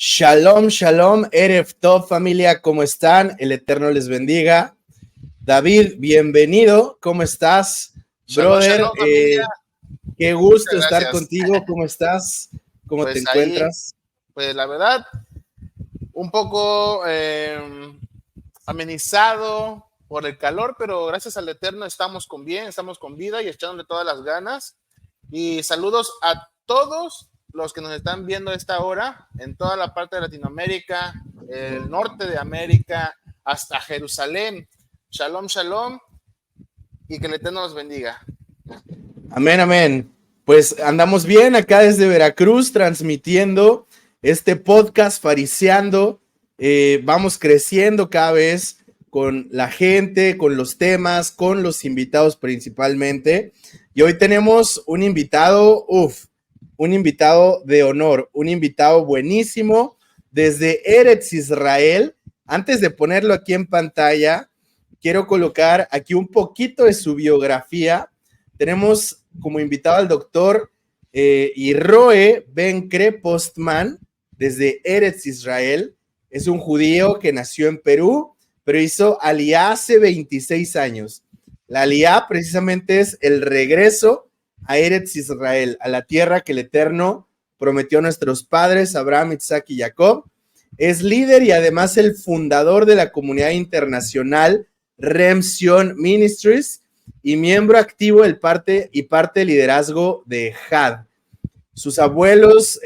Shalom, shalom, Erev Tov, familia, ¿cómo están? El Eterno les bendiga. David, bienvenido, ¿cómo estás? Shalom, Brother, shalom, familia. Qué gusto Muchas estar gracias. contigo, ¿cómo estás? ¿Cómo te Pues encuentras? ahí, pues la verdad, un poco amenizado por el calor, pero gracias al Eterno estamos con bien, estamos con vida y echándole todas las ganas. Y saludos a todos los que nos están viendo a esta hora en toda la parte de Latinoamérica, el norte de América, hasta Jerusalén. Shalom, shalom, y que el Eterno los bendiga. Amén, amén. Pues andamos bien acá desde Veracruz transmitiendo este podcast Fariseando. Vamos creciendo cada vez con la gente, con los temas, con los invitados principalmente. Y hoy tenemos un invitado, un invitado de honor, un invitado buenísimo desde Eretz Israel. Antes de ponerlo aquí en pantalla, quiero colocar aquí un poquito de su biografía. Tenemos como invitado al doctor Roe Ben-Kre Postman desde Eretz Israel. Es un judío que nació en Perú, pero hizo Aliyá hace 26 años. La Aliyá precisamente es el regreso a Eretz Israel, a la tierra que el Eterno prometió a nuestros padres, Abraham, Isaac y Jacob. Es líder y además el fundador de la comunidad internacional Remzion Ministries y miembro activo del parte del liderazgo de JAD. Sus abuelos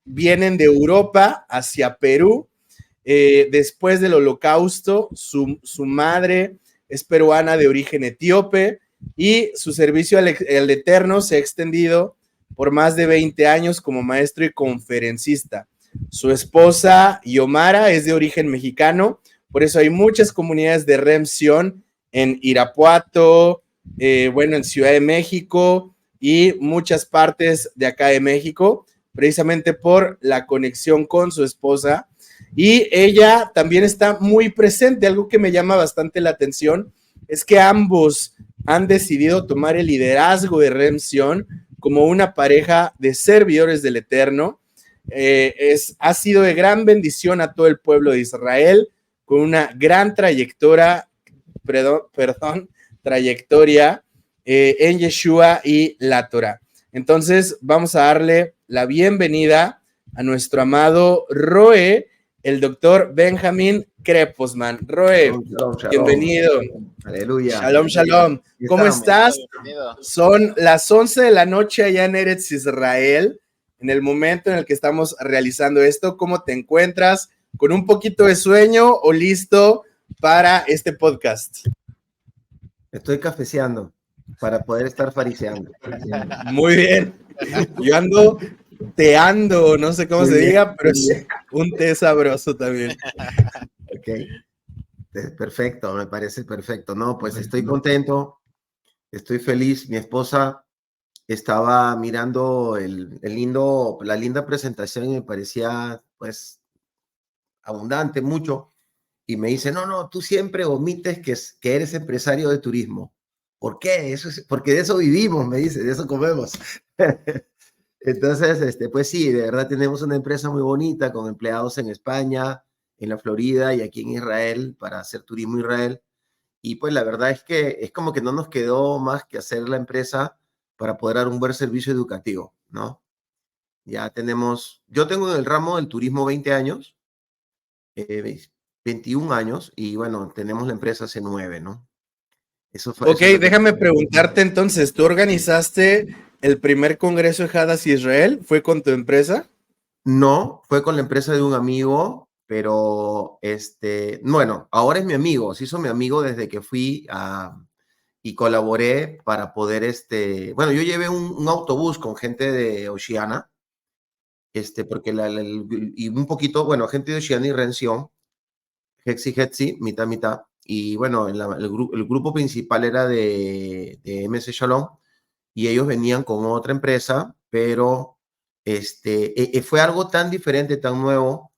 vienen de Europa hacia Perú. Después del Holocausto, su madre es peruana de origen etíope y su servicio al Eterno se ha extendido por más de 20 años como maestro y conferencista. Su esposa, Yomara, es de origen mexicano, por eso hay muchas comunidades de Remzion en Irapuato, en Ciudad de México y muchas partes de acá de México, precisamente por la conexión con su esposa. Y ella también está muy presente. Algo que me llama bastante la atención es que ambos han decidido tomar el liderazgo de Remzion como una pareja de servidores del Eterno. Ha sido de gran bendición a todo el pueblo de Israel, con una gran trayectoria en Yeshua y la Torah. Entonces, vamos a darle la bienvenida a nuestro amado Roe, el doctor Benjamín Kreposman. Roe, Shalom. bienvenido. Aleluya. Shalom, shalom. ¿Cómo estás? Bienvenido. Son las 11 de la noche allá en Eretz Israel, en el momento en el que estamos realizando esto. ¿Cómo te encuentras? ¿Con un poquito de sueño o listo para este podcast? Estoy cafeceando para poder estar fariseando. Muy bien. Yo ando teando, no sé cómo Muy se bien, diga, pero muy es bien. un té sabroso también. Ok. Perfecto, me parece perfecto. No, pues estoy contento, estoy feliz. Mi esposa estaba mirando la linda presentación y me parecía, pues, abundante, mucho. Y me dice, no, tú siempre omites que eres empresario de turismo. ¿Por qué? Porque de eso vivimos, me dice, de eso comemos. Entonces, pues sí, de verdad tenemos una empresa muy bonita con empleados en España, en la Florida y aquí en Israel para hacer turismo Israel. Y pues la verdad es que es como que no nos quedó más que hacer la empresa para poder dar un buen servicio educativo, ¿no? Yo tengo en el ramo del turismo 20 años, 21 años, y bueno, tenemos la empresa hace 9, ¿no? Eso fue. Ok, déjame preguntarte entonces, ¿tú organizaste el primer congreso de Hadas Israel? ¿Fue con tu empresa? No, fue con la empresa de un amigo, pero bueno, ahora es mi amigo, se hizo mi amigo desde que fui y colaboré para poder, bueno, yo llevé un autobús con gente de Oceana, porque y un poquito, bueno, gente de Oceana y Rención, Hetzi, mitad, mitad, y bueno, el grupo principal era de MC Shalom, y ellos venían con otra empresa, pero fue algo tan diferente, tan nuevo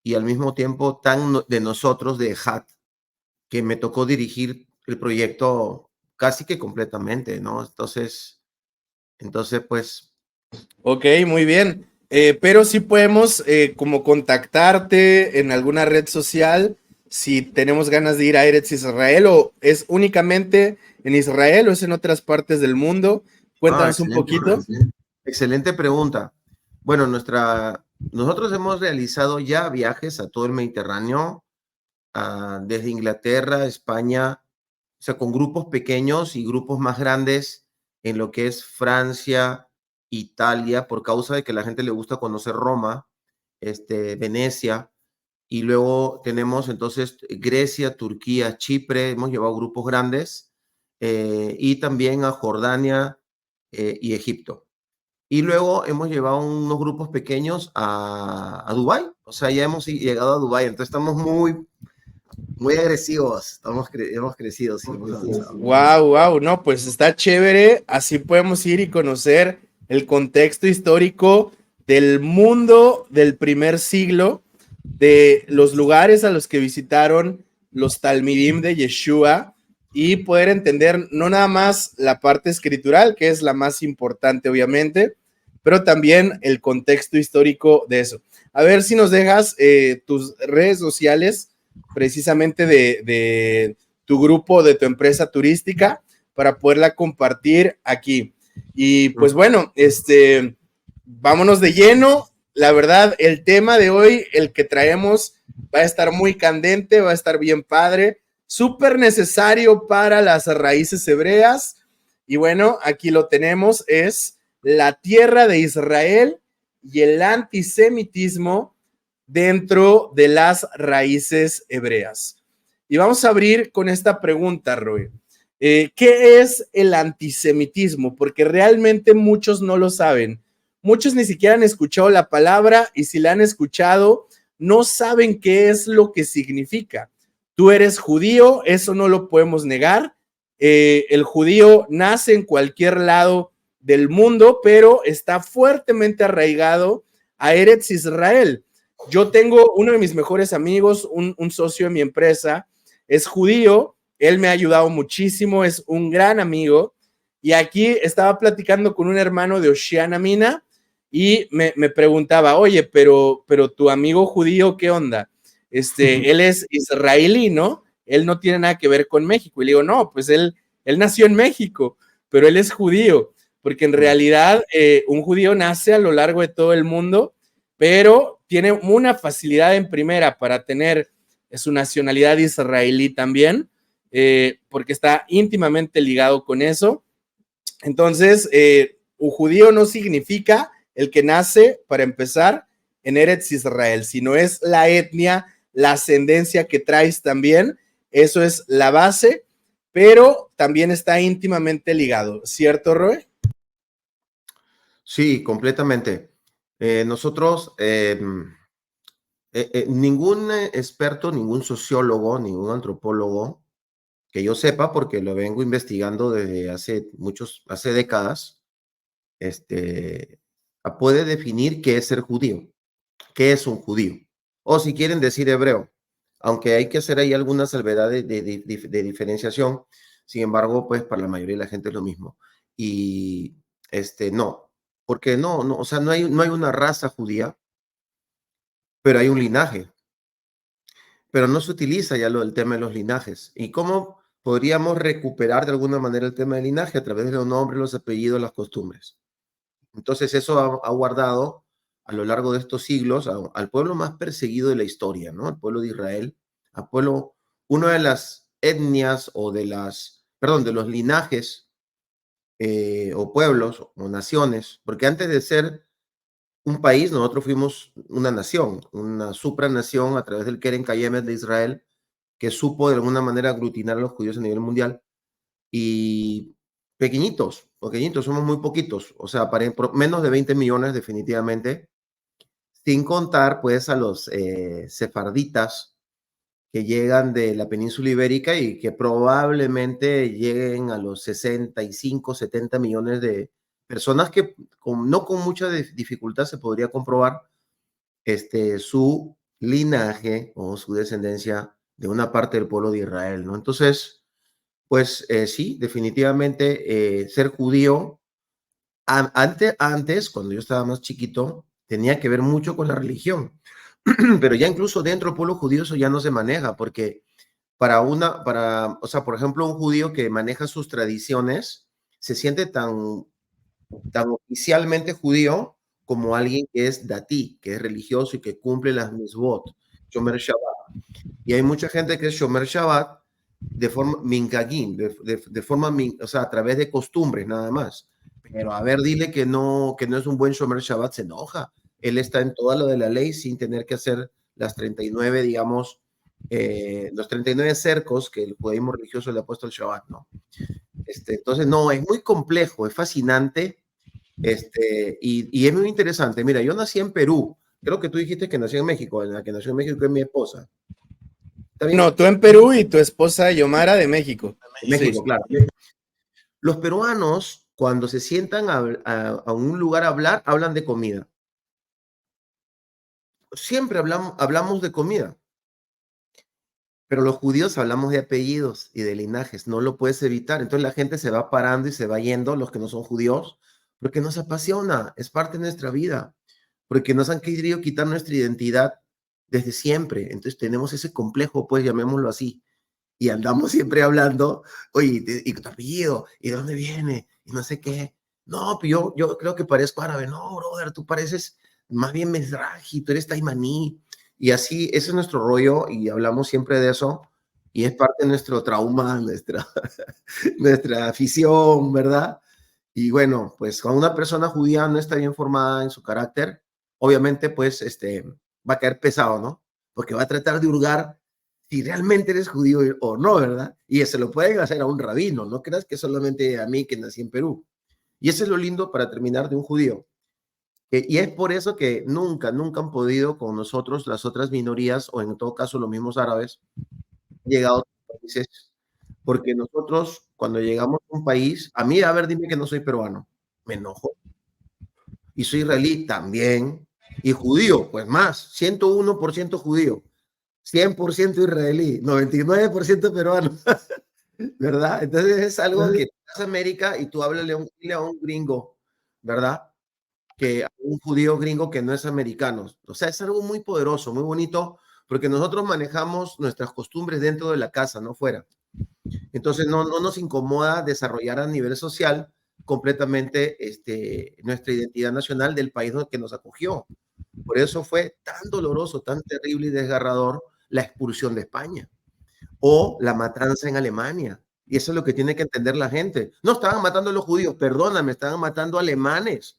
y al mismo tiempo tan de nosotros, de HAT, que me tocó dirigir el proyecto casi que completamente, ¿no? Entonces pues... Ok, muy bien. Pero sí podemos como contactarte en alguna red social si tenemos ganas de ir a Eretz Israel, o es únicamente en Israel o es en otras partes del mundo. Cuéntanos un Excelente, poquito. excelente pregunta. Bueno, nosotros hemos realizado ya viajes a todo el Mediterráneo, desde Inglaterra, España, o sea, con grupos pequeños y grupos más grandes en lo que es Francia, Italia, por causa de que a la gente le gusta conocer Roma, Venecia, y luego tenemos entonces Grecia, Turquía, Chipre, hemos llevado grupos grandes, y también a Jordania y Egipto. Y luego hemos llevado unos grupos pequeños a Dubái, o sea, ya hemos llegado a Dubái, entonces estamos muy agresivos, hemos crecido, sí, hemos avanzado. Wow, wow, no, pues está chévere. Así podemos ir y conocer el contexto histórico del mundo del primer siglo, de los lugares a los que visitaron los Talmidim de Yeshua y poder entender no nada más la parte escritural, que es la más importante, obviamente, pero también el contexto histórico de eso. A ver si nos dejas tus redes sociales precisamente de tu grupo, de tu empresa turística, para poderla compartir aquí. Y pues bueno, vámonos de lleno. La verdad, el tema de hoy, el que traemos, va a estar muy candente, va a estar bien padre, súper necesario para las raíces hebreas. Y bueno, aquí lo tenemos, es la tierra de Israel y el antisemitismo dentro de las raíces hebreas. Y vamos a abrir con esta pregunta, Roy. ¿Qué es el antisemitismo? Porque realmente muchos no lo saben. Muchos ni siquiera han escuchado la palabra y si la han escuchado, no saben qué es lo que significa. Tú eres judío, eso no lo podemos negar. El judío nace en cualquier lado del mundo, pero está fuertemente arraigado a Eretz Israel. Yo tengo uno de mis mejores amigos, un socio de mi empresa, es judío, él me ha ayudado muchísimo, es un gran amigo. Y aquí estaba platicando con un hermano de Oceana Mina y me preguntaba, oye, pero tu amigo judío, ¿qué onda? Él es israelí, ¿no? Él no tiene nada que ver con México. Y le digo, no, pues él nació en México, pero él es judío, porque en realidad un judío nace a lo largo de todo el mundo, pero tiene una facilidad en primera para tener su nacionalidad israelí también, porque está íntimamente ligado con eso. Entonces, un judío no significa el que nace, para empezar, en Eretz Israel, sino es la etnia, la ascendencia que traes también, eso es la base, pero también está íntimamente ligado, ¿cierto, Roy? Sí, completamente. Nosotros, ningún experto, ningún sociólogo, ningún antropólogo, que yo sepa, porque lo vengo investigando desde hace décadas, este, puede definir qué es ser judío, qué es un judío, o si quieren decir hebreo, aunque hay que hacer ahí algunas salvedades de diferenciación. Sin embargo, pues para la mayoría de la gente es lo mismo. Y no, porque no, o sea, no hay una raza judía, pero hay un linaje. Pero no se utiliza ya el tema de los linajes. ¿Y cómo podríamos recuperar de alguna manera el tema del linaje? A través de los nombres, los apellidos, las costumbres. Entonces eso ha guardado a lo largo de estos siglos al pueblo más perseguido de la historia, ¿no? Al pueblo de Israel, al pueblo, una de las etnias o de los linajes o pueblos o naciones, porque antes de ser un país, nosotros fuimos una nación, una supranación a través del Keren Kayemet de Israel, que supo de alguna manera aglutinar a los judíos a nivel mundial. Y pequeñitos, somos muy poquitos, o sea, menos de 20 millones definitivamente, sin contar pues a los sefarditas que llegan de la península ibérica y que probablemente lleguen a los 65, 70 millones de personas que no con mucha dificultad se podría comprobar su linaje o su descendencia de una parte del pueblo de Israel, ¿no? Entonces, pues sí, definitivamente ser judío, antes, cuando yo estaba más chiquito, tenía que ver mucho con la religión. Pero ya incluso dentro del pueblo judío eso ya no se maneja, porque o sea, por ejemplo, un judío que maneja sus tradiciones se siente tan oficialmente judío como alguien que es datí, que es religioso y que cumple las misbot, Shomer Shabbat. Y hay mucha gente que es Shomer Shabbat de forma minkagim, de forma, o sea, a través de costumbres nada más. Pero a ver, dile que no es un buen Shomer Shabbat, se enoja. Él está en todo lo de la ley sin tener que hacer las 39, digamos, los 39 cercos que el judaísmo religioso le ha puesto al Shabbat, ¿no? Entonces, no, es muy complejo, es fascinante, y es muy interesante. Mira, yo nací en Perú, creo que tú dijiste que nací en México, en la que nació en México es mi esposa. ¿Está bien? No, tú en Perú y tu esposa Yomara de México. México, Sí. claro. Los peruanos, cuando se sientan a un lugar a hablar, hablan de comida. Siempre hablamos de comida. Pero los judíos hablamos de apellidos y de linajes, no lo puedes evitar. Entonces la gente se va parando y se va yendo, los que no son judíos, porque nos apasiona, es parte de nuestra vida, porque nos han querido quitar nuestra identidad desde siempre. Entonces tenemos ese complejo, pues llamémoslo así, y andamos siempre hablando, oye, ¿y tu apellido? ¿Y de dónde viene? Y no sé qué. No, pues yo creo que parezco árabe. No, brother, tú pareces más bien Mizrahi, tú eres taimaní. Y así, ese es nuestro rollo y hablamos siempre de eso. Y es parte de nuestro trauma, nuestra afición, ¿verdad? Y bueno, pues cuando una persona judía no está bien formada en su carácter, obviamente pues va a caer pesado, ¿no? Porque va a tratar de hurgar si realmente eres judío o no, ¿verdad? Y se lo pueden hacer a un rabino, no creas que solamente a mí que nací en Perú. Y eso es lo lindo para terminar de un judío. Y es por eso que nunca han podido con nosotros las otras minorías, o en todo caso los mismos árabes, llegado a otros países, porque nosotros cuando llegamos a un país, a mí, a ver, dime que no soy peruano, me enojo. Y soy israelí también, y judío, pues más, 101% judío, 100% israelí, 99% peruano, ¿verdad? Entonces es algo que vas a América y tú háblale a un gringo, ¿verdad? Que a un judío gringo que no es americano. O sea, es algo muy poderoso, muy bonito, porque nosotros manejamos nuestras costumbres dentro de la casa, no fuera. Entonces no nos incomoda desarrollar a nivel social completamente nuestra identidad nacional del país que nos acogió. Por eso fue tan doloroso, tan terrible y desgarrador la expulsión de España o la matanza en Alemania. Y eso es lo que tiene que entender la gente. No estaban matando a los judíos, perdóname, estaban matando alemanes,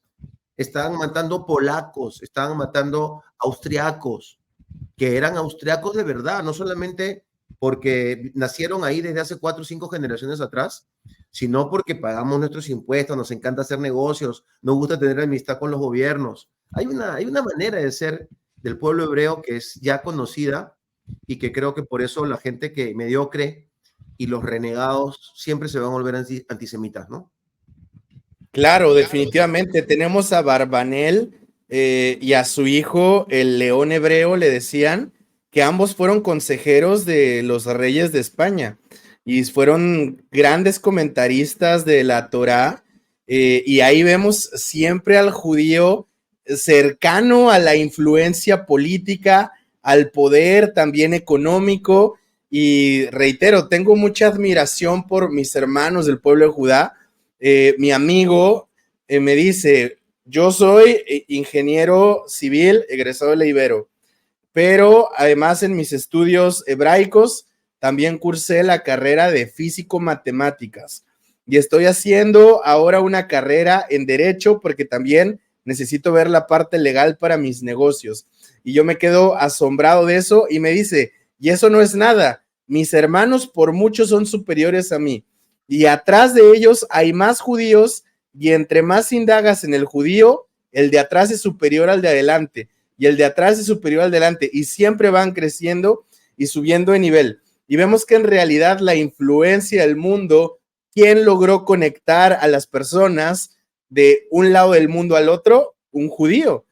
estaban matando polacos, estaban matando austriacos, que eran austriacos de verdad, no solamente porque nacieron ahí desde hace 4 o 5 generaciones atrás, sino porque pagamos nuestros impuestos, nos encanta hacer negocios, nos gusta tener amistad con los gobiernos. Hay una manera de ser del pueblo hebreo que es ya conocida y que creo que por eso la gente que mediocre y los renegados siempre se van a volver antisemitas, ¿no? Claro, definitivamente. Tenemos a Barbanel y a su hijo, el león hebreo, le decían que ambos fueron consejeros de los reyes de España y fueron grandes comentaristas de la Torá, y ahí vemos siempre al judío cercano a la influencia política, al poder también económico, y reitero, tengo mucha admiración por mis hermanos del pueblo de Judá. Mi amigo me dice, yo soy ingeniero civil egresado de la Ibero, pero además en mis estudios hebraicos también cursé la carrera de físico-matemáticas y estoy haciendo ahora una carrera en derecho porque también necesito ver la parte legal para mis negocios. Y yo me quedo asombrado de eso y me dice, y eso no es nada, mis hermanos por mucho son superiores a mí. Y atrás de ellos hay más judíos y entre más indagas en el judío, el de atrás es superior al de adelante y el de atrás es superior al de adelante y siempre van creciendo y subiendo de nivel. Y vemos que en realidad la influencia del mundo, ¿quién logró conectar a las personas de un lado del mundo al otro? Un judío.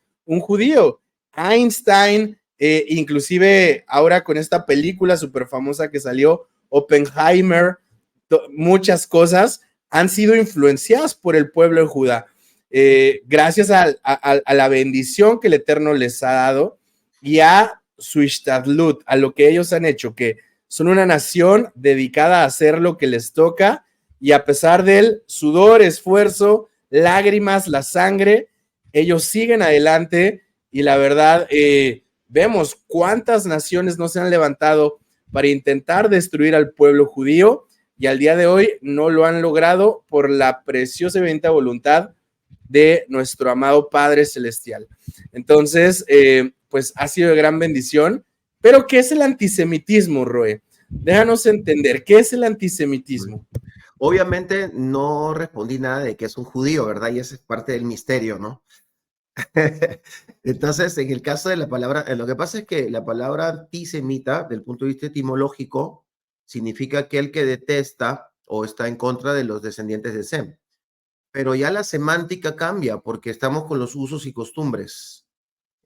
Einstein, inclusive ahora con esta película súper famosa que salió, Oppenheimer, muchas cosas han sido influenciadas por el pueblo de Judá. gracias a la bendición que el Eterno les ha dado y a su ishtadlut, a lo que ellos han hecho, que son una nación dedicada a hacer lo que les toca y a pesar del sudor, esfuerzo, lágrimas, la sangre, ellos siguen adelante y la verdad, vemos cuántas naciones no se han levantado para intentar destruir al pueblo judío y al día de hoy no lo han logrado por la preciosa y bendita voluntad de nuestro amado Padre Celestial. Entonces, pues ha sido de gran bendición. Pero, ¿qué es el antisemitismo, Roe? Déjanos entender, ¿qué es el antisemitismo? Obviamente no respondí nada de que es un judío, ¿verdad? Y esa es parte del misterio, ¿no? Entonces, en el caso de la palabra, lo que pasa es que la palabra antisemita, del punto de vista etimológico, significa aquel que detesta o está en contra de los descendientes de Sem. Pero ya la semántica cambia porque estamos con los usos y costumbres.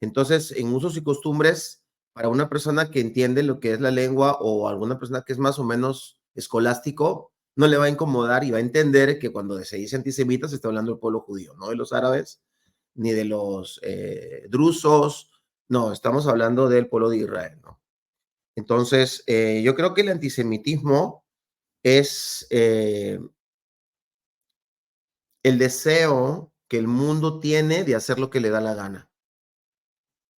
Entonces, en usos y costumbres, para una persona que entiende lo que es la lengua o alguna persona que es más o menos escolástico, no le va a incomodar y va a entender que cuando se dice antisemita se está hablando del pueblo judío, no de los árabes ni de los drusos, no, estamos hablando del pueblo de Israel, ¿no? Entonces, yo creo que el antisemitismo es el deseo que el mundo tiene de hacer lo que le da la gana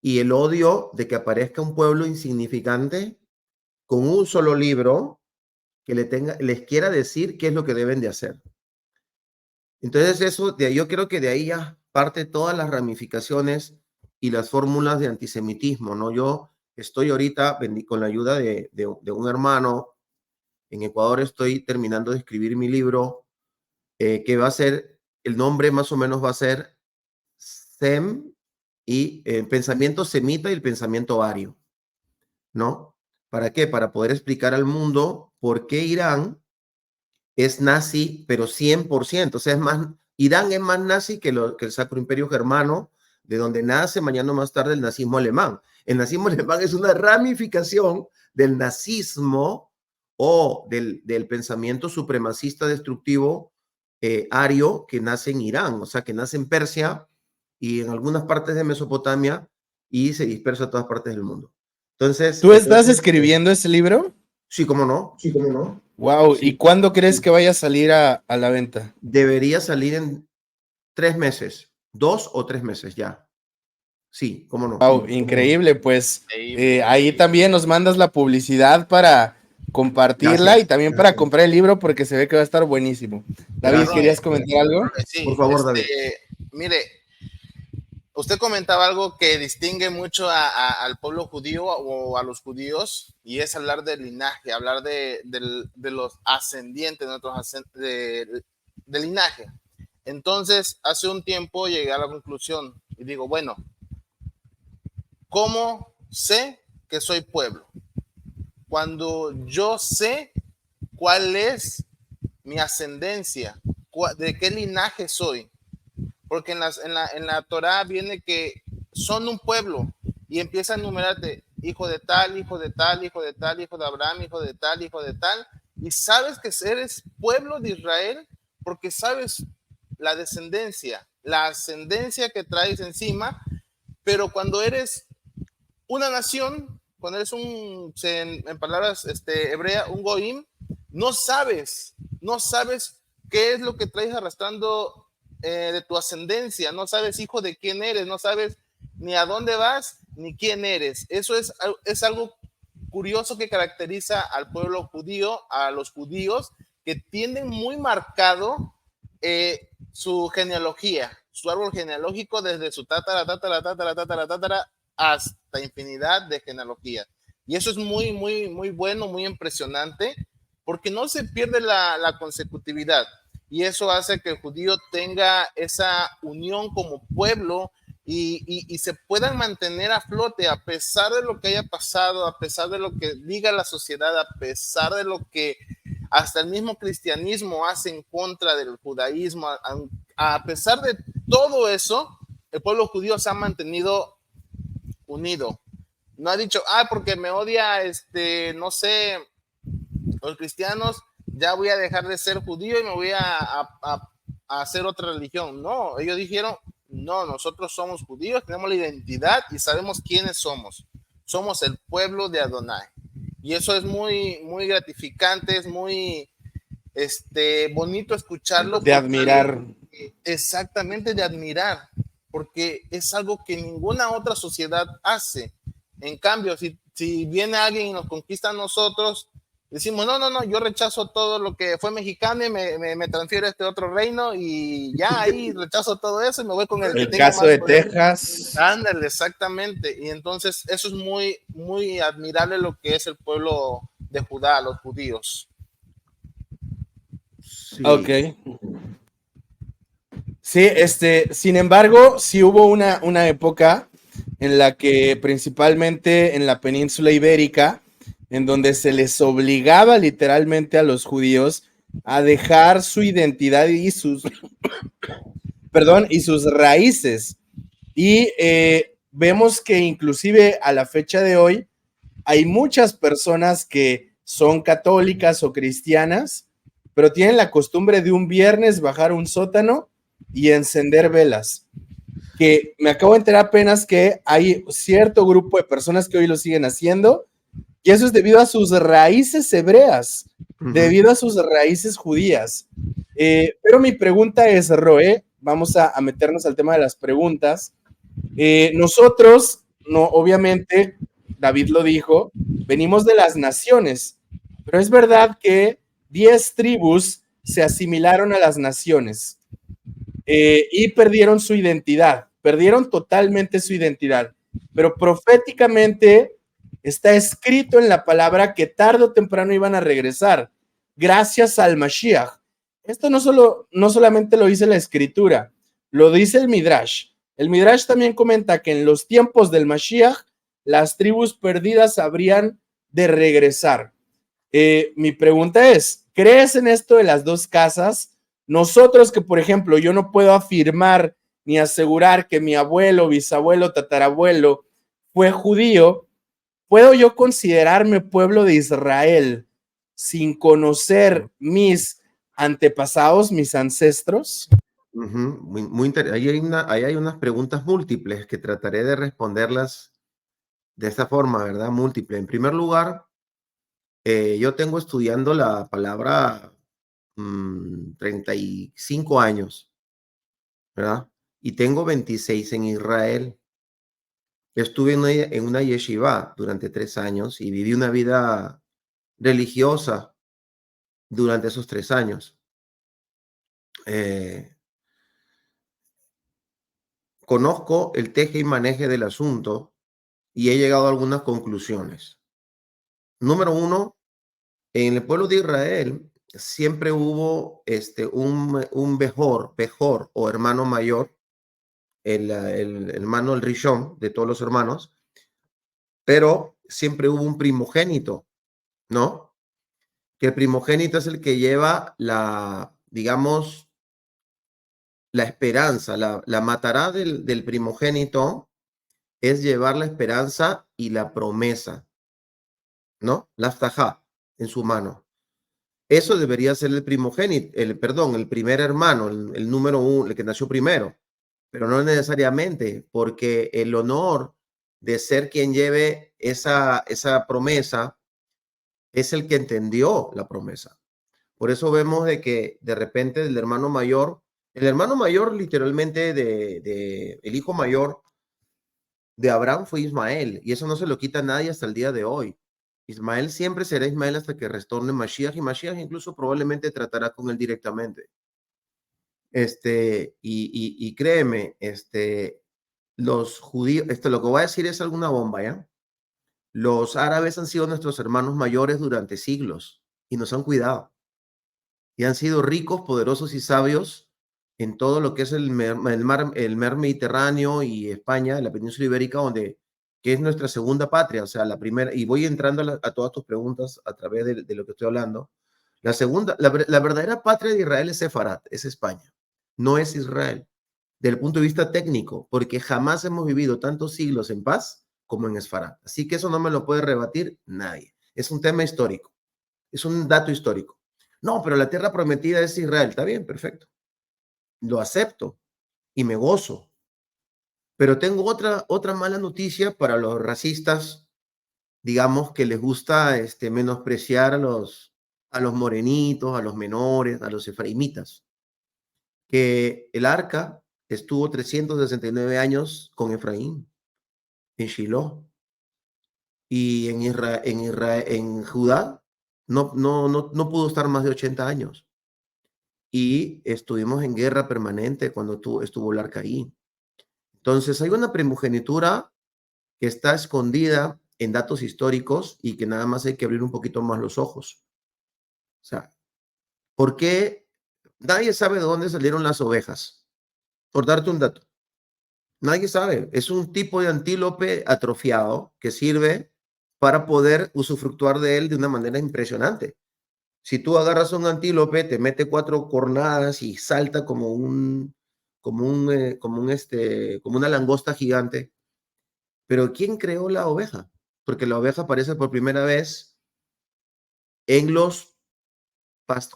y el odio de que aparezca un pueblo insignificante con un solo libro que les quiera decir qué es lo que deben de hacer. Entonces eso, yo creo que de ahí ya parte todas las ramificaciones y las fórmulas de antisemitismo, ¿no? Yo estoy ahorita con la ayuda de un hermano en Ecuador, estoy terminando de escribir mi libro, que va a ser, el nombre más o menos va a ser Sem y el pensamiento semita y el pensamiento ario, ¿no? ¿Para qué? Para poder explicar al mundo por qué Irán es nazi, pero 100%. O sea, Irán es más nazi que el Sacro Imperio Germano, de donde nace mañana más tarde el nazismo alemán. El nazismo alemán es una ramificación del nazismo o del pensamiento supremacista destructivo ario que nace en Irán, o sea, que nace en Persia y en algunas partes de Mesopotamia y se dispersa a todas partes del mundo. Entonces, ¿tú estás escribiendo ese libro? Sí, cómo no. Sí, cómo no. Wow, Sí. ¿Y cuándo crees que vaya a salir a la venta? Debería salir en 3 meses, 2 o 3 meses ya. Sí, cómo no. Wow, Sí, increíble, pues Increíble. ahí también nos mandas la publicidad para compartirla gracias. y también para comprar el libro porque se ve que va a estar buenísimo. David, Gracias. ¿querías comentar algo? Sí, Por favor, David. mire, usted comentaba algo que distingue mucho al pueblo judío o a los judíos y es hablar del linaje, hablar de los ascendientes del linaje. Entonces, hace un tiempo llegué a la conclusión y digo, bueno, ¿cómo sé que soy pueblo? Cuando yo sé cuál es mi ascendencia, de qué linaje soy. Porque en la Torá viene que son un pueblo y empieza a enumerarte hijo de tal, hijo de tal, hijo de tal, hijo de Abraham, hijo de tal, hijo de tal. Y sabes que eres pueblo de Israel porque sabes la descendencia, la ascendencia que traes encima, pero cuando eres una nación, cuando eres en palabras hebrea, un goim, no sabes qué es lo que traes arrastrando de tu ascendencia, no sabes hijo de quién eres, no sabes ni a dónde vas ni quién eres. Eso es algo curioso que caracteriza al pueblo judío, a los judíos, que tienen muy marcado su genealogía, su árbol genealógico desde su tatara hasta infinidad de genealogías. Y eso es muy, muy, muy bueno, muy impresionante, porque no se pierde la consecutividad. Y eso hace que el judío tenga esa unión como pueblo y se puedan mantener a flote a pesar de lo que haya pasado, a pesar de lo que diga la sociedad, a pesar de lo que hasta el mismo cristianismo hace en contra del judaísmo, a pesar de todo eso, el pueblo judío se ha mantenido unido. No ha dicho, porque me odia, no sé, los cristianos, ya voy a dejar de ser judío y me voy a a hacer otra religión. No, ellos dijeron, no, nosotros somos judíos, tenemos la identidad y sabemos quiénes somos. Somos el pueblo de Adonai. Y eso es muy, muy gratificante, es muy bonito escucharlo. De admirar. Exactamente, de admirar, porque es algo que ninguna otra sociedad hace. En cambio, si viene alguien y nos conquista a nosotros, decimos, no, yo rechazo todo lo que fue mexicano y me transfiero a este otro reino y ya ahí rechazo todo eso y me voy con el que El tenga caso más de poder. Texas. Ándale, exactamente. Y entonces eso es muy, muy admirable lo que es el pueblo de Judá, los judíos. Sí. Ok. Sí, sin embargo, sí hubo una época en la que principalmente en la península ibérica, en donde se les obligaba literalmente a los judíos a dejar su identidad y sus, perdón, y sus raíces. Y vemos que inclusive a la fecha de hoy hay muchas personas que son católicas o cristianas, pero tienen la costumbre de un viernes bajar un sótano y encender velas. Que me acabo de enterar apenas que hay cierto grupo de personas que hoy lo siguen haciendo, y eso es debido a sus raíces hebreas, debido a sus raíces judías. Pero mi pregunta es, Roe, vamos a meternos al tema de las preguntas. Nosotros, no, obviamente, David lo dijo, venimos de las naciones, pero es verdad que 10 tribus se asimilaron a las naciones y perdieron su identidad, perdieron totalmente su identidad, pero proféticamente está escrito en la palabra que tarde o temprano iban a regresar, gracias al Mashiach. Esto no solamente lo dice la escritura, lo dice el Midrash. El Midrash también comenta que en los tiempos del Mashiach, las tribus perdidas habrían de regresar. Mi pregunta es, ¿crees en esto de las dos casas? Nosotros que, por ejemplo, yo no puedo afirmar ni asegurar que mi abuelo, bisabuelo, tatarabuelo fue judío, ¿puedo yo considerarme pueblo de Israel sin conocer mis antepasados, mis ancestros? Muy ahí hay unas preguntas múltiples que trataré de responderlas de esta forma, ¿verdad? Múltiple. En primer lugar, yo tengo estudiando la palabra 35 años, ¿verdad? Y tengo 26 en Israel. Estuve en una yeshiva durante 3 años y viví una vida religiosa durante esos 3 años. Eh, Conozco el teje y maneje del asunto y he llegado a algunas conclusiones. Número uno, en el pueblo de Israel siempre hubo un bejor o hermano mayor, el hermano, el Rishon de todos los hermanos, pero siempre hubo un primogénito, ¿no? Que el primogénito es el que lleva digamos, la esperanza, la matará del primogénito es llevar la esperanza y la promesa, ¿no? La aftajá en su mano. Eso debería ser el primogénito, el primer hermano, el número uno, el que nació primero, pero no necesariamente, porque el honor de ser quien lleve esa promesa es el que entendió la promesa. Por eso vemos de que de repente el hermano mayor literalmente el hijo mayor de Abraham fue Ismael, y eso no se lo quita a nadie hasta el día de hoy. Ismael siempre será Ismael hasta que retorne Mashiach, y Mashiach incluso probablemente tratará con él directamente. Y créeme, los judíos, lo que voy a decir es alguna bomba, ¿ya? Los árabes han sido nuestros hermanos mayores durante siglos y nos han cuidado. Y han sido ricos, poderosos y sabios en todo lo que es el mar Mediterráneo y España, la península ibérica, que es nuestra segunda patria, o sea, la primera, y voy entrando a todas tus preguntas a través de lo que estoy hablando. La segunda, la verdadera patria de Israel es Sefarat, es España, no es Israel, desde el punto de vista técnico, porque jamás hemos vivido tantos siglos en paz como en Sefarat. Así que eso no me lo puede rebatir nadie. Es un tema histórico, es un dato histórico. No, pero la tierra prometida es Israel. Está bien, perfecto. lo acepto y me gozo. Pero tengo otra mala noticia para los racistas, digamos, que les gusta menospreciar a los morenitos, a los menores, a los efraimitas, que el arca estuvo 369 años con Efraín en Shiloh, y en Judá no pudo estar más de 80 años. Y estuvimos en guerra permanente cuando estuvo el arca ahí. Entonces hay una primogenitura que está escondida en datos históricos y que nada más hay que abrir un poquito más los ojos. O sea, ¿por qué nadie sabe de dónde salieron las ovejas? Por darte un dato. Nadie sabe. Es un tipo de antílope atrofiado que sirve para poder usufructuar de él de una manera impresionante. Si tú agarras a un antílope, te mete 4 cornadas y salta como una langosta gigante. Pero ¿quién creó la oveja? Porque la oveja aparece por primera vez en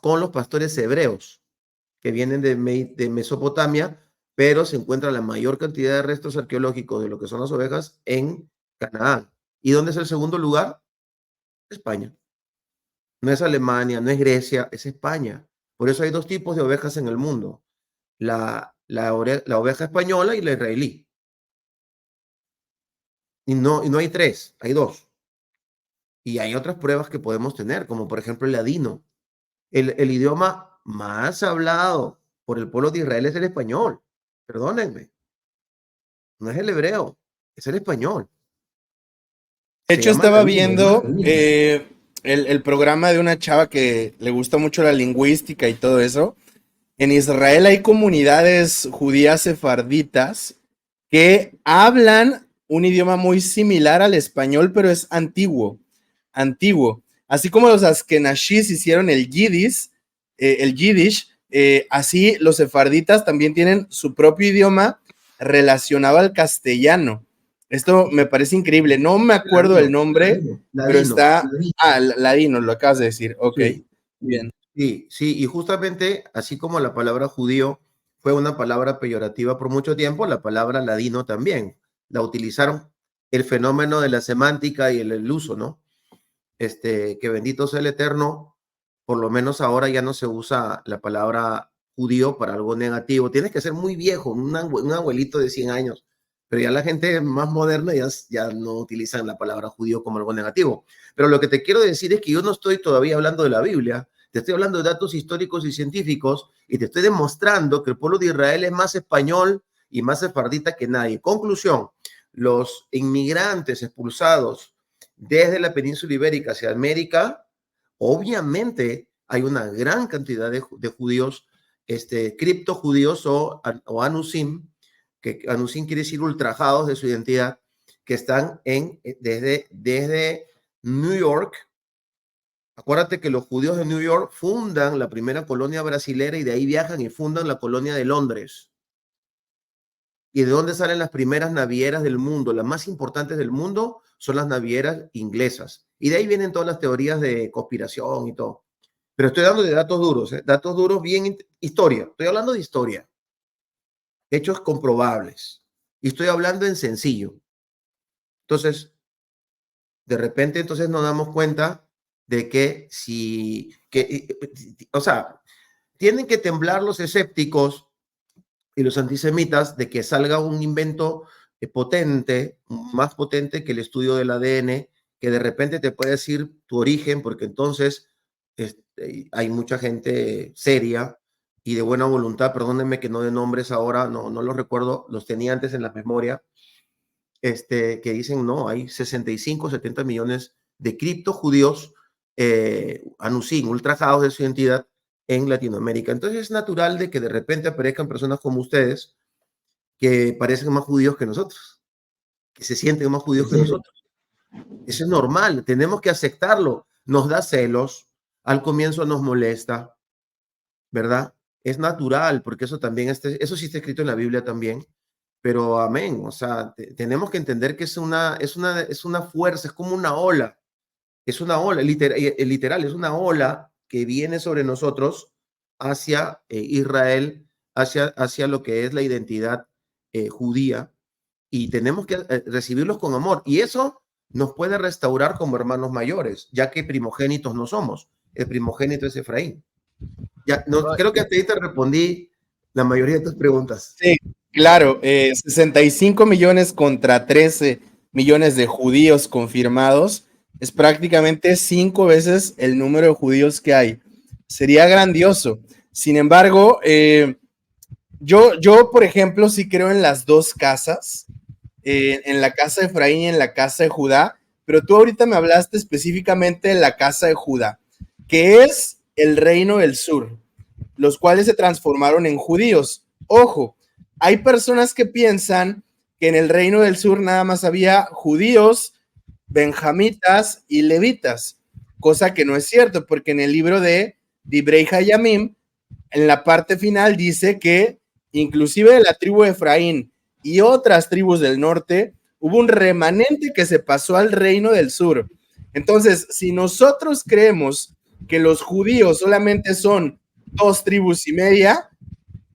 con los pastores hebreos que vienen de Mesopotamia, pero se encuentra la mayor cantidad de restos arqueológicos de lo que son las ovejas en Canaán. ¿Y dónde es el segundo lugar? España. No es Alemania, no es Grecia, es España. Por eso hay 2 tipos de ovejas en el mundo: la oveja española y la israelí. Y no hay 3, hay 2. Y hay otras pruebas que podemos tener, como por ejemplo el ladino. El idioma más hablado por el pueblo de Israel es el español. Perdónenme, no es el hebreo, es el español. De Se hecho, llama estaba ladino. viendo el programa de una chava que le gusta mucho la lingüística y todo eso. En Israel hay comunidades judías sefarditas que hablan un idioma muy similar al español, pero es antiguo, antiguo. Así como los askenashis hicieron el yiddish, así los sefarditas también tienen su propio idioma relacionado al castellano. Esto me parece increíble. No me acuerdo el nombre, pero está... Ah, ladino, lo acabas de decir. Ok, Sí, bien. sí, y justamente así como la palabra judío fue una palabra peyorativa por mucho tiempo, la palabra ladino también la utilizaron. El fenómeno de la semántica y el uso, ¿no? Que bendito sea el Eterno, por lo menos ahora ya no se usa la palabra judío para algo negativo. Tienes que ser muy viejo, un abuelito de 100 años, pero ya la gente más moderna ya no utilizan la palabra judío como algo negativo. Pero lo que te quiero decir es que yo no estoy todavía hablando de la Biblia, te estoy hablando de datos históricos y científicos y te estoy demostrando que el pueblo de Israel es más español y más sefardita que nadie. Conclusión: los inmigrantes expulsados desde la península ibérica hacia América, obviamente hay una gran cantidad de judíos, criptojudíos o anusim, que anusim quiere decir ultrajados de su identidad, que están desde New York. Acuérdate que los judíos de New York fundan la primera colonia brasilera y de ahí viajan y fundan la colonia de Londres. ¿Y de dónde salen las primeras navieras del mundo? Las más importantes del mundo son las navieras inglesas. Y de ahí vienen todas las teorías de conspiración y todo. Pero estoy dando de datos duros, datos duros, bien historia. Estoy hablando de historia. Hechos comprobables. Y estoy hablando en sencillo. Entonces, de repente, entonces nos damos cuenta de que o sea, tienen que temblar los escépticos y los antisemitas de que salga un invento potente, más potente que el estudio del ADN, que de repente te puede decir tu origen, porque entonces hay mucha gente seria y de buena voluntad, perdónenme que no de nombres ahora, no los recuerdo, los tenía antes en la memoria, que dicen, no, hay 65, 70 millones de criptojudíos, anusim, ultrajados de su identidad en Latinoamérica. Entonces es natural de que de repente aparezcan personas como ustedes que parecen más judíos que nosotros, que se sienten más judíos que nosotros. Eso es normal, tenemos que aceptarlo. Nos da celos, al comienzo nos molesta, ¿verdad? Es natural, porque eso también eso sí está escrito en la Biblia también, pero amén, o sea, tenemos que entender que es una fuerza, es como una ola, es una ola, literal, es una ola que viene sobre nosotros hacia Israel hacia lo que es la identidad judía, y tenemos que recibirlos con amor. Y eso nos puede restaurar como hermanos mayores, ya que primogénitos no somos. El primogénito es Efraín. Ya, no, creo que a ti te respondí la mayoría de tus preguntas. Sí, claro, 65 millones contra 13 millones de judíos confirmados es prácticamente 5 veces el número de judíos que hay. Sería grandioso. Sin embargo, yo, por ejemplo, sí creo en las dos casas, en la casa de Efraín y en la casa de Judá, pero tú ahorita me hablaste específicamente de la casa de Judá, que es el reino del sur, los cuales se transformaron en judíos. Ojo, hay personas que piensan que en el reino del sur nada más había judíos, benjamitas y levitas, cosa que no es cierto, porque en el libro de Dibrei Hayamim, en la parte final dice que inclusive de la tribu de Efraín y otras tribus del norte, hubo un remanente que se pasó al reino del sur. Entonces, si nosotros creemos que los judíos solamente son 2 tribus y media,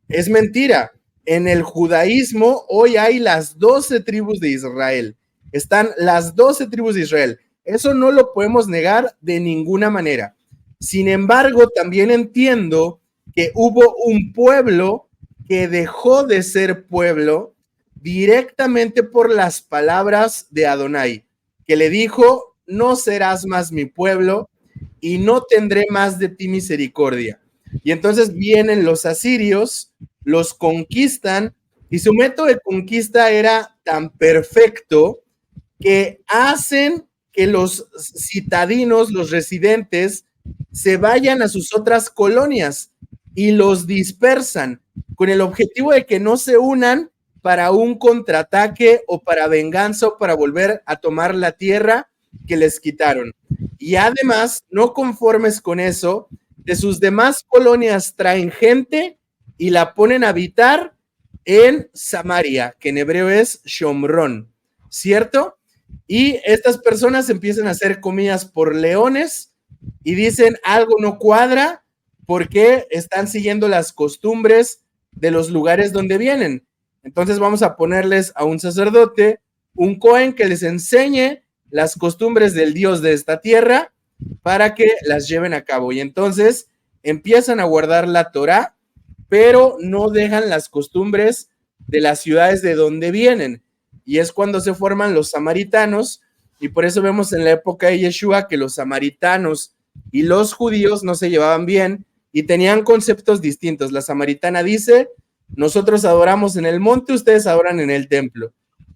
es mentira. En el judaísmo hoy hay las 12 tribus de Israel. Están las 12 tribus de Israel. Eso no lo podemos negar de ninguna manera. Sin embargo, también entiendo que hubo un pueblo que dejó de ser pueblo directamente por las palabras de Adonai, que le dijo, no serás más mi pueblo y no tendré más de ti misericordia. Y entonces vienen los asirios, los conquistan, y su método de conquista era tan perfecto que hacen que los citadinos, los residentes, se vayan a sus otras colonias y los dispersan con el objetivo de que no se unan para un contraataque o para venganza o para volver a tomar la tierra que les quitaron. Y además, no conformes con eso, de sus demás colonias traen gente y la ponen a habitar en Samaria, que en hebreo es Shomrón, ¿cierto? Y estas personas empiezan a ser comidas por leones y dicen algo no cuadra porque están siguiendo las costumbres de los lugares donde vienen. Entonces vamos a ponerles a un sacerdote, un cohen que les enseñe las costumbres del Dios de esta tierra para que las lleven a cabo. Y entonces empiezan a guardar la Torá, pero no dejan las costumbres de las ciudades de donde vienen. Y es cuando se forman los samaritanos, y por eso vemos en la época de Yeshua que los samaritanos y los judíos no se llevaban bien y tenían conceptos distintos. La samaritana dice, nosotros adoramos en el monte, ustedes adoran en el templo.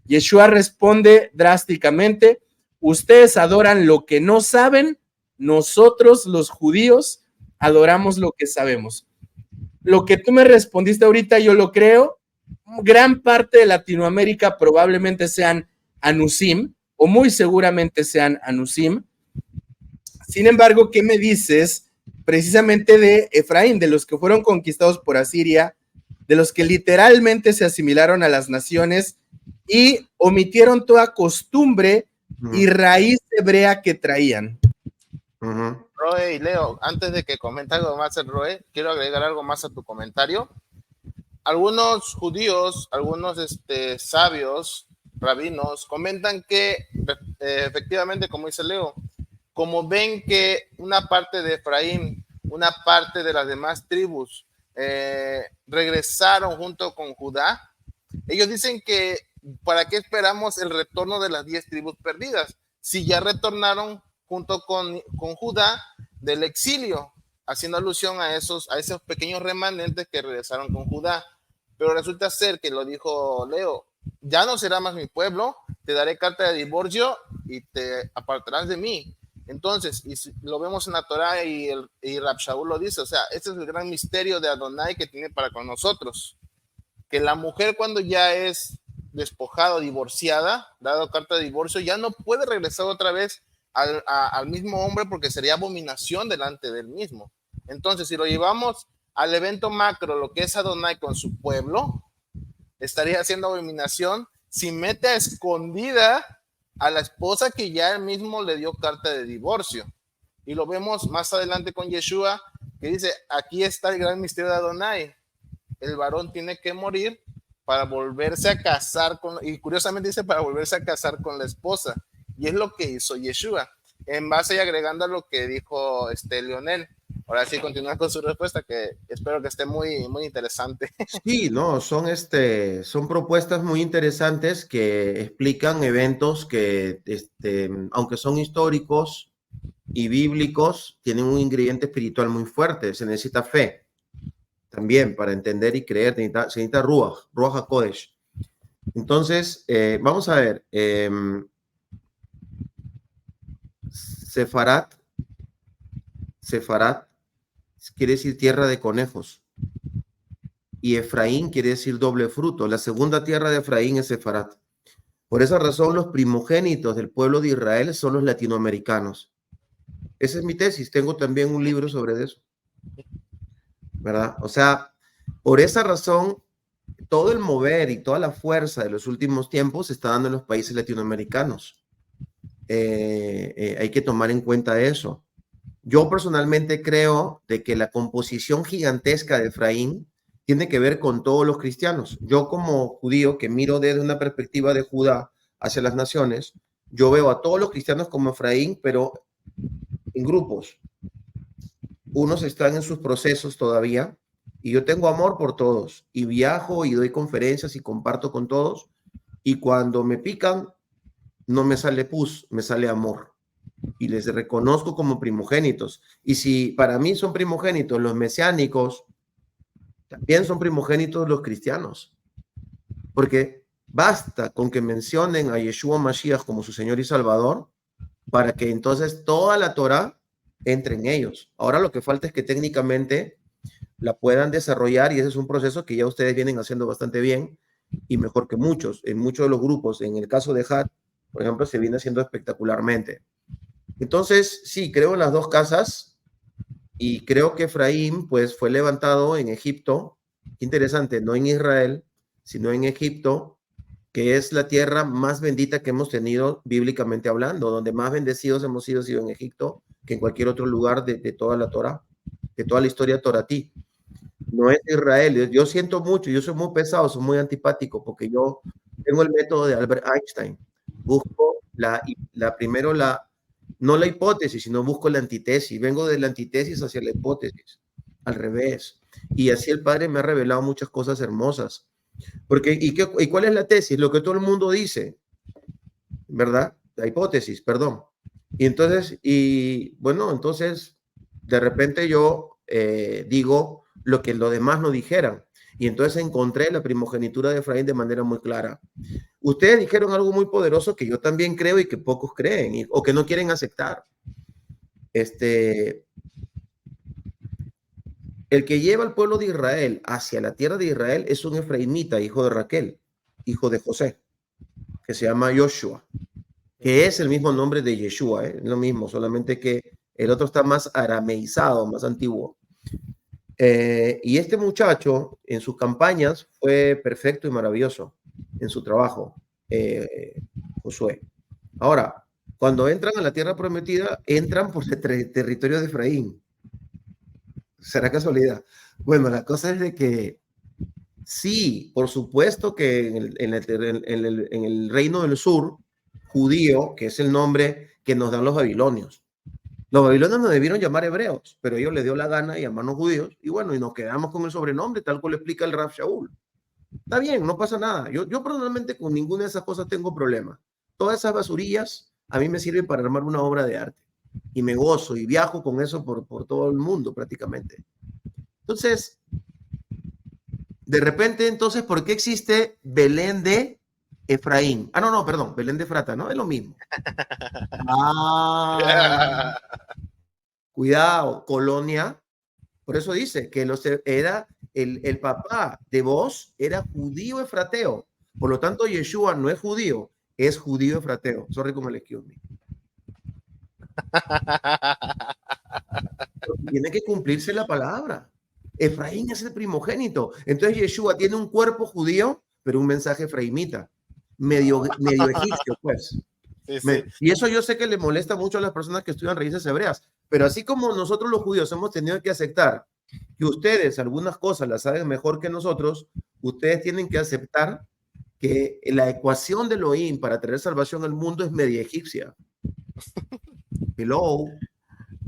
Yeshua responde drásticamente, ustedes adoran lo que no saben, nosotros los judíos adoramos lo que sabemos. Lo que tú me respondiste ahorita yo lo creo, gran parte de Latinoamérica probablemente sean Anusim, o muy seguramente sean Anusim. Sin embargo, ¿qué me dices precisamente de Efraín, de los que fueron conquistados por Asiria, de los que literalmente se asimilaron a las naciones y omitieron toda costumbre y raíz hebrea que traían? Roe y Leo, antes de que comente algo más el Roe, quiero agregar algo más a tu comentario. Algunos judíos, algunos sabios, rabinos, comentan que efectivamente, como dice Leo, como ven que una parte de Efraín, una parte de las demás tribus regresaron junto con Judá, ellos dicen que ¿para qué esperamos el retorno de las 10 tribus perdidas? Si ya retornaron junto con Judá del exilio, haciendo alusión a esos pequeños remanentes que regresaron con Judá. Pero resulta ser que lo dijo Leo, ya no será más mi pueblo, te daré carta de divorcio y te apartarás de mí. Entonces, y si lo vemos en la Torá y Rab Shaul lo dice, o sea, este es el gran misterio de Adonai que tiene para con nosotros, que la mujer cuando ya es despojada, divorciada, dado carta de divorcio, ya no puede regresar otra vez al mismo hombre porque sería abominación delante del mismo. Entonces, si lo llevamos al evento macro, lo que es Adonai con su pueblo, estaría haciendo abominación si mete a escondida a la esposa que ya él mismo le dio carta de divorcio. Y lo vemos más adelante con Yeshua, que dice, aquí está el gran misterio de Adonai. el varón tiene que morir para volverse a casar y curiosamente dice para volverse a casar con la esposa, y es lo que hizo Yeshua, en base y agregando a lo que dijo Leonel. Ahora sí, continúa con su respuesta, que espero que esté muy, muy interesante. Sí, no, son propuestas muy interesantes que explican eventos que, aunque son históricos y bíblicos, tienen un ingrediente espiritual muy fuerte. Se necesita fe también para entender y creer. Se necesita Ruach HaKodesh. Entonces, vamos a ver. Sefarat quiere decir tierra de conejos. Y Efraín quiere decir doble fruto. La segunda tierra de Efraín es Sefarat. Por esa razón, los primogénitos del pueblo de Israel son los latinoamericanos. Esa es mi tesis. Tengo también un libro sobre eso. ¿Verdad? O sea, por esa razón, todo el mover y toda la fuerza de los últimos tiempos se está dando en los países latinoamericanos. Hay que tomar en cuenta eso. Yo personalmente creo de que la composición gigantesca de Efraín tiene que ver con todos los cristianos. Yo como judío que miro desde una perspectiva de Judá hacia las naciones, yo veo a todos los cristianos como Efraín, pero en grupos. Unos están en sus procesos todavía y yo tengo amor por todos y viajo y doy conferencias y comparto con todos, y cuando me pican no me sale pus, me sale amor y les reconozco como primogénitos. Y si para mí son primogénitos los mesiánicos, también son primogénitos los cristianos, porque basta con que mencionen a Yeshua Mashiach como su Señor y Salvador para que entonces toda la Torah entre en ellos. Ahora lo que falta es que técnicamente la puedan desarrollar, y ese es un proceso que ya ustedes vienen haciendo bastante bien y mejor que muchos, en muchos de los grupos. En el caso de Had, por ejemplo, se viene haciendo espectacularmente. Entonces, sí, creo en las dos casas, y creo que Efraín pues fue levantado en Egipto. Interesante, no en Israel, sino en Egipto, que es la tierra más bendita que hemos tenido bíblicamente hablando, donde más bendecidos hemos sido en Egipto que en cualquier otro lugar de toda la Torah, de toda la historia toratí. No es Israel. Yo siento mucho, yo soy muy pesado, soy muy antipático, porque yo tengo el método de Albert Einstein. Busco primero no la hipótesis, sino busco la antítesis. Vengo de la antítesis hacia la hipótesis, al revés. Y así el Padre me ha revelado muchas cosas hermosas. Porque, ¿y cuál es la tesis? Lo que todo el mundo dice, ¿verdad? La hipótesis, perdón. Y entonces, entonces, de repente yo digo lo que los demás no dijeran. Y entonces encontré la primogenitura de Efraín de manera muy clara. Ustedes dijeron algo muy poderoso que yo también creo y que pocos creen o que no quieren aceptar. El que lleva al pueblo de Israel hacia la tierra de Israel es un efraimita, hijo de Raquel, hijo de José, que se llama Joshua, que es el mismo nombre de Yeshua, es lo mismo, solamente que el otro está más arameizado, más antiguo. Y este muchacho en sus campañas fue perfecto y maravilloso en su trabajo, Josué. Ahora, cuando entran a la tierra prometida, entran por el territorio de Efraín. ¿Será casualidad? Bueno, la cosa es de que sí, por supuesto que en el reino del sur, judío, que es el nombre que nos dan los babilonios. Los babilonios nos debieron llamar hebreos, pero ellos les dio la gana de llamarnos judíos, y bueno, y nos quedamos con el sobrenombre, tal cual lo explica el Rav Shaul. Está bien, no pasa nada. Yo personalmente con ninguna de esas cosas tengo problema. Todas esas basurillas a mí me sirven para armar una obra de arte, y me gozo y viajo con eso por todo el mundo prácticamente. Entonces, de repente, entonces, ¿por qué existe Belén de Efraín? No, perdón, Belén de Efrata, ¿no? Es lo mismo. Cuidado, Colonia. Por eso dice que era el papá de vos era judío efrateo. Por lo tanto, Yeshua no es judío, es judío efrateo. Sorry con el excuse me. Tiene que cumplirse la palabra. Efraín es el primogénito. Entonces Yeshua tiene un cuerpo judío, pero un mensaje efraimita, medio egipcio, pues. Sí. Y eso yo sé que le molesta mucho a las personas que estudian raíces hebreas, pero así como nosotros los judíos hemos tenido que aceptar que ustedes algunas cosas las saben mejor que nosotros, ustedes tienen que aceptar que la ecuación de Elohim para traer salvación al mundo es media egipcia. Hello.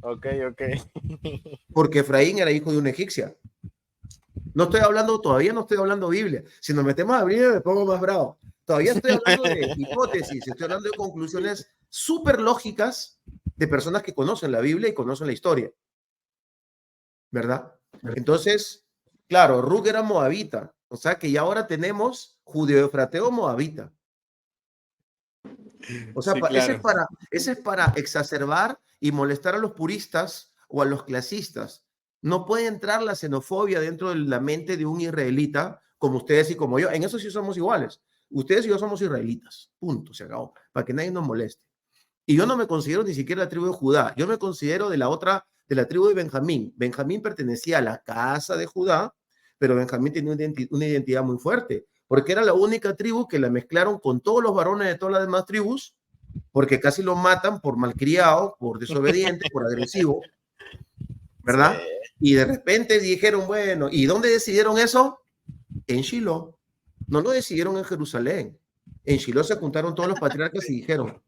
Ok. Porque Efraín era hijo de una egipcia. No estoy hablando, todavía no estoy hablando Biblia. Si nos metemos a Biblia me pongo más bravo. Todavía estoy hablando de hipótesis, estoy hablando de conclusiones súper lógicas de personas que conocen la Biblia y conocen la historia. ¿Verdad? Entonces, claro, Rug era moabita. O sea que ya ahora tenemos judeo-efrateo moabita. O sea, Sí, claro. ese es para exacerbar y molestar a los puristas o a los clasistas. No puede entrar la xenofobia dentro de la mente de un israelita como ustedes y como yo. En eso sí somos iguales. Ustedes y yo somos israelitas. Punto, se acabó. Para que nadie nos moleste. Y yo no me considero ni siquiera la tribu de Judá. Yo me considero de la tribu de Benjamín. Benjamín pertenecía a la casa de Judá, pero Benjamín tenía una identidad muy fuerte, porque era la única tribu que la mezclaron con todos los varones de todas las demás tribus, porque casi lo matan por malcriado, por desobediente, por agresivo, ¿verdad? Sí. Y de repente dijeron, bueno, ¿y dónde decidieron eso? En Shiloh. No lo decidieron en Jerusalén. En Shiloh se juntaron todos los patriarcas y dijeron,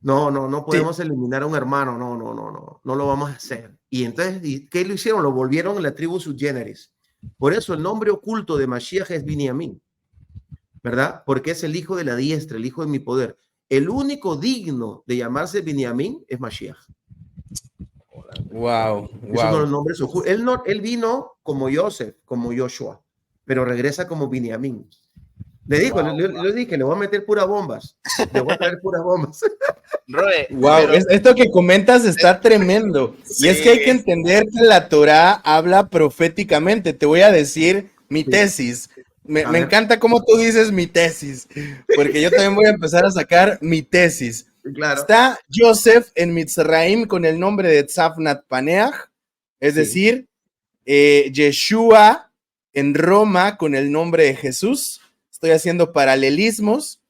no podemos eliminar a un hermano, no lo vamos a hacer. Y entonces, ¿qué lo hicieron? Lo volvieron en la tribu subgéneris. Por eso el nombre oculto de Mashiach es Binyamin, ¿verdad? Porque es el hijo de la diestra, el hijo de mi poder. El único digno de llamarse Binyamin es Mashiach. Wow, Es uno de los wow. nombres ocultos. Él vino como Joseph, como Joshua, pero regresa como Binyamin. Le dijo, le dije, le voy a meter puras bombas. Le voy a traer puras bombas. Roe, Wow, pero esto que comentas está tremendo. sí, Y es que hay que entender que la Torá habla proféticamente. Te voy a decir mi Sí. tesis. Me A ver. encanta cómo tú dices mi tesis, porque yo también voy a empezar a sacar mi tesis. Claro. Está Joseph en Mitzraim con el nombre de Tzafnat Paneach, es Sí. decir, Yeshua en Roma con el nombre de Jesús. Estoy haciendo paralelismos.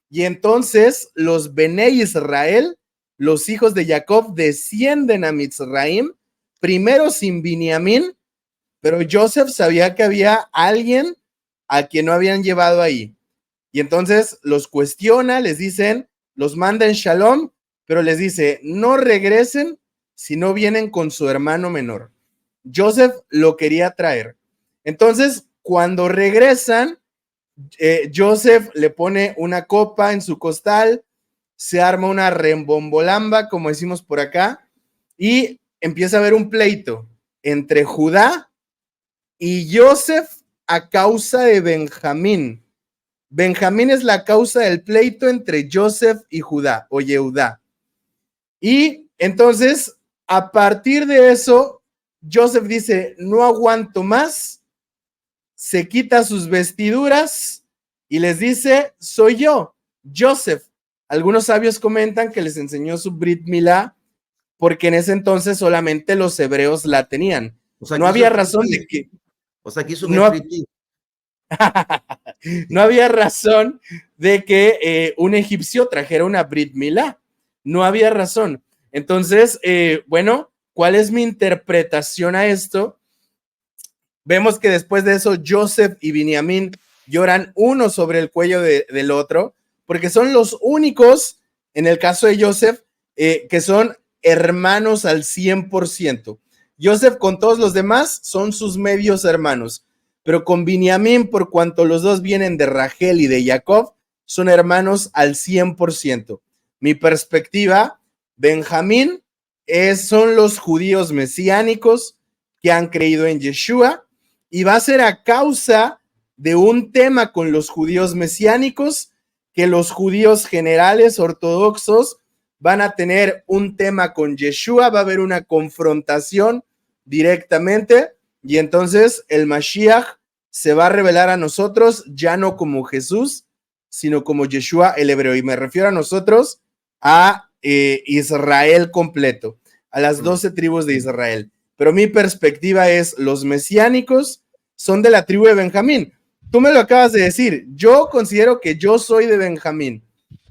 Y entonces los Bene Israel, los hijos de Jacob, descienden a Mitzraim, primero sin Binyamin, pero Joseph sabía que había alguien a quien no habían llevado ahí. Y entonces los cuestiona, les dicen, los manda en Shalom, pero les dice, no regresen si no vienen con su hermano menor. Joseph lo quería traer. Entonces, cuando regresan, Joseph le pone una copa en su costal, se arma una rembombolamba, como decimos por acá, y empieza a haber un pleito entre Judá y Joseph a causa de Benjamín. Benjamín es la causa del pleito entre Joseph y Judá o Yehudá. Y entonces, a partir de eso, Joseph dice, no aguanto más, se quita sus vestiduras y les dice, soy yo, Joseph. Algunos sabios comentan que les enseñó su Brit Milá porque en ese entonces solamente los hebreos la tenían. O sea, no había razón de que... O sea, aquí es un no, no había razón de que un egipcio trajera una Brit Milá. No había razón. Entonces, bueno, ¿cuál es mi interpretación a esto? Vemos que después de eso, Joseph y Binyamin lloran uno sobre el cuello del otro, porque son los únicos, en el caso de Joseph, que son hermanos al 100%. Joseph con todos los demás son sus medios hermanos, pero con Binyamin, por cuanto los dos vienen de Rachel y de Jacob, son hermanos al 100%. Mi perspectiva, Benjamín son los judíos mesiánicos que han creído en Yeshua, y va a ser a causa de un tema con los judíos mesiánicos que los judíos generales ortodoxos van a tener un tema con Yeshua, va a haber una confrontación directamente y entonces el Mashiach se va a revelar a nosotros ya no como Jesús, sino como Yeshua el hebreo. Y me refiero a nosotros, a Israel completo, a las 12 tribus de Israel. Pero mi perspectiva es, los mesiánicos son de la tribu de Benjamín. Tú me lo acabas de decir, yo considero que yo soy de Benjamín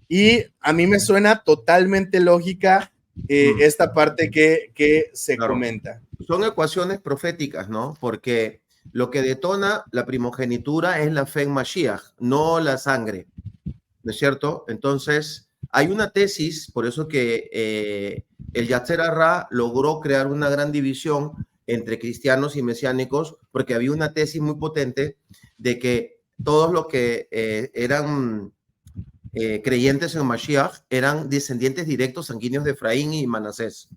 y a mí me suena totalmente lógica esta parte que se comenta. son ecuaciones proféticas, ¿no? Porque lo que detona la primogenitura es la fe en Mashiach, no la sangre, ¿no es cierto? Entonces, hay una tesis, por eso que el Yasser Arra logró crear una gran división entre cristianos y mesiánicos, porque había una tesis muy potente de que todos los que eran creyentes en Mashiach eran descendientes directos sanguíneos de Efraín y Manasés.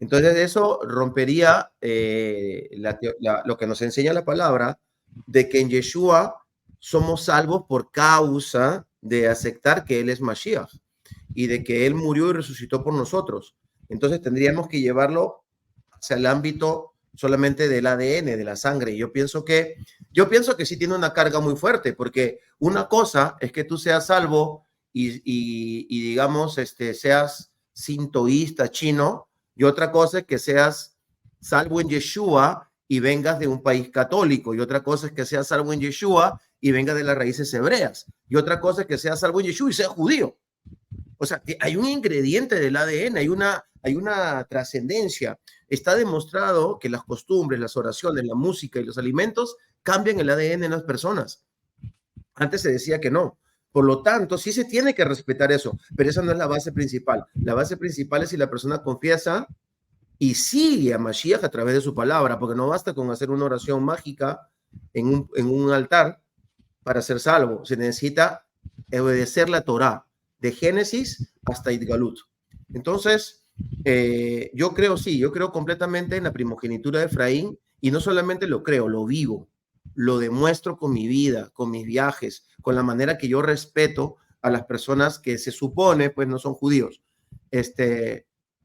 Entonces eso rompería lo que nos enseña la palabra de que en Yeshua somos salvos por causa de aceptar que Él es Mashiach y de que Él murió y resucitó por nosotros. Entonces tendríamos que llevarlo hacia el ámbito solamente del ADN, de la sangre. Yo pienso que sí tiene una carga muy fuerte, porque una cosa es que tú seas salvo y digamos, seas sintoísta chino, y otra cosa es que seas salvo en Yeshua y vengas de un país católico, y otra cosa es que seas salvo en Yeshua y vengas de las raíces hebreas, y otra cosa es que seas salvo en Yeshua y seas judío. O sea, que hay un ingrediente del ADN, hay una trascendencia. Está demostrado que las costumbres, las oraciones, la música y los alimentos cambian el ADN en las personas. Antes se decía que no. Por lo tanto, sí se tiene que respetar eso, pero esa no es la base principal. La base principal es si la persona confiesa y sigue a Mashiach a través de su palabra, porque no basta con hacer una oración mágica en un altar para ser salvo. Se necesita obedecer la Torá, de Génesis hasta Idgalut. Entonces, yo creo completamente en la primogenitura de Efraín, y no solamente lo creo, lo vivo, lo demuestro con mi vida, con mis viajes, con la manera que yo respeto a las personas que se supone pues no son judíos.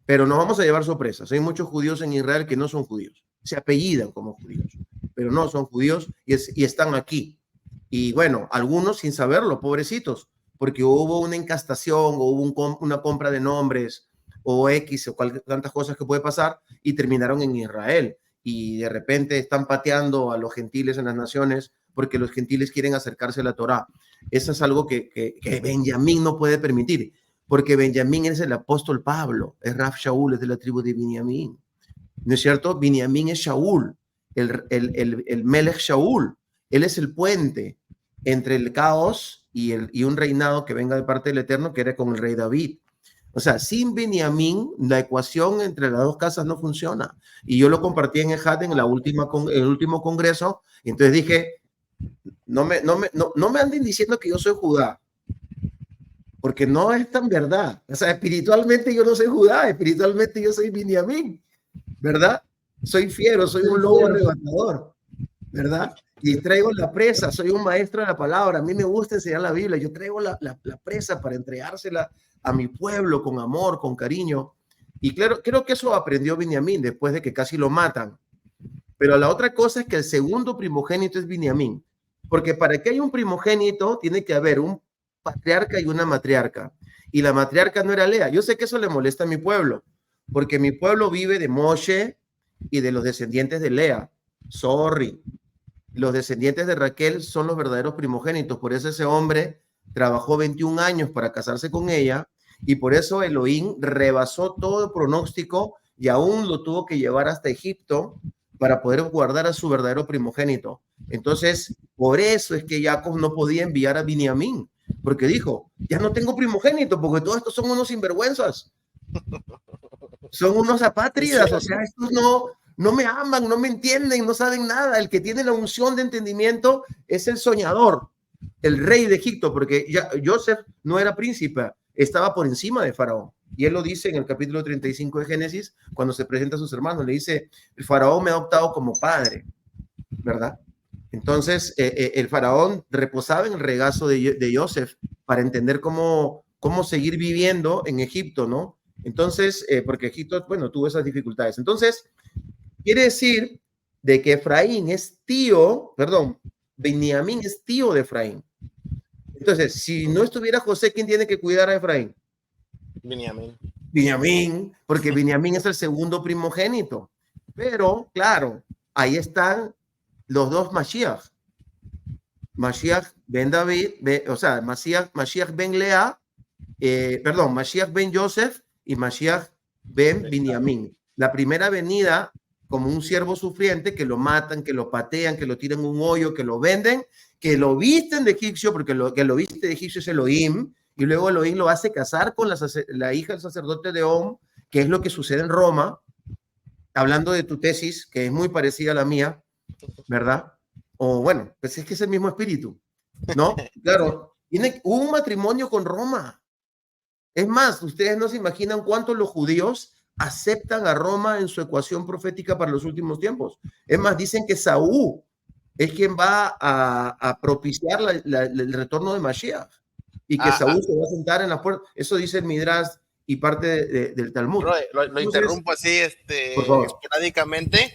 Pero nos vamos a llevar sorpresas. Hay muchos judíos en Israel que no son judíos, se apellidan como judíos, pero no son judíos y están aquí. Y bueno, algunos sin saberlo, pobrecitos, porque hubo una encastación o hubo una compra de nombres o X o tantas cosas que puede pasar y terminaron en Israel. Y de repente están pateando a los gentiles en las naciones porque los gentiles quieren acercarse a la Torá. Eso es algo que Benjamín no puede permitir, porque Benjamín es el apóstol Pablo, es Raf Shaul, es de la tribu de Binyamin. ¿No es cierto? Binyamin es Shaul, el Melech Shaul. Él es el puente entre el caos y un reinado que venga de parte del Eterno, que era con el rey David. O sea, sin Binyamin, la ecuación entre las dos casas no funciona. Y yo lo compartí en Ejat en el último congreso, y entonces dije, no me anden diciendo que yo soy Judá, porque no es tan verdad. O sea, espiritualmente yo no soy Judá, espiritualmente yo soy Binyamin, ¿verdad? Soy fiero, soy un lobo arrebatador, ¿verdad? Y traigo la presa, soy un maestro de la palabra. A mí me gusta enseñar la Biblia, yo traigo la presa para entregársela a mi pueblo con amor, con cariño. Y claro, creo que eso aprendió Binyamin después de que casi lo matan. Pero la otra cosa es que el segundo primogénito es Binyamin, porque para que haya un primogénito tiene que haber un patriarca y una matriarca. Y la matriarca no era Lea. Yo sé que eso le molesta a mi pueblo, porque mi pueblo vive de Moshe y de los descendientes de Lea. Sorry. Los descendientes de Raquel son los verdaderos primogénitos. Por eso ese hombre trabajó 21 años para casarse con ella, y por eso Elohim rebasó todo pronóstico y aún lo tuvo que llevar hasta Egipto para poder guardar a su verdadero primogénito. Entonces, por eso es que Jacob no podía enviar a Binyamin, porque dijo, ya no tengo primogénito, porque todos estos son unos sinvergüenzas. Son unos apátridas, o sea, estos no me aman, no me entienden, no saben nada. El que tiene la unción de entendimiento es el soñador, el rey de Egipto, porque Joseph no era príncipe, estaba por encima de Faraón. Y él lo dice en el capítulo 35 de Génesis, cuando se presenta a sus hermanos, le dice, el Faraón me ha adoptado como padre, ¿verdad? Entonces, el Faraón reposaba en el regazo de Joseph para entender cómo seguir viviendo en Egipto, ¿no? Entonces, porque Egipto, bueno, tuvo esas dificultades. Entonces, quiere decir de que Efraín es tío, perdón, Binyamin es tío de Efraín. Entonces, si no estuviera José, ¿quién tiene que cuidar a Efraín? Binyamin, porque Binyamin es el segundo primogénito. Pero, claro, ahí están los dos Mashiach. Mashiach ben David, o sea, Mashiach ben Lea, Mashiach ben Joseph y Mashiach ben Binyamin. La primera venida como un siervo sufriente, que lo matan, que lo patean, que lo tiran en un hoyo, que lo venden, que lo visten de egipcio, porque lo que lo viste de egipcio es Elohim, y luego Elohim lo hace casar con la hija del sacerdote de On, que es lo que sucede en Roma, hablando de tu tesis, que es muy parecida a la mía, ¿verdad? O bueno, pues es que es el mismo espíritu, ¿no? Claro, hubo un matrimonio con Roma. Es más, ustedes no se imaginan cuánto los judíos aceptan a Roma en su ecuación profética para los últimos tiempos. Es más, dicen que Saúl es quien va a propiciar el retorno de Mashiach y que Saúl se va a sentar en la puerta. Eso dice el Midrash y parte del Talmud. Lo interrumpo así esporádicamente,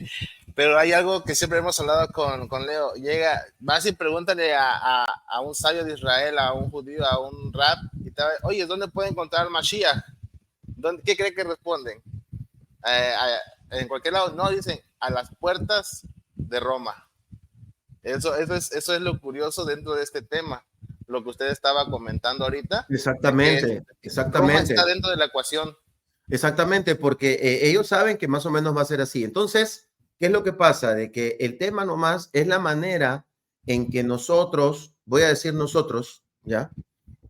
pero hay algo que siempre hemos hablado con Leo. Vas y pregúntale a un sabio de Israel, a un judío, a un rab, y te va, oye, ¿dónde puede encontrar Mashiach? ¿Qué cree que responden? En cualquier lado, no, dicen a las puertas de Roma. Eso es lo curioso dentro de este tema, lo que usted estaba comentando ahorita. Exactamente. Roma está dentro de la ecuación. Exactamente, porque ellos saben que más o menos va a ser así. Entonces, ¿qué es lo que pasa? De que el tema nomás es la manera en que nosotros, voy a decir nosotros, ¿ya?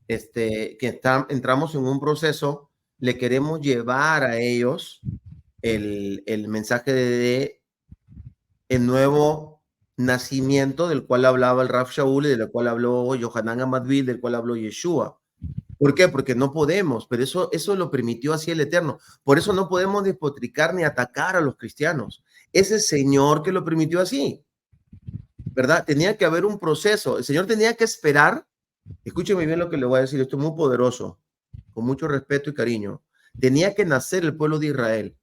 Entramos en un proceso, le queremos llevar a ellos el mensaje de el nuevo nacimiento del cual hablaba el Rav Shaul y del cual habló Yohanan Amadvil, del cual habló Yeshua. ¿Por qué? Porque no podemos, pero eso lo permitió así el Eterno. Por eso no podemos despotricar ni atacar a los cristianos. Ese Señor que lo permitió así, ¿verdad? Tenía que haber un proceso. El Señor tenía que esperar. Escúcheme bien lo que le voy a decir. Esto es muy poderoso, con mucho respeto y cariño. Tenía que nacer el pueblo de Israel.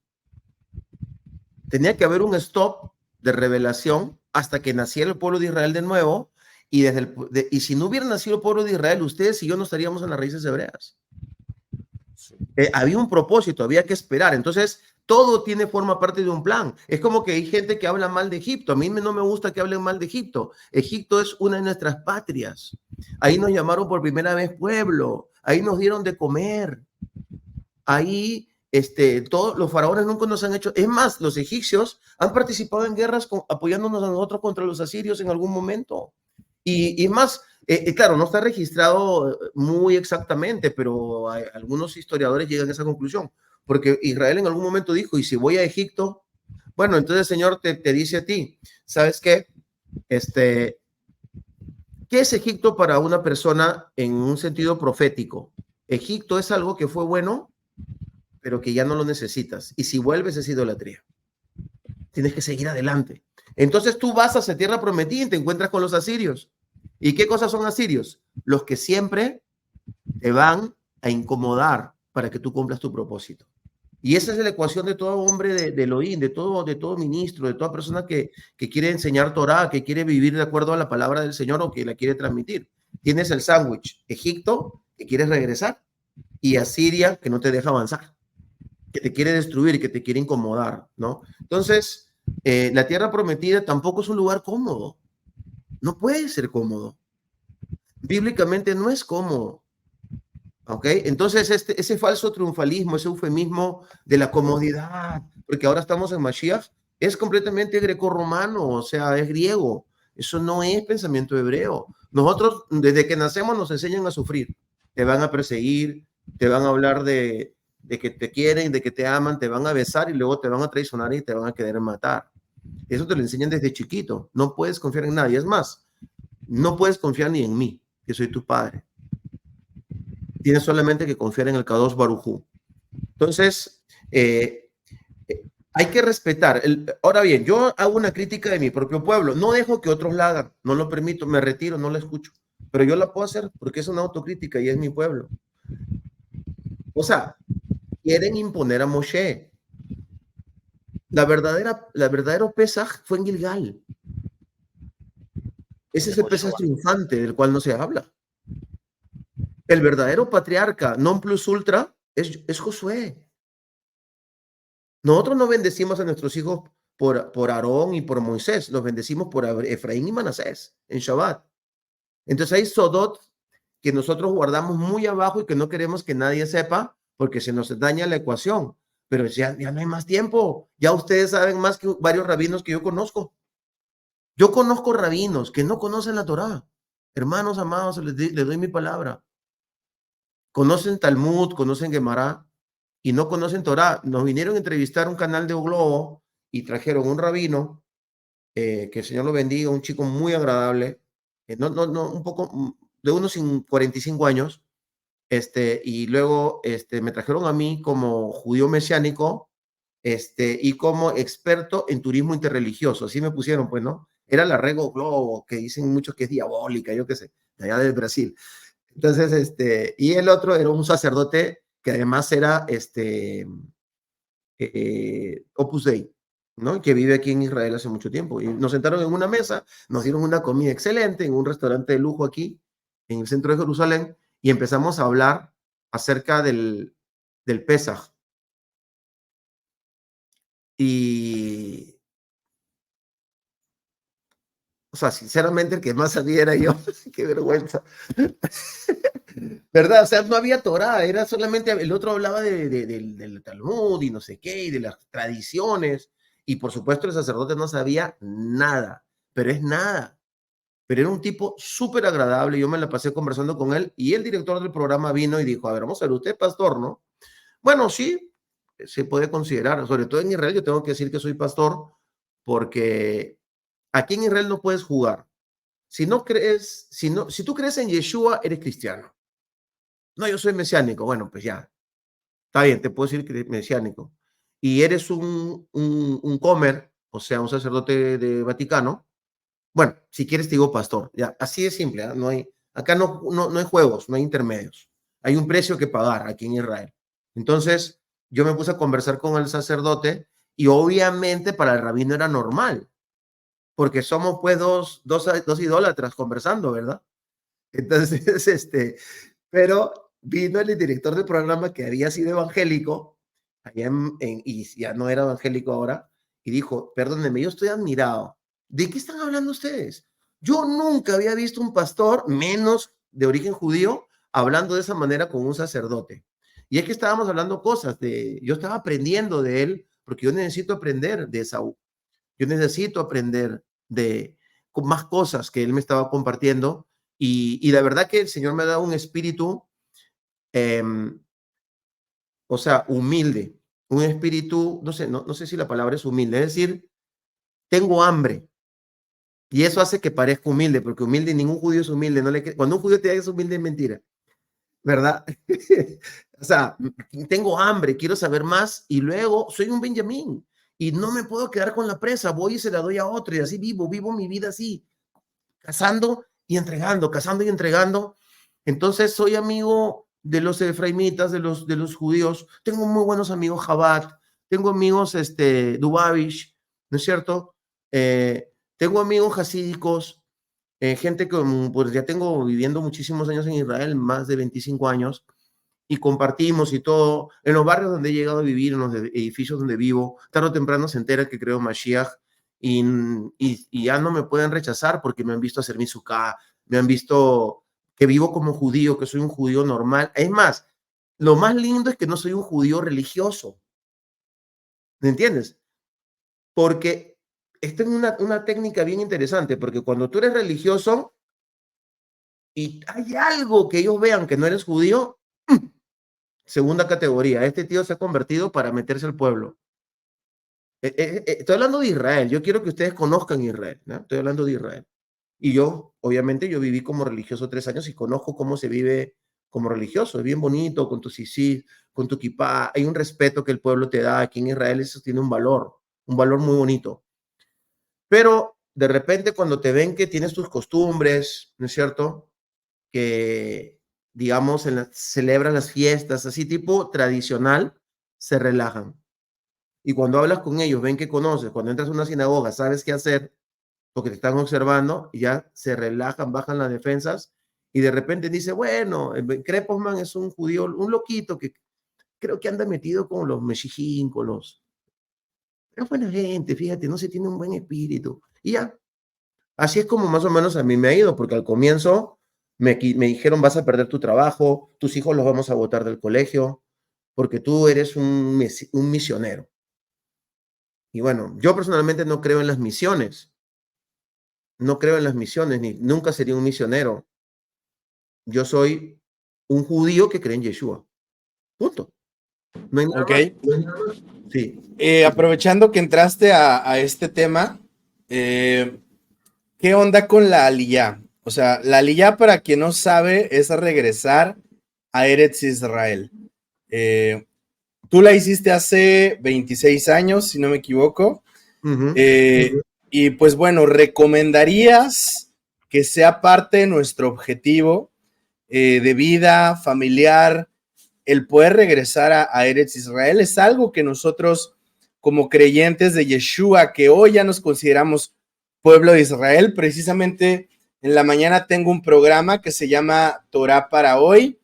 Tenía que haber un stop de revelación hasta que naciera el pueblo de Israel de nuevo. Y si no hubiera nacido el pueblo de Israel, ustedes y yo no estaríamos en las raíces hebreas. Había un propósito, había que esperar. Entonces, todo forma parte de un plan. Es como que hay gente que habla mal de Egipto. A mí no me gusta que hablen mal de Egipto. Egipto es una de nuestras patrias. Ahí nos llamaron por primera vez pueblo. Ahí nos dieron de comer. Ahí todos los faraones nunca nos han hecho. Es más, los egipcios han participado en guerras apoyándonos a nosotros contra los asirios en algún momento. Y más, claro, no está registrado muy exactamente, pero algunos historiadores llegan a esa conclusión, porque Israel en algún momento dijo, y si voy a Egipto, bueno, entonces el Señor te dice a ti, ¿sabes qué? ¿Qué es Egipto para una persona en un sentido profético? Egipto es algo que fue bueno, pero que ya no lo necesitas, y si vuelves es idolatría. Tienes que seguir adelante. Entonces tú vas a esa tierra prometida y te encuentras con los asirios. ¿Y qué cosas son asirios? Los que siempre te van a incomodar para que tú cumplas tu propósito. Y esa es la ecuación de todo hombre de Elohim, de todo ministro, de toda persona que quiere enseñar Torah, que quiere vivir de acuerdo a la palabra del Señor o que la quiere transmitir. Tienes el sándwich, Egipto, que quieres regresar, y Asiria, que no te deja avanzar, que te quiere destruir y que te quiere incomodar, ¿no? Entonces, la tierra prometida tampoco es un lugar cómodo. No puede ser cómodo. Bíblicamente no es cómodo. ¿Ok? Entonces, ese falso triunfalismo, ese eufemismo de la comodidad, porque ahora estamos en Mashiach, es completamente grecorromano, o sea, es griego. Eso no es pensamiento hebreo. Nosotros, desde que nacemos, nos enseñan a sufrir. Te van a perseguir, te van a hablar de que te quieren, de que te aman, te van a besar y luego te van a traicionar y te van a querer matar. Eso te lo enseñan desde chiquito. No puedes confiar en nadie. Es más, no puedes confiar ni en mí, que soy tu padre. Tienes solamente que confiar en el Kadosh Baruj Hu. Entonces, hay que respetar. Ahora bien, yo hago una crítica de mi propio pueblo. No dejo que otros la hagan. No lo permito. Me retiro, no la escucho. Pero yo la puedo hacer porque es una autocrítica y es mi pueblo. O sea, quieren imponer a Moshe. La verdadero Pesaj fue en Gilgal. Ese es el Pesaj triunfante del cual no se habla. El verdadero patriarca non plus ultra es Josué. Nosotros no bendecimos a nuestros hijos por Aarón y por Moisés, los bendecimos por Efraín y Manasés en Shabbat. Entonces hay sodot que nosotros guardamos muy abajo y que no queremos que nadie sepa porque se nos daña la ecuación. pero ya no hay más tiempo. Ya ustedes saben más que varios rabinos que yo conozco. Yo conozco rabinos que no conocen la Torá. Hermanos amados, les doy mi palabra. Conocen Talmud, conocen Gemara y no conocen Torá. Nos vinieron a entrevistar un canal de O Globo y trajeron un rabino, que el Señor lo bendiga, un chico muy agradable, un poco de unos 45 años, y luego me trajeron a mí como judío mesiánico, y como experto en turismo interreligioso, así me pusieron, pues, ¿no? Era la Rego Globo, que dicen muchos que es diabólica, yo qué sé, de allá del Brasil. Entonces, y el otro era un sacerdote que además era, Opus Dei, ¿no? Que vive aquí en Israel hace mucho tiempo. Y nos sentaron en una mesa, nos dieron una comida excelente en un restaurante de lujo aquí, en el centro de Jerusalén, y empezamos a hablar acerca del Pesaj. Y, o sea, sinceramente, el que más sabía era yo. Qué vergüenza. ¿Verdad? O sea, no había Torah, era solamente, el otro hablaba del Talmud y no sé qué, y de las tradiciones. Y por supuesto, el sacerdote no sabía nada, pero es nada. Pero era un tipo súper agradable. Yo me la pasé conversando con él y el director del programa vino y dijo: a ver, vamos a ver, usted es pastor, ¿no? Bueno, sí, se puede considerar, sobre todo en Israel. Yo tengo que decir que soy pastor porque aquí en Israel no puedes jugar. Si tú crees en Yeshua, eres cristiano. No, yo soy mesiánico. Bueno, pues ya, está bien, te puedo decir que eres mesiánico. Y eres un comer, o sea, un sacerdote de Vaticano. Bueno, si quieres te digo pastor. Ya, así de simple. ¿Eh? Acá no hay juegos, no hay intermedios. Hay un precio que pagar aquí en Israel. Entonces, yo me puse a conversar con el sacerdote y obviamente para el rabino era normal, porque somos pues dos idólatras conversando, ¿verdad? Entonces, pero vino el director del programa que había sido evangélico, y ya no era evangélico ahora, y dijo: perdónenme, yo estoy admirado. ¿De qué están hablando ustedes? Yo nunca había visto un pastor, menos de origen judío, hablando de esa manera con un sacerdote. Y es que estábamos hablando yo estaba aprendiendo de él, porque yo necesito aprender de Esaú. Yo necesito aprender con más cosas que él me estaba compartiendo. Y la verdad que el Señor me ha dado un espíritu, o sea, humilde, un espíritu, no sé si la palabra es humilde, es decir, tengo hambre. Y eso hace que parezca humilde, porque humilde, ningún judío es humilde. Cuando un judío te dice que es humilde, es mentira, ¿verdad? O sea, tengo hambre, quiero saber más, y luego soy un Benjamín y no me puedo quedar con la presa, voy y se la doy a otro, y así vivo mi vida así, cazando y entregando, cazando y entregando. Entonces soy amigo de los efraimitas, de los judíos. Tengo muy buenos amigos Jabat, tengo amigos Dubavish, ¿no es cierto? Tengo amigos hasídicos, gente que pues ya tengo viviendo muchísimos años en Israel, más de 25 años, y compartimos y todo. En los barrios donde he llegado a vivir, en los edificios donde vivo, tarde o temprano se entera que creo Mashiach, y ya no me pueden rechazar porque me han visto hacer mi sukkah, me han visto que vivo como judío, que soy un judío normal. Es más, lo más lindo es que no soy un judío religioso. ¿Me entiendes? Porque esta es una técnica bien interesante, porque cuando tú eres religioso y hay algo que ellos vean que no eres judío, segunda categoría, este tío se ha convertido para meterse al pueblo. Estoy hablando de Israel, yo quiero que ustedes conozcan Israel, ¿no? Estoy hablando de Israel. Y yo, obviamente, yo viví como religioso 3 años y conozco cómo se vive como religioso. Es bien bonito, con tu sisí, con tu kipá. Hay un respeto que el pueblo te da. Aquí en Israel eso tiene un valor muy bonito. Pero de repente cuando te ven que tienes tus costumbres, ¿no es cierto? Que, digamos, celebran las fiestas, así tipo tradicional, se relajan. Y cuando hablas con ellos, ven que conoces, cuando entras a una sinagoga, sabes qué hacer, porque te están observando, y ya se relajan, bajan las defensas, y de repente dice: bueno, Kreposman es un judío, un loquito que creo que anda metido con los meshijín, con los... Pero es buena gente, fíjate, no se tiene un buen espíritu. Y ya, así es como más o menos a mí me ha ido, porque al comienzo me dijeron: vas a perder tu trabajo, tus hijos los vamos a botar del colegio, porque tú eres un misionero. Y bueno, yo personalmente no creo en las misiones. No creo en las misiones, ni nunca sería un misionero. Yo soy un judío que cree en Yeshua. Punto. No hay nada Ok. más. No hay nada más. Sí. Aprovechando que entraste a este tema, ¿qué onda con la aliyá? O sea, la aliyá, para quien no sabe, es regresar a Eretz Israel. Tú la hiciste hace 26 años, si no me equivoco. Ujú. Y pues bueno, ¿recomendarías que sea parte de nuestro objetivo de vida familiar el poder regresar a Eretz Israel? Es algo que nosotros, como creyentes de Yeshua, que hoy ya nos consideramos pueblo de Israel, precisamente en la mañana tengo un programa que se llama Torah para hoy.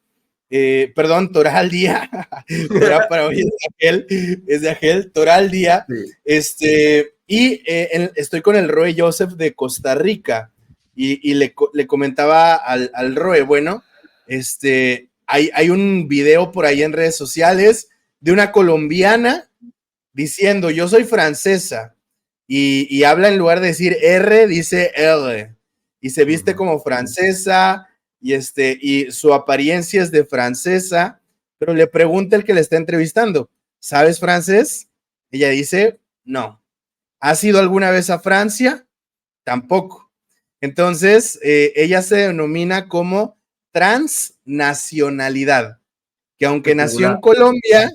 Perdón, Torah al día. Torah para hoy es de aquel, Torah al día. Sí. Estoy con el Roe Joseph de Costa Rica y le comentaba al Roe, bueno, hay un video por ahí en redes sociales de una colombiana diciendo, yo soy francesa, y habla, en lugar de decir R, dice R, y se viste como francesa, y su apariencia es de francesa, pero le pregunta el que le está entrevistando, ¿sabes francés? Ella dice, no. ¿Has ido alguna vez a Francia? Tampoco. Entonces, ella se denomina como transnacionalidad, que aunque nació en Espectacular. Colombia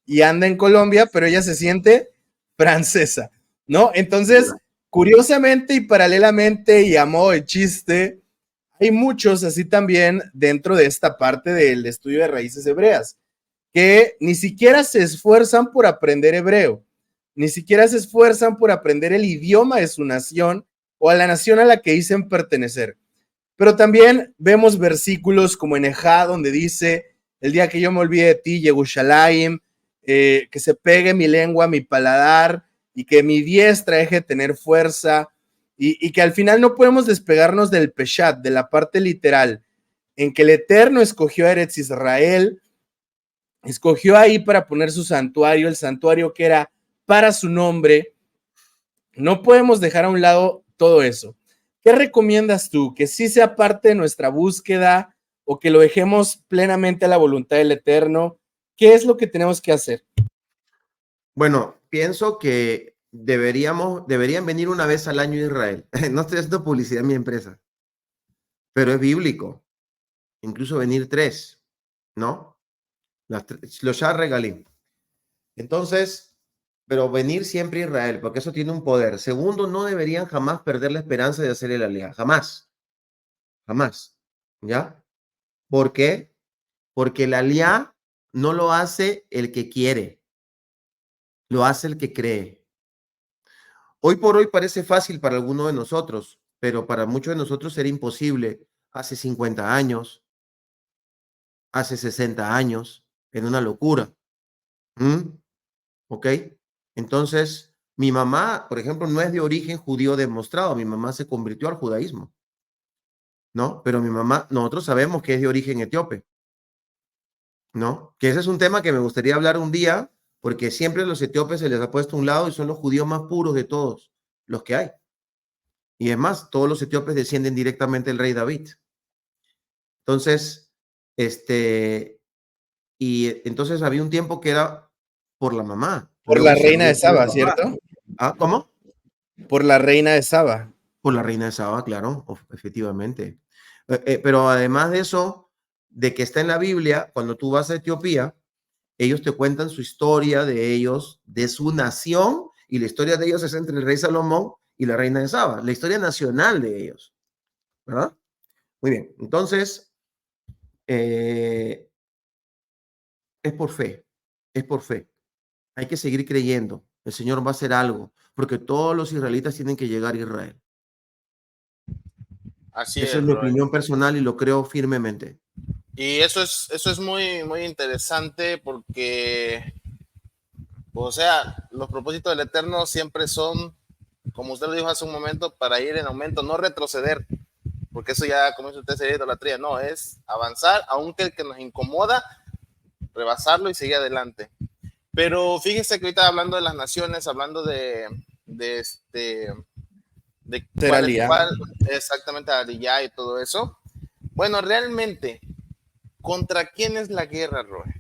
y anda en Colombia, pero ella se siente francesa, ¿no? Entonces, curiosamente y paralelamente y a modo de chiste, hay muchos así también dentro de esta parte del estudio de raíces hebreas, que ni siquiera se esfuerzan por aprender hebreo, ni siquiera se esfuerzan por aprender el idioma de su nación o a la nación a la que dicen pertenecer. Pero también vemos versículos como en Ejá, donde dice, el día que yo me olvide de ti, Yehushalayim, que se pegue mi lengua a mi paladar y que mi diestra deje de tener fuerza, y que al final no podemos despegarnos del Peshat, de la parte literal, en que el Eterno escogió a Eretz Israel, escogió ahí para poner su santuario, el santuario que era para su nombre. No podemos dejar a un lado todo eso. ¿Qué recomiendas tú? ¿Que sí sea parte de nuestra búsqueda o que lo dejemos plenamente a la voluntad del Eterno? ¿Qué es lo que tenemos que hacer? Bueno, pienso que deberían venir una vez al año a Israel. No estoy haciendo publicidad en mi empresa, pero es bíblico. Incluso venir 3, ¿no? Los Shar Regalim. Entonces, pero venir siempre a Israel, porque eso tiene un poder. Segundo, no deberían jamás perder la esperanza de hacer el aliyah. Jamás, jamás. ¿Ya? ¿Por qué? Porque el aliyah no lo hace el que quiere, lo hace el que cree. Hoy por hoy parece fácil para algunos de nosotros, pero para muchos de nosotros era imposible hace 50 años, hace 60 años, era una locura. ¿Mm? ¿Ok? Entonces, mi mamá, por ejemplo, no es de origen judío demostrado, mi mamá se convirtió al judaísmo, ¿no? Pero mi mamá, nosotros sabemos que es de origen etíope, ¿no? Que ese es un tema que me gustaría hablar un día, porque siempre a los etíopes se les ha puesto a un lado y son los judíos más puros de todos los que hay. Y es más, todos los etíopes descienden directamente del rey David. Entonces, entonces había un tiempo que era por la mamá, Por luego la se reina de volvió por el Saba, papá. ¿cierto? Ah, ¿cómo? Por la reina de Saba. Por la reina de Saba, claro, efectivamente. Pero además de eso, de que está en la Biblia, cuando tú vas a Etiopía, ellos te cuentan su historia de ellos, de su nación, y la historia de ellos es entre el rey Salomón y la reina de Saba, la historia nacional de ellos, ¿verdad? Muy bien, entonces, es por fe, es por fe. Hay que seguir creyendo. El Señor va a hacer algo, porque todos los israelitas tienen que llegar a Israel. Así Esa es, es mi Roy. opinión personal y lo creo firmemente. Y eso es muy, muy interesante porque, o sea, los propósitos del Eterno siempre son, como usted lo dijo hace un momento, para ir en aumento, no retroceder, porque eso ya, como dice usted, sería idolatría. No, es avanzar, aunque el que nos incomoda, rebasarlo y seguir adelante. Pero fíjese que ahorita hablando de las naciones, hablando de cuál exactamente Aliyah y todo eso. Bueno, realmente, ¿contra quién es la guerra, Roy?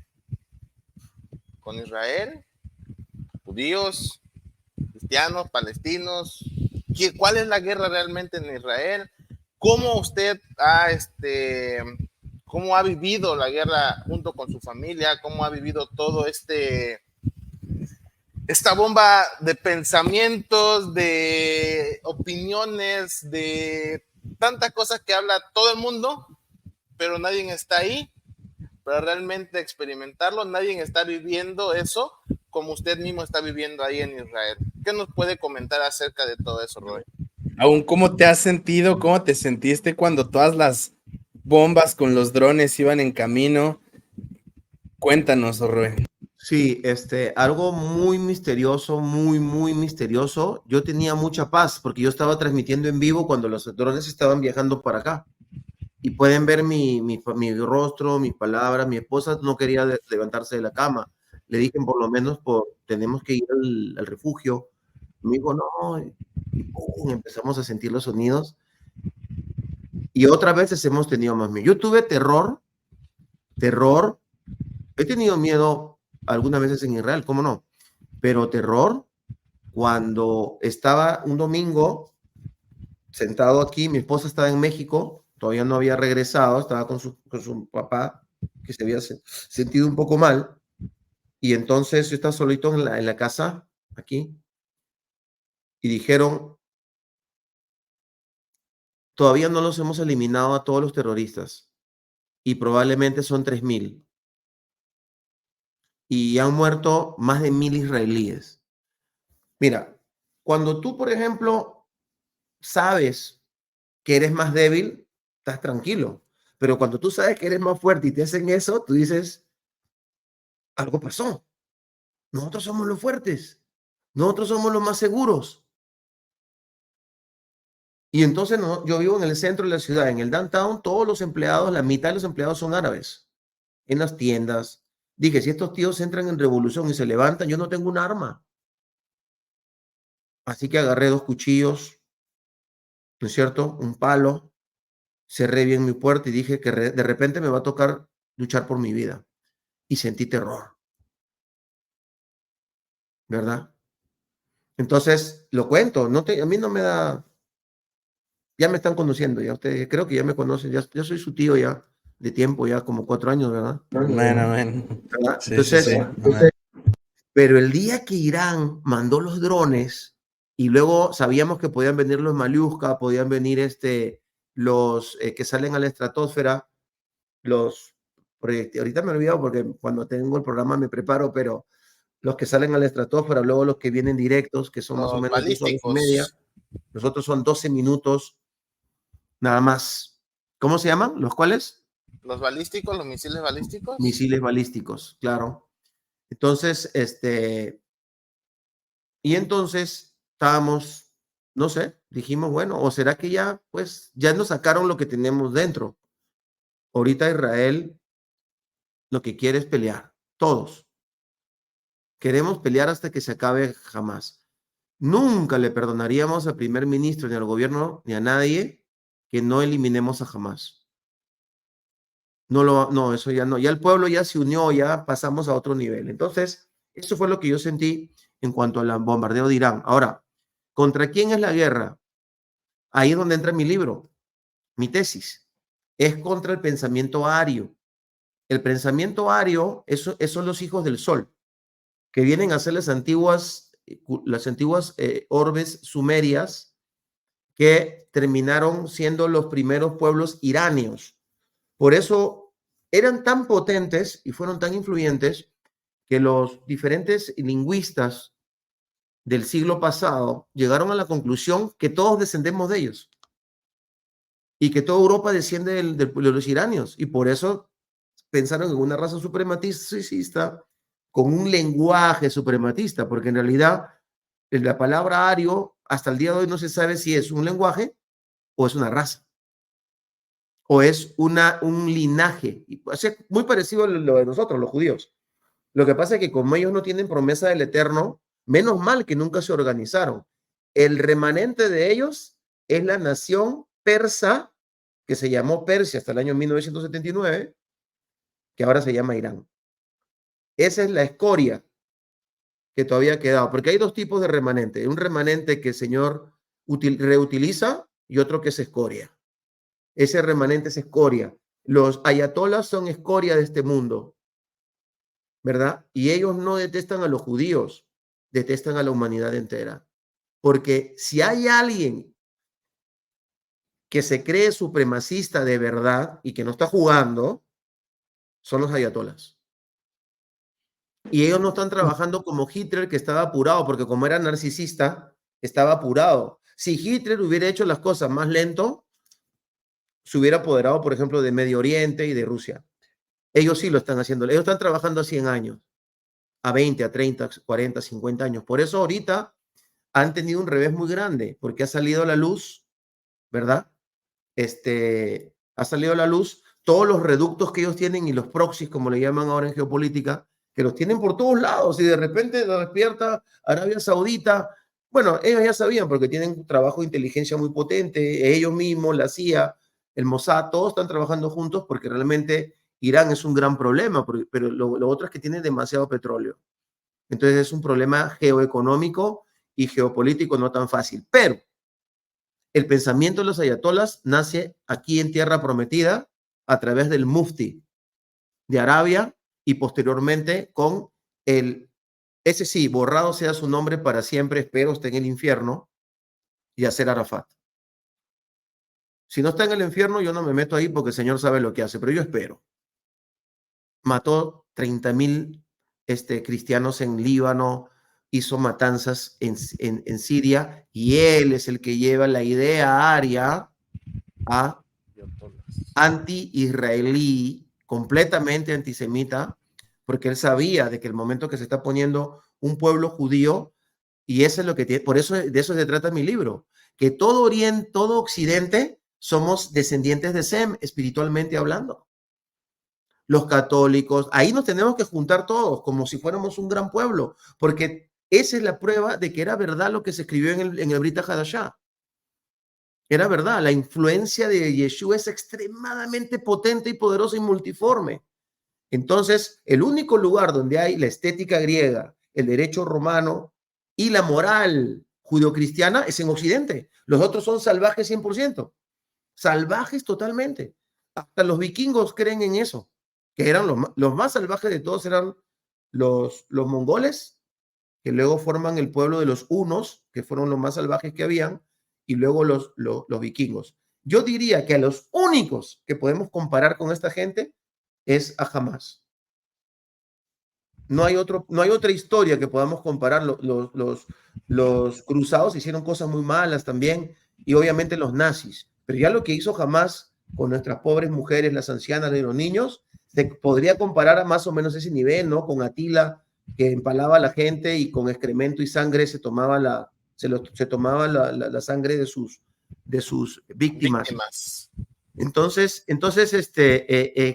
¿Con Israel? ¿Judíos? ¿Cristianos? ¿Palestinos? ¿Cuál es la guerra realmente en Israel? ¿Cómo usted cómo ha vivido la guerra junto con su familia? ¿Cómo ha vivido todo esta bomba de pensamientos, de opiniones, de tantas cosas que habla todo el mundo, pero nadie está ahí para realmente experimentarlo, nadie está viviendo eso como usted mismo está viviendo ahí en Israel? ¿Qué nos puede comentar acerca de todo eso, Roy? Aún, ¿cómo te has sentido? ¿Cómo te sentiste cuando todas las bombas con los drones iban en camino? Cuéntanos, Roy. Sí, algo muy misterioso, muy, muy misterioso. Yo tenía mucha paz porque yo estaba transmitiendo en vivo cuando los drones estaban viajando para acá. Y pueden ver mi rostro, mis palabras. Mi esposa no quería levantarse de la cama. Le dije, por lo menos, tenemos que ir al refugio. Me dijo, no. Y ¡pum! Empezamos a sentir los sonidos. Y otras veces hemos tenido más miedo. Yo tuve terror. He tenido miedo algunas veces en Israel, ¿cómo no? Pero terror cuando estaba un domingo sentado aquí, mi esposa estaba en México, todavía no había regresado, estaba con su papá, que se había sentido un poco mal, y entonces yo estaba solito en la casa, aquí, y dijeron, todavía no los hemos eliminado a todos los terroristas, y probablemente son 3,000, y han muerto más de 1,000 israelíes. Mira, cuando tú, por ejemplo, sabes que eres más débil, estás tranquilo. Pero cuando tú sabes que eres más fuerte y te hacen eso, tú dices, algo pasó. Nosotros somos los fuertes. Nosotros somos los más seguros. Y entonces yo vivo en el centro de la ciudad, en el downtown, todos los empleados, la mitad de los empleados son árabes, en las tiendas. Dije, si estos tíos entran en revolución y se levantan, yo no tengo un arma. Así que agarré 2 cuchillos, ¿no es cierto? Un palo, cerré bien mi puerta y dije que de repente me va a tocar luchar por mi vida. Y sentí terror, ¿verdad? Entonces, lo cuento, a mí no me da, ya me están conociendo, ya ustedes creo que ya me conocen, ya soy su tío ya, de tiempo, ya como 4 años, ¿verdad? Amén, amén. ¿Verdad? Sí, sí, Entonces, sí. Amén. pero el día que Irán mandó los drones y luego sabíamos que podían venir los Maliuska, podían venir los que salen a la estratosfera, ahorita me he olvidado porque cuando tengo el programa me preparo, pero los que salen a la estratosfera, luego los que vienen directos, que son más o Los menos 2 horas y media, balísticos. nosotros son 12 minutos nada más. ¿Cómo se llaman? ¿Los cuales? Los balísticos, los misiles balísticos. Misiles balísticos, claro. Entonces, y entonces estábamos, no sé, dijimos, bueno, o será que ya, pues, ya nos sacaron lo que tenemos dentro. Ahorita Israel lo que quiere es pelear, todos. Queremos pelear hasta que se acabe jamás. Nunca le perdonaríamos al primer ministro, ni al gobierno, ni a nadie que no eliminemos a Hamás. No, eso ya no. Ya el pueblo ya se unió, ya pasamos a otro nivel. Entonces, eso fue lo que yo sentí en cuanto al bombardeo de Irán. Ahora, ¿contra quién es la guerra? Ahí es donde entra mi libro, mi tesis. Es contra el pensamiento ario. El pensamiento ario, esos son los hijos del sol, que vienen a ser las antiguas orbes sumerias que terminaron siendo los primeros pueblos iranios. Por eso eran tan potentes y fueron tan influyentes que los diferentes lingüistas del siglo pasado llegaron a la conclusión que todos descendemos de ellos y que toda Europa desciende de los iranios. Y por eso pensaron en una raza suprematista con un lenguaje suprematista, porque en realidad la palabra ario hasta el día de hoy no se sabe si es un lenguaje o es una raza. o es un linaje. O sea, muy parecido a lo de nosotros, los judíos. Lo que pasa es que como ellos no tienen promesa del Eterno, menos mal que nunca se organizaron. El remanente de ellos es la nación persa, que se llamó Persia hasta el año 1979, que ahora se llama Irán. Esa es la escoria que todavía ha quedado, porque hay dos tipos de remanente. Un remanente que el Señor reutiliza y otro que es escoria. Ese remanente es escoria. Los ayatolas son escoria de este mundo, ¿verdad? Y ellos no detestan a los judíos, detestan a la humanidad entera. Porque si hay alguien que se cree supremacista de verdad y que no está jugando, son los ayatolas. Y ellos no están trabajando como Hitler, que estaba apurado, porque como era narcisista, estaba apurado. Si Hitler hubiera hecho las cosas más lento, se hubiera apoderado, por ejemplo, de Medio Oriente y de Rusia. Ellos sí lo están haciendo. Ellos están trabajando a 100 años, a 20, a 30, 40, 50 años. Por eso ahorita han tenido un revés muy grande, porque ha salido a la luz, ¿verdad? Ha salido a la luz todos los reductos que ellos tienen y los proxies, como le llaman ahora en geopolítica, que los tienen por todos lados y de repente lo despierta Arabia Saudita. Bueno, ellos ya sabían porque tienen un trabajo de inteligencia muy potente, ellos mismos, la CIA, el Mossad, todos están trabajando juntos porque realmente Irán es un gran problema, pero lo otro es que tiene demasiado petróleo. Entonces es un problema geoeconómico y geopolítico no tan fácil. Pero el pensamiento de los ayatolas nace aquí en Tierra Prometida a través del mufti de Arabia y posteriormente con ese sí, borrado sea su nombre para siempre, espero esté en el infierno, Yasser Arafat. Si no está en el infierno, yo no me meto ahí porque el Señor sabe lo que hace, pero yo espero. Mató 30,000 cristianos en Líbano, hizo matanzas en Siria y él es el que lleva la idea aria a anti-israelí, completamente antisemita, porque él sabía de que el momento que se está poniendo un pueblo judío, y eso es lo que tiene, por eso de eso se trata mi libro, que todo Oriente, todo Occidente, somos descendientes de Sem, espiritualmente hablando. Los católicos, ahí nos tenemos que juntar todos, como si fuéramos un gran pueblo, porque esa es la prueba de que era verdad lo que se escribió en el Brit Hadashah. Era verdad, la influencia de Yeshua es extremadamente potente y poderosa y multiforme. Entonces, el único lugar donde hay la estética griega, el derecho romano y la moral judeocristiana es en Occidente. Los otros son salvajes 100%, salvajes totalmente. Hasta los vikingos creen en eso, que eran los más salvajes de todos eran los mongoles, que luego forman el pueblo de los hunos, que fueron los más salvajes que habían, y luego los vikingos. Yo diría que a los únicos que podemos comparar con esta gente es a Hamas. No hay otra historia que podamos comparar. Los cruzados hicieron cosas muy malas también, y obviamente los nazis. Pero ya lo que hizo Hamas con nuestras pobres mujeres, las ancianas y los niños, se podría comparar a más o menos ese nivel, ¿no? Con Atila, que empalaba a la gente y con excremento y sangre se tomaba la sangre de sus víctimas. Entonces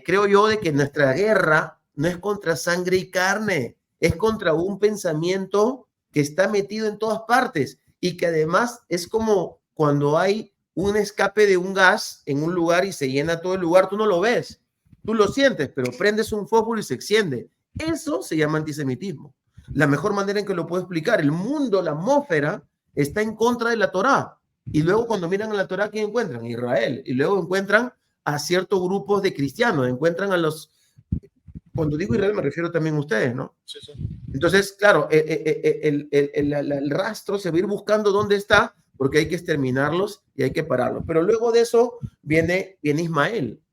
creo yo de que nuestra guerra no es contra sangre y carne, es contra un pensamiento que está metido en todas partes y que además es como cuando hay un escape de un gas en un lugar y se llena todo el lugar, tú no lo ves, tú lo sientes, pero prendes un fósforo y se extiende. Eso se llama antisemitismo. La mejor manera en que lo puedo explicar, el mundo, la atmósfera, está en contra de la Torá. Y luego cuando miran a la Torá, ¿quién encuentran? Israel. Y luego encuentran a ciertos grupos de cristianos, encuentran a los... Cuando digo Israel me refiero también a ustedes, ¿no? Sí, sí. Entonces, claro, el rastro se va a ir buscando dónde está, porque hay que exterminarlos y hay que pararlos. Pero luego de eso viene Ismael.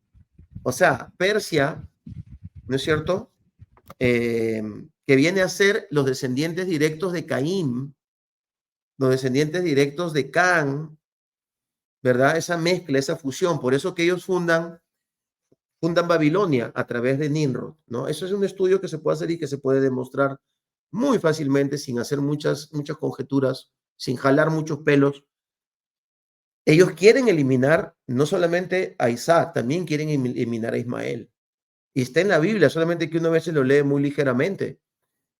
O sea, Persia, ¿no es cierto? Que viene a ser los descendientes directos de Caín, los descendientes directos de Can, ¿verdad? Esa mezcla, esa fusión. Por eso que ellos fundan Babilonia a través de Nimrod, ¿no? Eso es un estudio que se puede hacer y que se puede demostrar muy fácilmente sin hacer muchas conjeturas, sin jalar muchos pelos. Ellos quieren eliminar no solamente a Isaac, también quieren eliminar a Ismael. Y está en la Biblia, solamente que uno a veces lo lee muy ligeramente.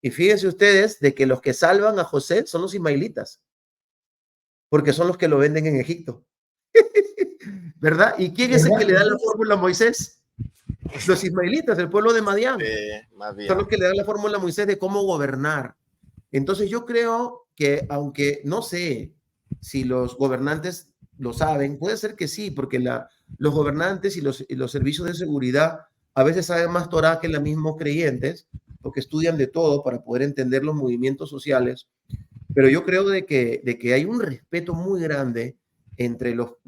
Y fíjense ustedes de que los que salvan a José son los ismaelitas, porque son los que lo venden en Egipto. ¿Verdad? ¿Y quién es el que le da la fórmula a Moisés? Los ismaelitas, el pueblo de Madián. Son los que le dan la fórmula a Moisés de cómo gobernar. Entonces yo creo que, aunque no sé si los gobernantes lo saben, puede ser que sí, porque los gobernantes y los servicios de seguridad a veces saben más Torah que los mismos creyentes, porque estudian de todo para poder entender los movimientos sociales. Pero yo creo de que hay un respeto muy grande entre los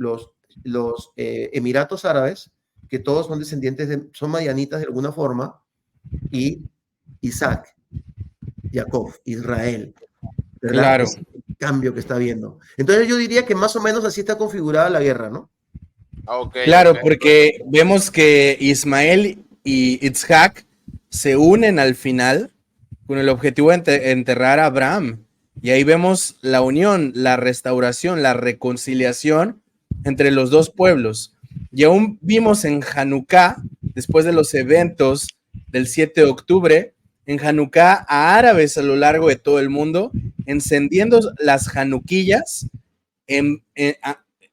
Emiratos Árabes, que todos son descendientes son madianitas de alguna forma, y Isaac, Jacob, Israel, ¿verdad? Claro. Es el cambio que está viendo. Entonces yo diría que más o menos así está configurada la guerra, ¿no? Claro, porque vemos que Ismael y Isaac se unen al final con el objetivo de enterrar a Abraham. Y ahí vemos la unión, la restauración, la reconciliación entre los dos pueblos. Y aún vimos en Hanukkah, después de los eventos del 7 de octubre, en Hanukkah a árabes a lo largo de todo el mundo, encendiendo las hanuquillas,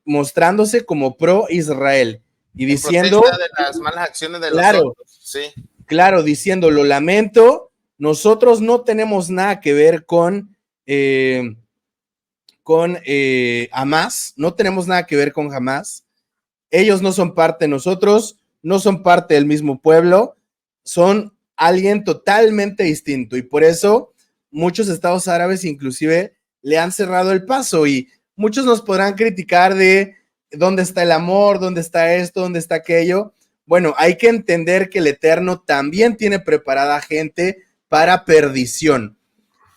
mostrándose como pro Israel y diciendo de las malas acciones de los otros. Sí. Claro, diciendo, lo lamento, nosotros no tenemos nada que ver con Hamas, no tenemos nada que ver con Hamas, ellos no son parte de nosotros, no son parte del mismo pueblo, son alguien totalmente distinto y por eso muchos estados árabes inclusive le han cerrado el paso y muchos nos podrán criticar de dónde está el amor, dónde está esto, dónde está aquello. Bueno, hay que entender que el Eterno también tiene preparada gente para perdición.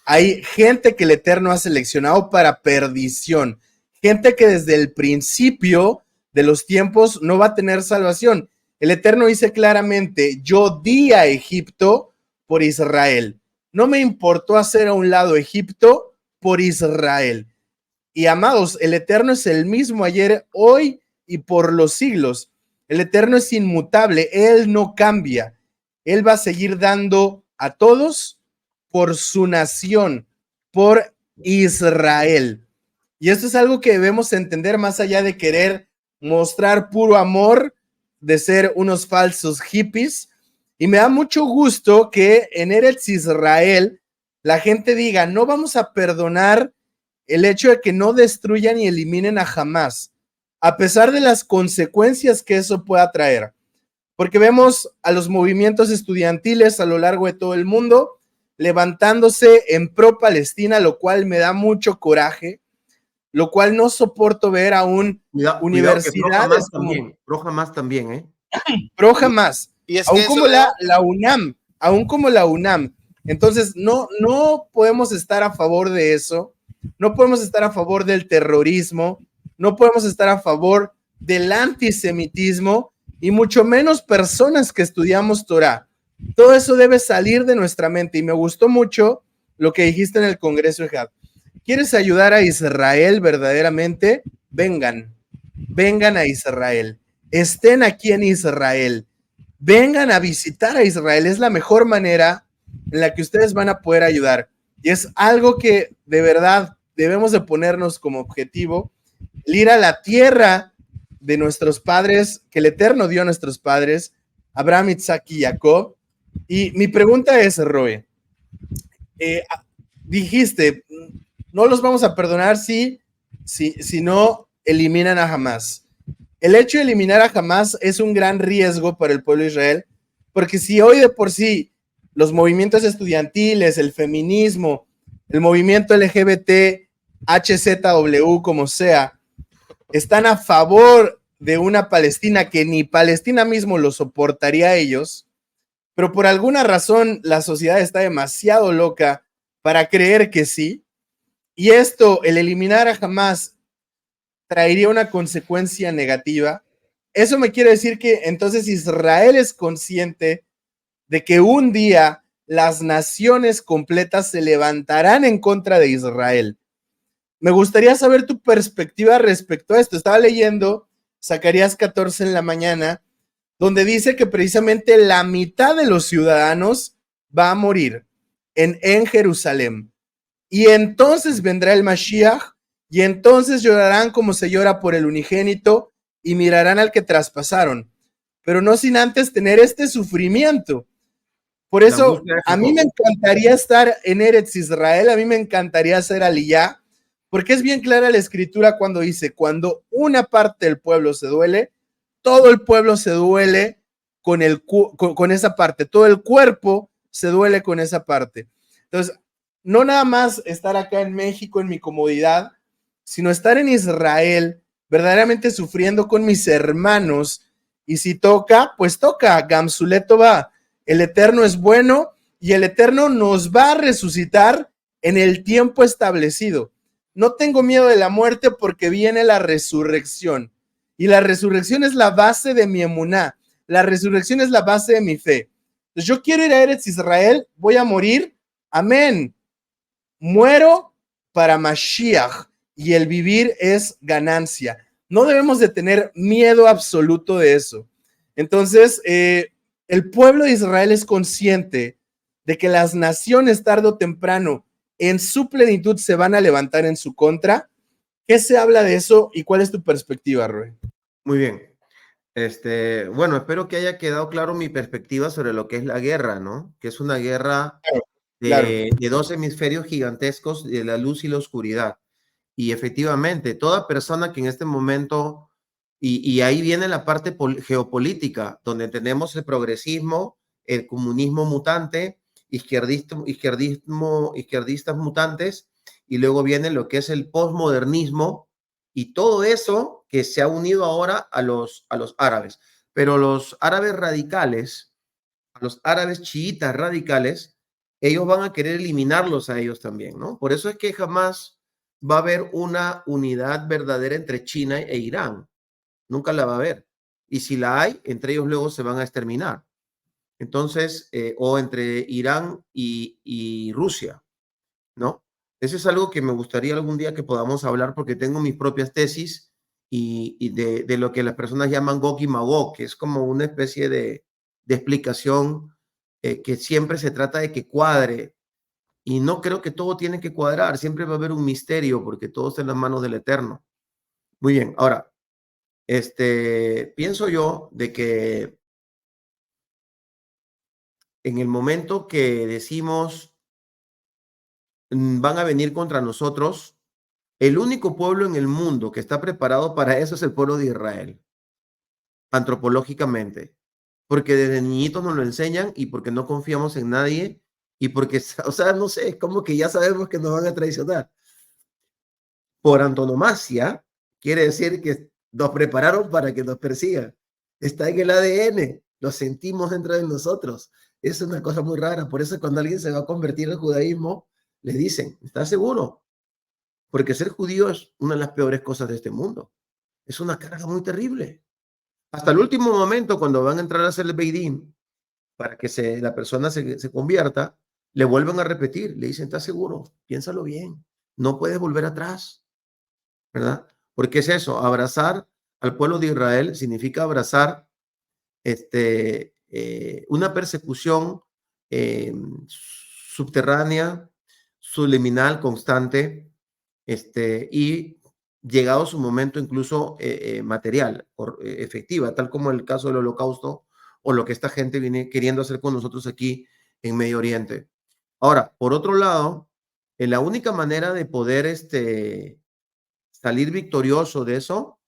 Hay gente que el Eterno ha seleccionado para perdición. Gente que desde el principio de los tiempos no va a tener salvación. El Eterno dice claramente, yo di a Egipto por Israel. No me importó hacer a un lado Egipto por Israel. Y amados, el Eterno es el mismo ayer, hoy y por los siglos. El Eterno es inmutable, Él no cambia. Él va a seguir dando a todos por su nación, por Israel. Y esto es algo que debemos entender más allá de querer mostrar puro amor, de ser unos falsos hippies. Y me da mucho gusto que en Eretz Israel la gente diga, no vamos a perdonar el hecho de que no destruyan y eliminen a Hamas, a pesar de las consecuencias que eso pueda traer. Porque vemos a los movimientos estudiantiles a lo largo de todo el mundo levantándose en pro Palestina, lo cual me da mucho coraje, lo cual no soporto ver a un universidades como pro Hamas también, ¿eh? Pro Hamas, aún como la UNAM, aún como la UNAM. Entonces, no podemos estar a favor de eso, no podemos estar a favor del terrorismo, no podemos estar a favor del antisemitismo y mucho menos personas que estudiamos Torah. Todo eso debe salir de nuestra mente y me gustó mucho lo que dijiste en el Congreso de Had. ¿Quieres ayudar a Israel verdaderamente? Vengan a Israel, estén aquí en Israel, vengan a visitar a Israel, es la mejor manera en la que ustedes van a poder ayudar y es algo que de verdad debemos de ponernos como objetivo, el ir a la tierra de nuestros padres, que el Eterno dio a nuestros padres, Abraham, Isaac y Jacob. Y mi pregunta es, Roe, dijiste, no los vamos a perdonar si no eliminan a Hamas. El hecho de eliminar a Hamas es un gran riesgo para el pueblo de Israel, porque si hoy de por sí los movimientos estudiantiles, el feminismo, el movimiento LGBT, HZW, como sea, están a favor de una Palestina que ni Palestina mismo lo soportaría a ellos, pero por alguna razón la sociedad está demasiado loca para creer que sí, y esto, el eliminar a Hamas, traería una consecuencia negativa. Eso me quiere decir que entonces Israel es consciente de que un día las naciones completas se levantarán en contra de Israel. Me gustaría saber tu perspectiva respecto a esto. Estaba leyendo Zacarías 14 en la mañana, donde dice que precisamente la mitad de los ciudadanos va a morir en Jerusalén. Y entonces vendrá el Mashiach, y entonces llorarán como se llora por el unigénito, y mirarán al que traspasaron, pero no sin antes tener este sufrimiento. Por eso, a mí me encantaría estar en Eretz Israel, a mí me encantaría ser Aliyá, porque es bien clara la escritura cuando dice, cuando una parte del pueblo se duele, todo el pueblo se duele con esa parte, todo el cuerpo se duele con esa parte. Entonces, no nada más estar acá en México en mi comodidad, sino estar en Israel, verdaderamente sufriendo con mis hermanos, y si toca, pues toca, Gamsuleto va. El Eterno es bueno y el Eterno nos va a resucitar en el tiempo establecido. No tengo miedo de la muerte porque viene la resurrección. Y la resurrección es la base de mi emuná. La resurrección es la base de mi fe. Entonces, yo quiero ir a Eretz Israel, voy a morir. Amén. Muero para Mashiach y el vivir es ganancia. No debemos de tener miedo absoluto de eso. Entonces, el pueblo de Israel es consciente de que las naciones tarde o temprano en su plenitud se van a levantar en su contra. ¿Qué se habla de eso y cuál es tu perspectiva, Roy? Muy bien. Bueno, espero que haya quedado claro mi perspectiva sobre lo que es la guerra, ¿no? Que es una guerra de dos hemisferios gigantescos, de la luz y la oscuridad. Y efectivamente, toda persona que en este momento, y ahí viene la parte geopolítica, donde tenemos el progresismo, el comunismo mutante, izquierdistas mutantes, y luego viene lo que es el posmodernismo, y todo eso que se ha unido ahora a los árabes. Pero los árabes radicales, a los árabes chiitas radicales, ellos van a querer eliminarlos a ellos también, ¿no? Por eso es que jamás va a haber una unidad verdadera entre China e Irán. Nunca la va a haber. Y si la hay, entre ellos luego se van a exterminar. Entonces, o entre Irán y Rusia, ¿no? Eso es algo que me gustaría algún día que podamos hablar porque tengo mis propias tesis y de lo que las personas llaman Gog y Magog, que es como una especie de explicación que siempre se trata de que cuadre. Y no creo que todo tiene que cuadrar, siempre va a haber un misterio porque todo está en las manos del Eterno. Muy bien, ahora, pienso yo de que en el momento que decimos van a venir contra nosotros, el único pueblo en el mundo que está preparado para eso es el pueblo de Israel, antropológicamente, porque desde niñitos nos lo enseñan y porque no confiamos en nadie y porque, o sea, no sé, es como que ya sabemos que nos van a traicionar. Por antonomasia, quiere decir que nos prepararon para que nos persigan. Está en el ADN, lo sentimos dentro de nosotros. Es una cosa muy rara. Por eso cuando alguien se va a convertir al judaísmo, le dicen, ¿estás seguro? Porque ser judío es una de las peores cosas de este mundo. Es una carga muy terrible. Hasta el último momento, cuando van a entrar a hacer el Beidín, para que la persona se convierta, le vuelven a repetir, le dicen, ¿estás seguro? Piénsalo bien, no puedes volver atrás, ¿verdad? Porque es eso, abrazar al pueblo de Israel significa abrazar una persecución subterránea, subliminal, constante, y llegado su momento incluso material, efectiva, tal como el caso del Holocausto o lo que esta gente viene queriendo hacer con nosotros aquí en Medio Oriente. Ahora, por otro lado, la única manera de poder salir victorioso de eso,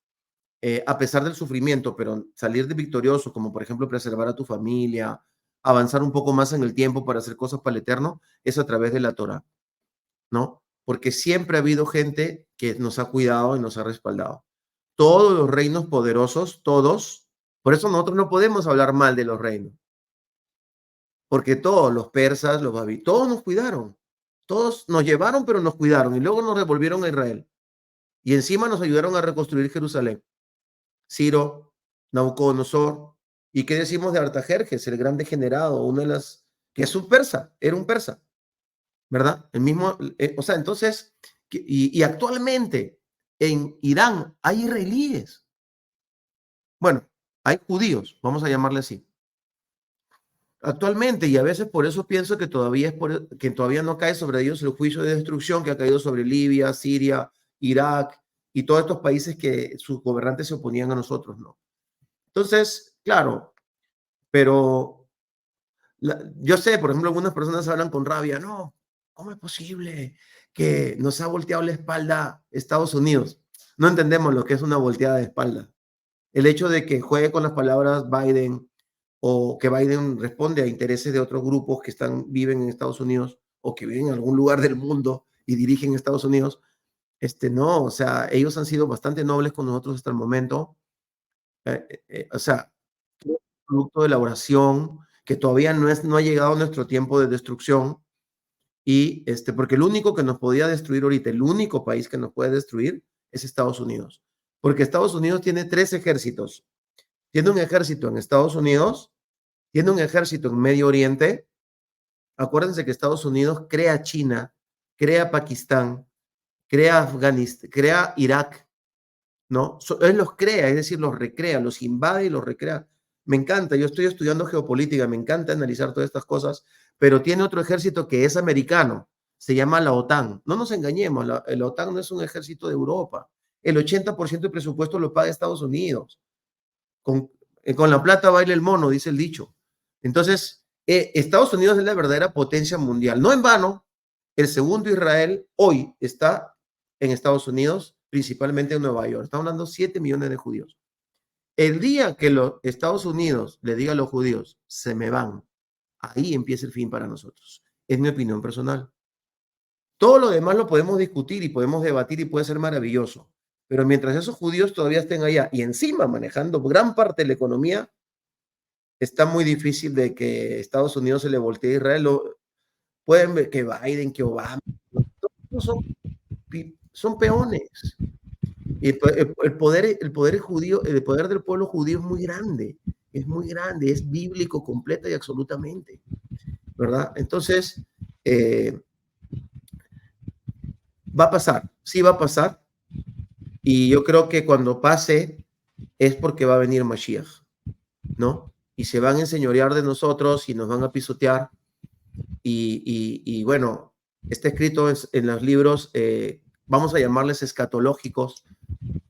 a pesar del sufrimiento, pero salir de victorioso, como por ejemplo preservar a tu familia, avanzar un poco más en el tiempo para hacer cosas para el Eterno, es a través de la Torah, ¿no? Porque siempre ha habido gente que nos ha cuidado y nos ha respaldado. Todos los reinos poderosos, todos, por eso nosotros no podemos hablar mal de los reinos, porque todos, los persas, los babilonios, todos nos cuidaron, todos nos llevaron, pero nos cuidaron y luego nos devolvieron a Israel y encima nos ayudaron a reconstruir Jerusalén. Ciro, Nabucodonosor, ¿y qué decimos de Artajerjes, el gran degenerado, una de las, que es un persa, era un persa, ¿verdad? El mismo, o sea, entonces, Y actualmente en Irán hay israelíes. Bueno, hay judíos, vamos a llamarle así. Actualmente, y a veces por eso pienso que que todavía no cae sobre ellos el juicio de destrucción que ha caído sobre Libia, Siria, Irak y todos estos países que sus gobernantes se oponían a nosotros, ¿no? Entonces, claro, pero yo sé, por ejemplo, algunas personas hablan con rabia, no, ¿cómo es posible que nos ha volteado la espalda Estados Unidos? No entendemos lo que es una volteada de espalda. El hecho de que juegue con las palabras Biden o que Biden responde a intereses de otros grupos que viven en Estados Unidos o que viven en algún lugar del mundo y dirigen Estados Unidos, no, o sea, ellos han sido bastante nobles con nosotros hasta el momento. O sea, producto de elaboración que todavía no ha llegado nuestro tiempo de destrucción y porque el único que nos podía destruir ahorita, el único país que nos puede destruir es Estados Unidos, porque Estados Unidos tiene 3 ejércitos. Tiene un ejército en Estados Unidos, tiene un ejército en Medio Oriente. Acuérdense que Estados Unidos crea China, crea Pakistán, crea Afganistán, crea Irak, ¿no? Él los crea, es decir, los recrea, los invade y los recrea. Me encanta, yo estoy estudiando geopolítica, me encanta analizar todas estas cosas, pero tiene otro ejército que es americano, se llama la OTAN. No nos engañemos, la OTAN no es un ejército de Europa. El 80% del presupuesto lo paga Estados Unidos. Con la plata baila el mono, dice el dicho. Entonces, Estados Unidos es la verdadera potencia mundial. No en vano, el segundo Israel hoy está en Estados Unidos, principalmente en Nueva York. Estamos hablando de 7 millones de judíos. El día que los Estados Unidos le diga a los judíos, se me van, ahí empieza el fin para nosotros. Es mi opinión personal. Todo lo demás lo podemos discutir y podemos debatir y puede ser maravilloso. Pero mientras esos judíos todavía estén allá y encima manejando gran parte de la economía, está muy difícil de que Estados Unidos se le voltee a Israel. Pueden ver que Biden, que Obama, todos son peones. El poder judío, el poder del pueblo judío es muy grande, es bíblico completa y absolutamente, ¿verdad? Entonces, va a pasar, sí va a pasar, y yo creo que cuando pase es porque va a venir Mashiach, ¿no? Y se van a enseñorear de nosotros y nos van a pisotear, y bueno, está escrito en los libros, vamos a llamarles escatológicos,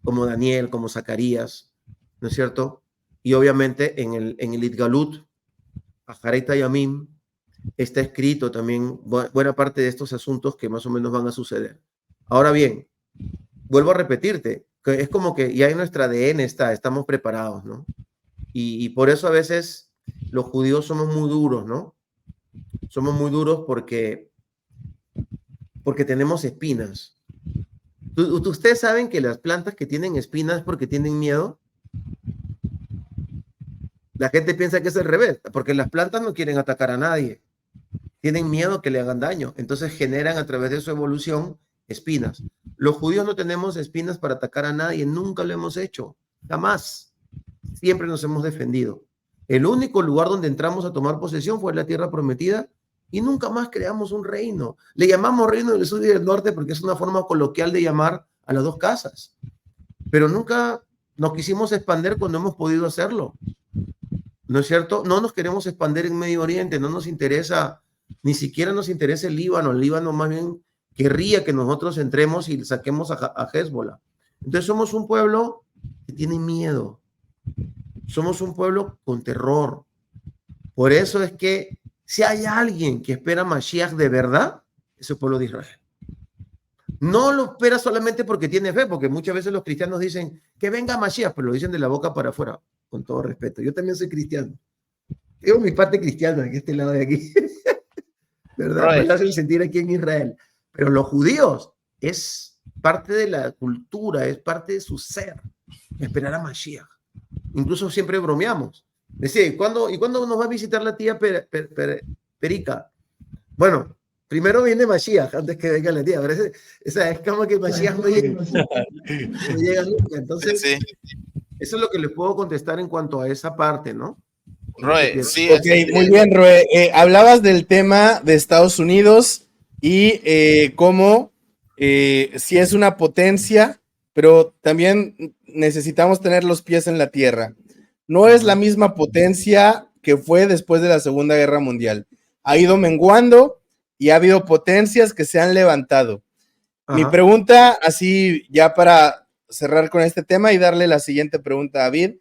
como Daniel, como Zacarías, ¿no es cierto? Y obviamente en el Itgalut, Aharet Yamim, está escrito también buena parte de estos asuntos que más o menos van a suceder. Ahora bien, vuelvo a repetirte, que es como que ya en nuestra ADN estamos preparados, ¿no? Y por eso a veces los judíos somos muy duros, ¿no? Somos muy duros porque tenemos espinas. ¿Ustedes saben que las plantas que tienen espinas es porque tienen miedo? La gente piensa que es al revés, porque las plantas no quieren atacar a nadie. Tienen miedo que le hagan daño. Entonces generan a través de su evolución espinas. Los judíos no tenemos espinas para atacar a nadie. Nunca lo hemos hecho. Jamás. Siempre nos hemos defendido. El único lugar donde entramos a tomar posesión fue la tierra prometida y nunca más creamos un reino. Le llamamos reino del sur y del norte porque es una forma coloquial de llamar a las dos casas. Pero nunca nos quisimos expandir cuando hemos podido hacerlo. ¿No es cierto? No nos queremos expandir en Medio Oriente, no nos interesa, ni siquiera nos interesa el Líbano. El Líbano más bien querría que nosotros entremos y saquemos a Hezbollah. Entonces somos un pueblo que tiene miedo. Somos un pueblo con terror. Por eso es que si hay alguien que espera Mashiach de verdad, es el pueblo de Israel. No lo espera solamente porque tiene fe, porque muchas veces los cristianos dicen que venga Mashiach, pero lo dicen de la boca para afuera, con todo respeto. Yo también soy cristiano. Tengo mi parte cristiana en este lado de aquí. ¿Verdad? Me hacen sentir aquí en Israel. Pero los judíos es parte de la cultura, es parte de su ser, esperar a Mashiach. Incluso siempre bromeamos. Decía, ¿y cuándo nos va a visitar la tía Perica? Bueno, primero viene Mashiach antes que venga la tía. Esa es como que Mashiach no llega nunca. Entonces, sí. Eso es lo que les puedo contestar en cuanto a esa parte, ¿no? Roe, sí. Ok, muy bien, Roe. Hablabas del tema de Estados Unidos y cómo sí es una potencia, pero también necesitamos tener los pies en la tierra. No es la misma potencia que fue después de la Segunda Guerra Mundial. Ha ido menguando y ha habido potencias que se han levantado. Mi pregunta, así ya para cerrar con este tema y darle la siguiente pregunta a David,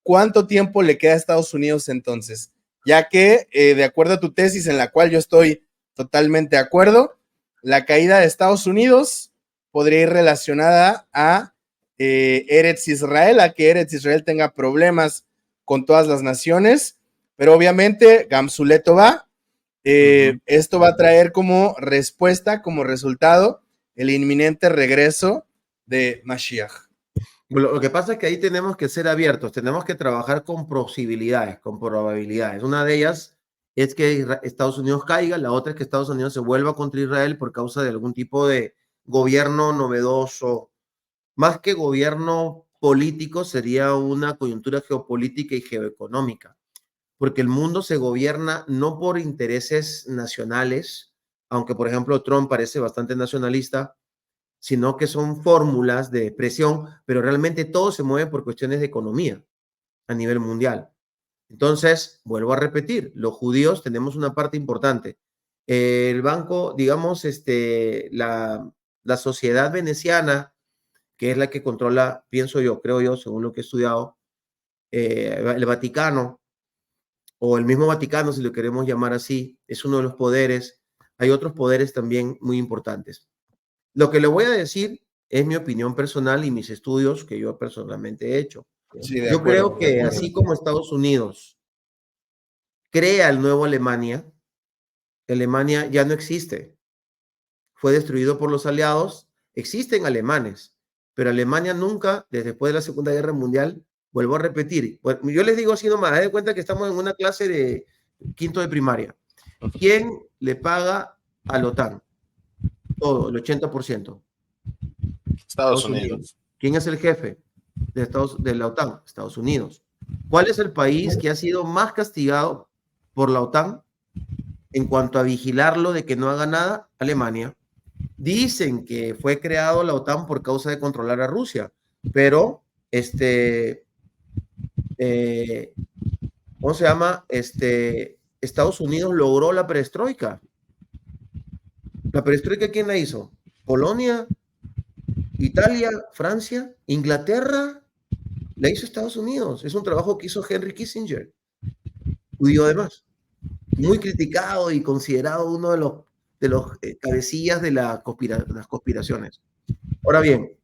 ¿cuánto tiempo le queda a Estados Unidos entonces? Ya que, de acuerdo a tu tesis, en la cual yo estoy totalmente de acuerdo, la caída de Estados Unidos podría ir relacionada a Eretz Israel, a que Eretz Israel tenga problemas con todas las naciones, pero obviamente Gamsuleto va. Esto va a traer como respuesta, como resultado, el inminente regreso de Mashiach. Lo que pasa es que ahí tenemos que ser abiertos, tenemos que trabajar con posibilidades, con probabilidades. Una de ellas es que Estados Unidos caiga, la otra es que Estados Unidos se vuelva contra Israel por causa de algún tipo de gobierno novedoso. Más que gobierno político, sería una coyuntura geopolítica y geoeconómica, porque el mundo se gobierna no por intereses nacionales, aunque por ejemplo Trump parece bastante nacionalista, sino que son fórmulas de presión, pero realmente todo se mueve por cuestiones de economía a nivel mundial. Entonces, vuelvo a repetir, los judíos tenemos una parte importante. El banco, digamos, la sociedad veneciana, que es la que controla, pienso yo, creo yo, según lo que he estudiado, el Vaticano, o el mismo Vaticano, si lo queremos llamar así, es uno de los poderes. Hay otros poderes también muy importantes. Lo que le voy a decir es mi opinión personal y mis estudios que yo personalmente he hecho. Sí, yo creo que así como Estados Unidos crea el nuevo Alemania, Alemania ya no existe. Fue destruido por los aliados. Existen alemanes, pero Alemania nunca, desde después de la Segunda Guerra Mundial, vuelvo a repetir. Yo les digo así nomás, de cuenta que estamos en una clase de quinto de primaria. ¿Quién le paga a la OTAN? Todo, el 80%. Estados Unidos. ¿Quién es el jefe de la OTAN? Estados Unidos. ¿Cuál es el país que ha sido más castigado por la OTAN en cuanto a vigilarlo de que no haga nada? Alemania. Dicen que fue creado la OTAN por causa de controlar a Rusia, pero ¿cómo se llama? Estados Unidos logró la perestroika. ¿La perestroika quién la hizo? Polonia, Italia, Francia, Inglaterra, la hizo Estados Unidos. Es un trabajo que hizo Henry Kissinger, judío además, muy criticado y considerado uno de los cabecillas de las conspiraciones. Ahora bien,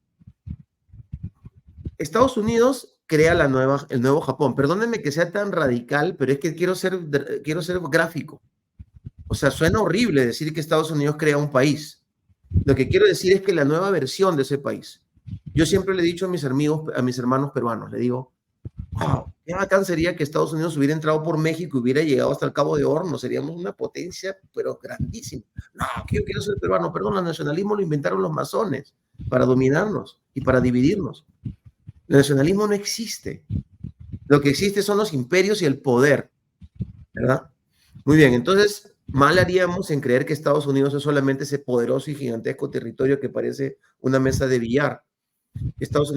Estados Unidos crea el nuevo Japón. Perdónenme que sea tan radical, pero es que quiero ser gráfico. O sea, suena horrible decir que Estados Unidos crea un país. Lo que quiero decir es que la nueva versión de ese país. Yo siempre le he dicho a mis hermanos peruanos, le digo, wow, qué bacán sería que Estados Unidos hubiera entrado por México y hubiera llegado hasta el Cabo de Horno. Seríamos una potencia, pero grandísima. No, que yo quiero ser peruano. Perdón, el nacionalismo lo inventaron los masones para dominarnos y para dividirnos. El nacionalismo no existe. Lo que existe son los imperios y el poder, ¿verdad? Muy bien, entonces mal haríamos en creer que Estados Unidos es solamente ese poderoso y gigantesco territorio que parece una mesa de billar. Estados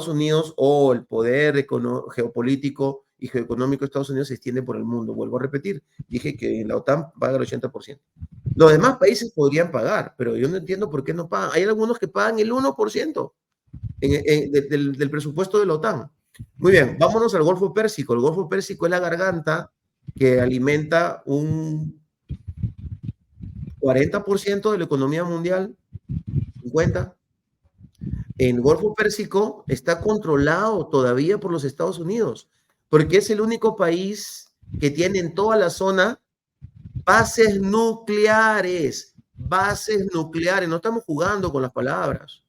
Unidos o el poder geopolítico y geoeconómico de Estados Unidos se extiende por el mundo. Vuelvo a repetir, dije que la OTAN paga el 80%. Los demás países podrían pagar, pero yo no entiendo por qué no pagan. Hay algunos que pagan el 1% del presupuesto de la OTAN. Muy bien, vámonos al Golfo Pérsico. El Golfo Pérsico es la garganta que alimenta un 40% de la economía mundial, 50%. El Golfo Pérsico está controlado todavía por los Estados Unidos, porque es el único país que tiene en toda la zona bases nucleares. Bases nucleares, no estamos jugando con las palabras.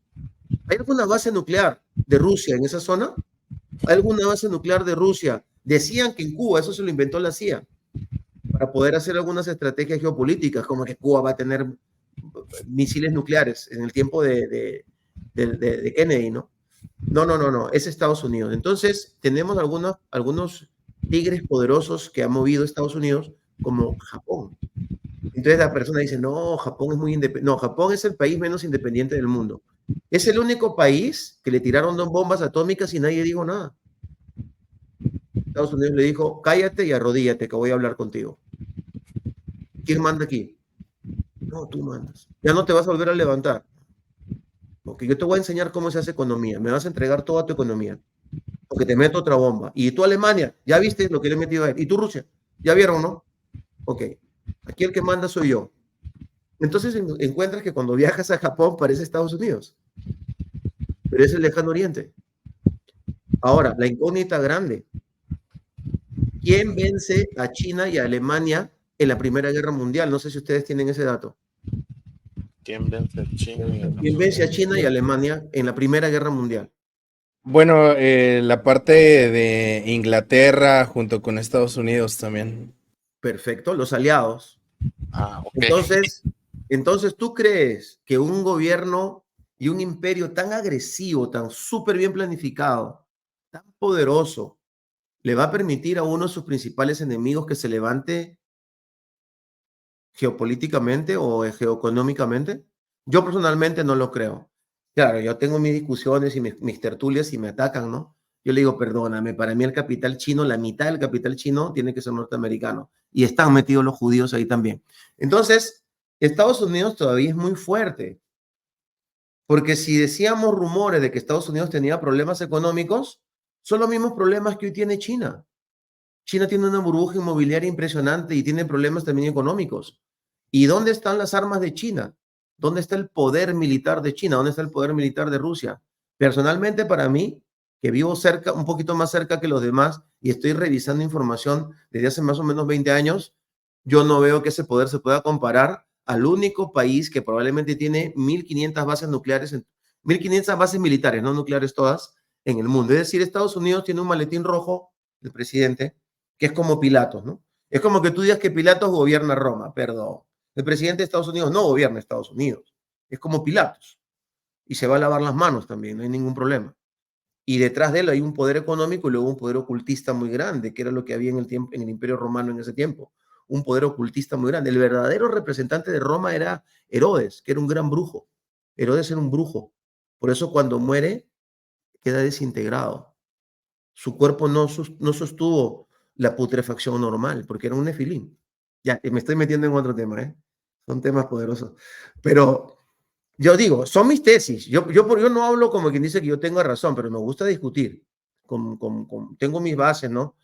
¿Hay alguna base nuclear de Rusia en esa zona? ¿Hay alguna base nuclear de Rusia? Decían que en Cuba, eso se lo inventó la CIA, para poder hacer algunas estrategias geopolíticas, como que Cuba va a tener misiles nucleares en el tiempo de Kennedy, ¿no? No, es Estados Unidos. Entonces, tenemos algunos tigres poderosos que ha movido Estados Unidos, como Japón. Entonces la persona dice, no, Japón es muy independiente. No, Japón es el país menos independiente del mundo. Es el único país que le tiraron 2 bombas atómicas y nadie dijo nada. Estados Unidos le dijo, cállate y arrodíllate que voy a hablar contigo. ¿Quién manda aquí? No, tú mandas. Ya no te vas a volver a levantar. Porque yo te voy a enseñar cómo se hace economía. Me vas a entregar toda tu economía. Porque te meto otra bomba. Y tú, Alemania, ya viste lo que le he metido a él. Y tú, Rusia, ya vieron, ¿no? Ok. Aquí el que manda soy yo. Entonces encuentras que cuando viajas a Japón parece Estados Unidos. Pero es el lejano oriente. Ahora, la incógnita grande. ¿Quién vence a China y a Alemania en la Primera Guerra Mundial? No sé si ustedes tienen ese dato. ¿Quién vence a China? ¿Quién vence a China y a Alemania en la Primera Guerra Mundial? Bueno, la parte de Inglaterra junto con Estados Unidos también. Perfecto, los aliados. Ok. Entonces, ¿tú crees que un gobierno y un imperio tan agresivo, tan súper bien planificado, tan poderoso, le va a permitir a uno de sus principales enemigos que se levante geopolíticamente o geoeconómicamente? Yo personalmente no lo creo. Claro, yo tengo mis discusiones y mis tertulias y me atacan, ¿no? Yo le digo, perdóname, para mí el capital chino, la mitad del capital chino tiene que ser norteamericano. Y están metidos los judíos ahí también. Entonces, Estados Unidos todavía es muy fuerte. Porque si decíamos rumores de que Estados Unidos tenía problemas económicos, son los mismos problemas que hoy tiene China. China tiene una burbuja inmobiliaria impresionante y tiene problemas también económicos. ¿Y dónde están las armas de China? ¿Dónde está el poder militar de China? ¿Dónde está el poder militar de Rusia? Personalmente, para mí, que vivo cerca, un poquito más cerca que los demás y estoy revisando información desde hace más o menos 20 años, yo no veo que ese poder se pueda comparar al único país que probablemente tiene 1.500 bases nucleares, 1.500 bases militares, no nucleares todas, en el mundo. Es decir, Estados Unidos tiene un maletín rojo, el presidente, que es como Pilatos, ¿no? Es como que tú digas que Pilatos gobierna Roma, perdón. El presidente de Estados Unidos no gobierna Estados Unidos. Es como Pilatos. Y se va a lavar las manos también, no hay ningún problema. Y detrás de él hay un poder económico y luego un poder ocultista muy grande, que era lo que había en el Imperio Romano en ese tiempo. Un poder ocultista muy grande. El verdadero representante de Roma era Herodes, que era un gran brujo. Herodes era un brujo. Por eso cuando muere, queda desintegrado. Su cuerpo no sostuvo la putrefacción normal, porque era un nefilín. Ya, me estoy metiendo en otro tema, ¿eh? Son temas poderosos. Pero yo digo, son mis tesis. Yo no hablo como quien dice que yo tengo razón, pero me gusta discutir. Tengo mis bases, ¿no?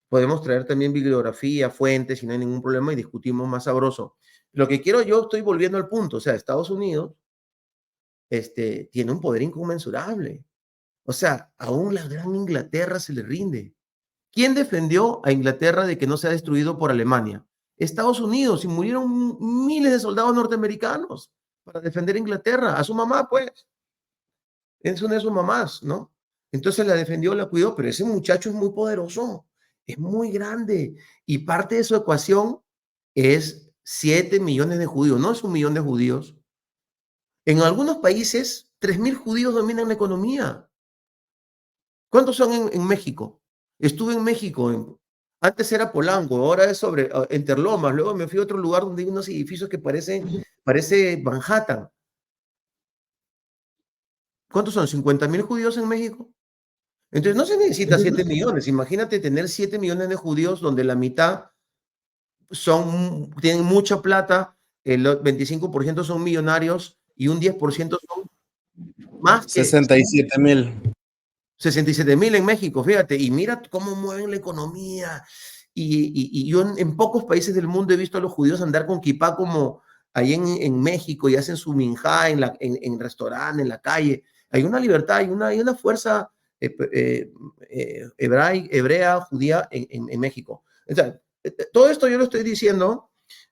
Podemos traer también bibliografía, fuentes, si no hay ningún problema, y discutimos más sabroso. Lo que quiero, yo estoy volviendo al punto. O sea, Estados Unidos tiene un poder inconmensurable. O sea, aún la gran Inglaterra se le rinde. ¿Quién defendió a Inglaterra de que no sea destruido por Alemania? Estados Unidos, y murieron miles de soldados norteamericanos para defender a Inglaterra, a su mamá, pues. Es una de sus mamás, ¿no? Entonces la defendió, la cuidó, pero ese muchacho es muy poderoso, es muy grande, y parte de su ecuación es 7 millones de judíos, no es 1 millón de judíos. En algunos países, 3.000 judíos dominan la economía. ¿Cuántos son en México? Estuve en México, antes era Polanco, ahora es sobre Interlomas, luego me fui a otro lugar donde hay unos edificios que parece Manhattan. ¿Cuántos son? ¿50.000 judíos en México? Entonces no se necesita 7 millones, imagínate tener 7 millones de judíos donde la mitad tienen mucha plata, el 25% son millonarios y un 10% son más que 67,000. 67,000 en México, fíjate, y mira cómo mueven la economía. Y yo en pocos países del mundo he visto a los judíos andar con kipá como ahí en México y hacen su minjá en restaurante, en la calle. Hay una libertad, hay una fuerza hebrea, judía en México. O sea, todo esto yo lo estoy diciendo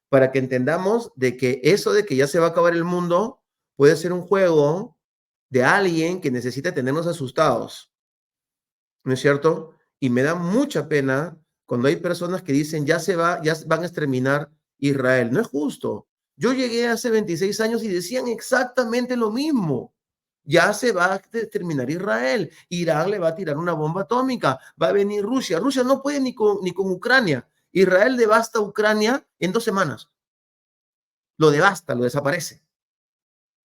para que entendamos de que eso de que ya se va a acabar el mundo puede ser un juego de alguien que necesita tenernos asustados. ¿No es cierto? Y me da mucha pena cuando hay personas que dicen ya van a exterminar Israel. No es justo. Yo llegué hace 26 años y decían exactamente lo mismo. Ya se va a exterminar Israel. Irán le va a tirar una bomba atómica. Va a venir Rusia. Rusia no puede ni con Ucrania. Israel devasta Ucrania en 2 semanas. lo devasta, lo desaparece.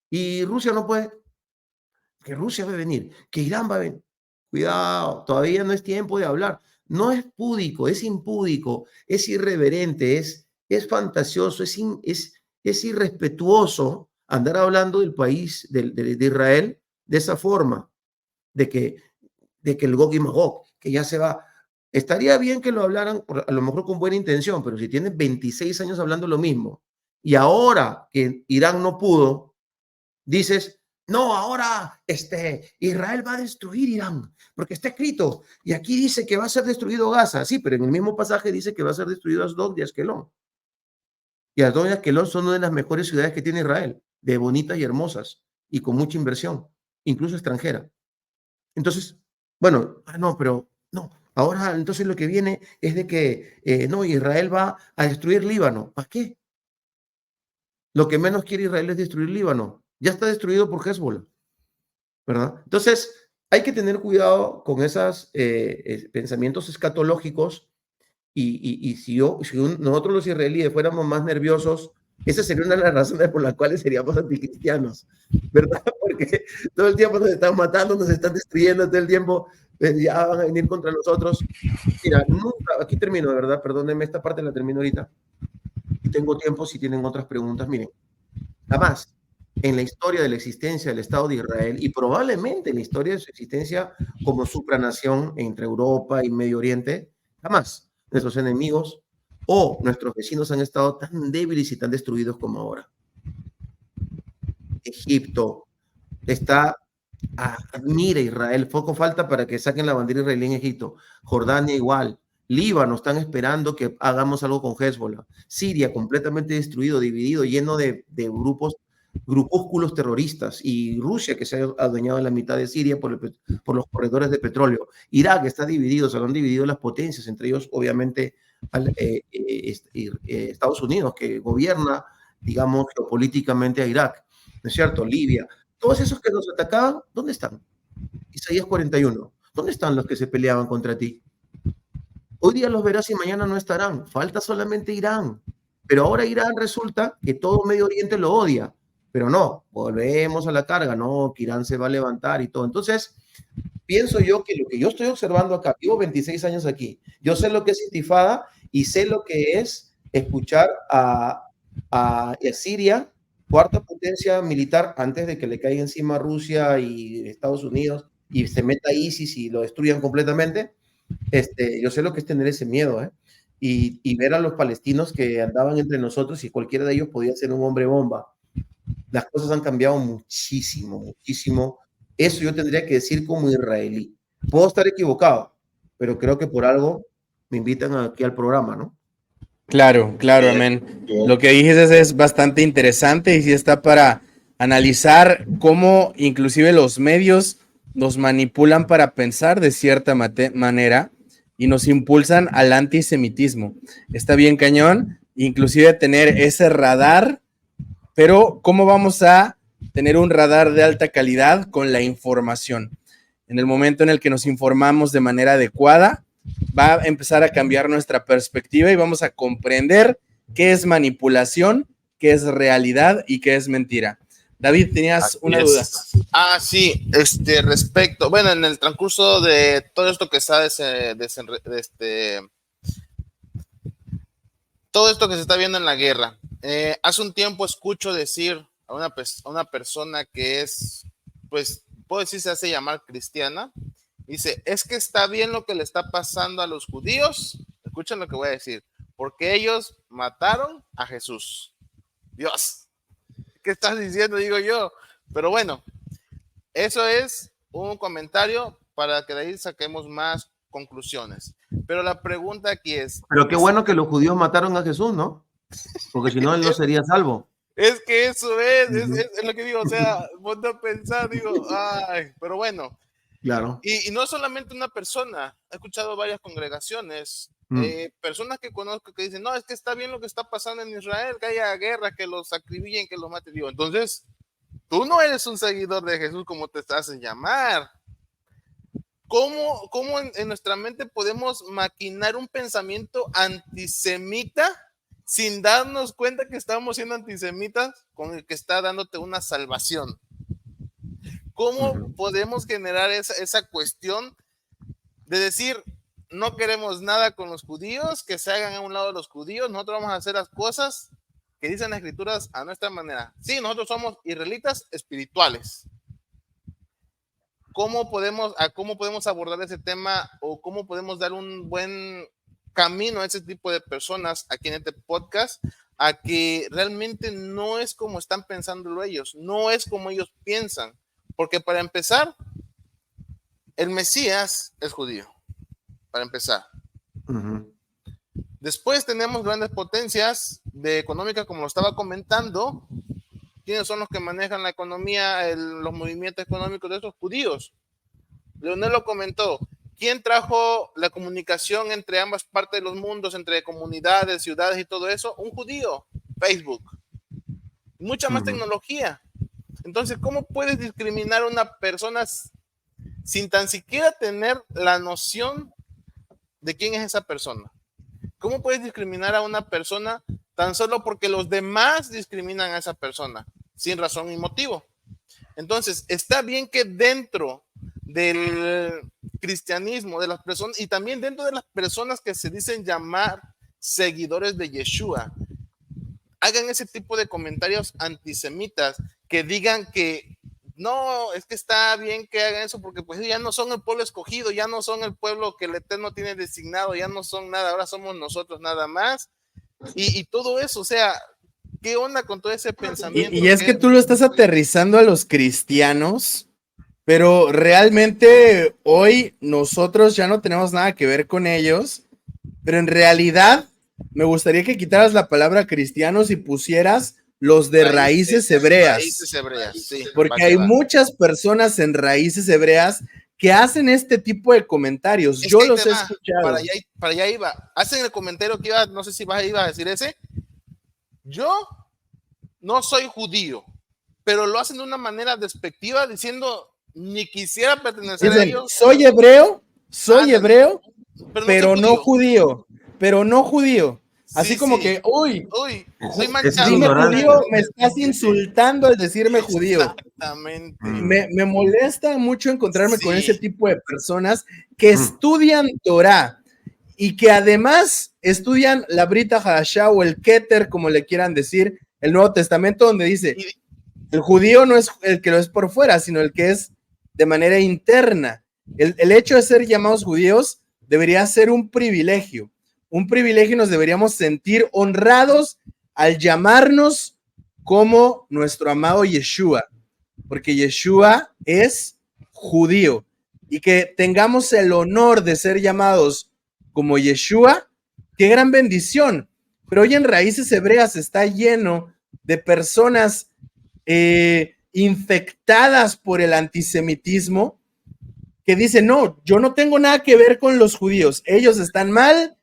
Y Rusia no puede, que Rusia va a venir, que Irán va a venir. Cuidado, todavía no es tiempo de hablar. No es púdico, es impúdico, es irreverente, es fantasioso, es irrespetuoso andar hablando del país de Israel de esa forma, de que, de que el Gog y Magog, que ya se va. Estaría bien que lo hablaran, a lo mejor con buena intención, pero si tienen 26 años hablando lo mismo, y ahora que Irán no pudo, dices, no, ahora Israel va a destruir Irán, porque está escrito, y aquí dice que va a ser destruido Gaza, sí, pero en el mismo pasaje dice que va a ser destruido Asdod y Askelón. Y Asdod y Askelón son una de las mejores ciudades que tiene Israel, de bonitas y hermosas, y con mucha inversión, incluso extranjera. Entonces, bueno, no, pero no, ahora entonces lo que viene es de que, no, Israel va a destruir Líbano. ¿Para qué? Lo que menos quiere Israel es destruir Líbano. Ya está destruido por Hezbollah, ¿verdad? Entonces, hay que tener cuidado con esos pensamientos escatológicos y si nosotros los israelíes fuéramos más nerviosos, esa sería una de las razones por las cuales seríamos anticristianos, ¿verdad? Porque todo el tiempo nos están matando, nos están destruyendo, todo el tiempo ya van a venir contra nosotros. Mira, nunca, aquí termino, de verdad, perdónenme, esta parte la termino ahorita. Y tengo tiempo si tienen otras preguntas. Miren, jamás en la historia de la existencia del Estado de Israel y probablemente en la historia de su existencia como supranación entre Europa y Medio Oriente, jamás nuestros enemigos o nuestros vecinos han estado tan débiles y tan destruidos como ahora. Egipto está, admira Israel, poco falta para que saquen la bandera israelí en Egipto. Jordania igual. Líbano están esperando que hagamos algo con Hezbollah. Siria completamente destruido, dividido, lleno de grupúsculos terroristas. Y Rusia que se ha adueñado de la mitad de Siria por los corredores de petróleo. Irak está dividido, se lo han dividido las potencias, entre ellos obviamente Estados Unidos, que gobierna, digamos, geopolíticamente a Irak. ¿No es cierto? Libia. Todos esos que nos atacaban, ¿dónde están? Isaías 41. ¿Dónde están los que se peleaban contra ti? Hoy día los verás y mañana no estarán. Falta solamente Irán. Pero ahora Irán resulta que todo Medio Oriente lo odia. Pero no, volvemos a la carga, no, que Irán se va a levantar y todo. Entonces, pienso yo que lo que yo estoy observando acá, vivo 26 años aquí, yo sé lo que es intifada y sé lo que es escuchar a Siria, cuarta potencia militar, antes de que le caiga encima Rusia y Estados Unidos y se meta ISIS y lo destruyan completamente. Yo sé lo que es tener ese miedo, ¿eh? Y ver a los palestinos que andaban entre nosotros y cualquiera de ellos podía ser un hombre bomba. Las cosas han cambiado muchísimo, muchísimo. Eso yo tendría que decir como israelí. Puedo estar equivocado, pero creo que por algo me invitan aquí al programa, ¿no? Claro, claro, amén. Lo que dices es bastante interesante y sí está para analizar cómo inclusive los medios nos manipulan para pensar de cierta manera y nos impulsan al antisemitismo. Está bien cañón, inclusive tener ese radar, pero ¿cómo vamos a tener un radar de alta calidad con la información? En el momento en el que nos informamos de manera adecuada, va a empezar a cambiar nuestra perspectiva y vamos a comprender qué es manipulación, qué es realidad y qué es mentira. David, tenías una duda. Sí, respecto, bueno, en el transcurso de todo esto que está todo esto que se está viendo en la guerra, hace un tiempo escucho decir a una persona que es, pues, puedo decir, se hace llamar cristiana, dice, es que está bien lo que le está pasando a los judíos, escuchen lo que voy a decir, porque ellos mataron a Jesús. Dios, ¿qué estás diciendo? Digo yo, pero bueno, eso es un comentario para que de ahí saquemos más conclusiones. Pero la pregunta aquí es... Pero qué bueno que los judíos mataron a Jesús, ¿no? Porque si no, él no sería salvo. Es que eso es lo que digo, o sea, ponte a pensar, digo, ay, pero bueno. Claro. Y no solamente una persona, he escuchado varias congregaciones, personas que conozco que dicen, no, es que está bien lo que está pasando en Israel, que haya guerra, que los acribillen, que los maten. Digo, entonces, tú no eres un seguidor de Jesús como te hacen llamar. ¿Cómo en nuestra mente podemos maquinar un pensamiento antisemita sin darnos cuenta que estamos siendo antisemitas con el que está dándote una salvación. ¿Cómo podemos generar esa cuestión de decir, no queremos nada con los judíos, que se hagan a un lado de los judíos, nosotros vamos a hacer las cosas que dicen las escrituras a nuestra manera? Sí, nosotros somos israelitas espirituales. ¿Cómo podemos abordar ese tema o cómo podemos dar un buen camino a ese tipo de personas aquí en este podcast a que realmente no es como están pensándolo ellos, no es como ellos piensan? Porque para empezar, el Mesías es judío, para empezar. Después tenemos grandes potencias económicas, como lo estaba comentando. ¿Quiénes son los que manejan la economía, los movimientos económicos de esos judíos? Leonel lo comentó. ¿Quién trajo la comunicación entre ambas partes de los mundos, entre comunidades, ciudades y todo eso? Un judío. Facebook. Mucha más tecnología. Entonces, ¿cómo puedes discriminar a una persona sin tan siquiera tener la noción de quién es esa persona? ¿Cómo puedes discriminar a una persona tan solo porque los demás discriminan a esa persona sin razón y motivo? Entonces, está bien que dentro del cristianismo, de las personas, y también dentro de las personas que se dicen llamar seguidores de Yeshua, hagan ese tipo de comentarios antisemitas, que digan que no, es que está bien que hagan eso porque pues ya no son el pueblo escogido, ya no son el pueblo que el Eterno tiene designado, ya no son nada, ahora somos nosotros nada más, y todo eso. O sea, ¿qué onda con todo ese pensamiento? Y es que tú lo estás aterrizando a los cristianos, pero realmente hoy nosotros ya no tenemos nada que ver con ellos, pero en realidad me gustaría que quitaras la palabra cristianos y pusieras los de raíces hebreas. Raíces hebreas, sí. Porque hay muchas personas en raíces hebreas que hacen este tipo de comentarios. Yo los he escuchado. Para allá iba. Hacen el comentario que iba, no sé si iba a decir ese. Yo no soy judío, pero lo hacen de una manera despectiva, diciendo, ni quisiera pertenecer a ellos. Soy hebreo, pero no judío. Pero no judío. Así como que, uy, soy manchado. Dime judío, me estás insultando al decirme judío. Exactamente. Me molesta mucho encontrarme con ese tipo de personas que estudian Torah y que además estudian la Brita Hadashah o el Keter, como le quieran decir, el Nuevo Testamento, donde dice, el judío no es el que lo es por fuera, sino el que es de manera interna. El hecho de ser llamados judíos debería ser un privilegio y nos deberíamos sentir honrados al llamarnos como nuestro amado Yeshua, porque Yeshua es judío, y que tengamos el honor de ser llamados como Yeshua, qué gran bendición. Pero hoy en Raíces Hebreas está lleno de personas infectadas por el antisemitismo que dicen, no, yo no tengo nada que ver con los judíos, ellos están mal.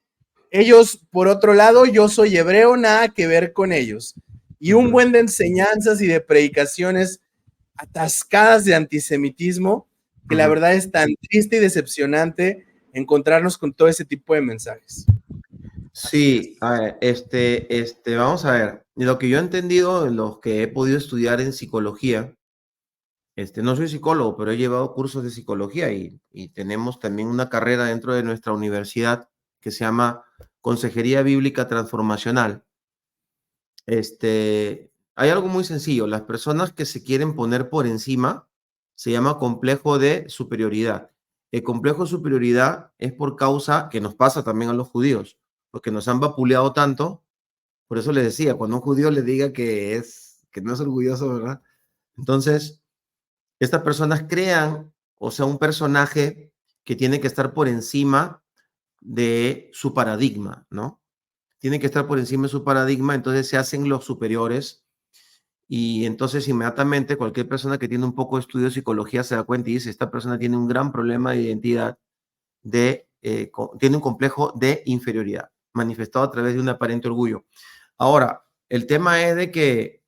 Ellos, por otro lado, yo soy hebreo, nada que ver con ellos. Y un buen de enseñanzas y de predicaciones atascadas de antisemitismo, que la verdad es tan triste y decepcionante encontrarnos con todo ese tipo de mensajes. Sí, a ver, vamos a ver. Lo que yo he entendido, en los que he podido estudiar en psicología, no soy psicólogo, pero he llevado cursos de psicología y tenemos también una carrera dentro de nuestra universidad que se llama Consejería Bíblica Transformacional. Hay algo muy sencillo. Las personas que se quieren poner por encima se llama complejo de superioridad. El complejo de superioridad es por causa que nos pasa también a los judíos, porque nos han vapuleado tanto. Por eso les decía, cuando un judío le diga que no es orgulloso, ¿verdad? Entonces, estas personas crean, o sea, un personaje que tiene que estar por encima de su paradigma, ¿no? Tienen que estar por encima de su paradigma, entonces se hacen los superiores y entonces inmediatamente cualquier persona que tiene un poco de estudio de psicología se da cuenta y dice, esta persona tiene un gran problema de identidad, tiene un complejo de inferioridad, manifestado a través de un aparente orgullo. Ahora, el tema es de que,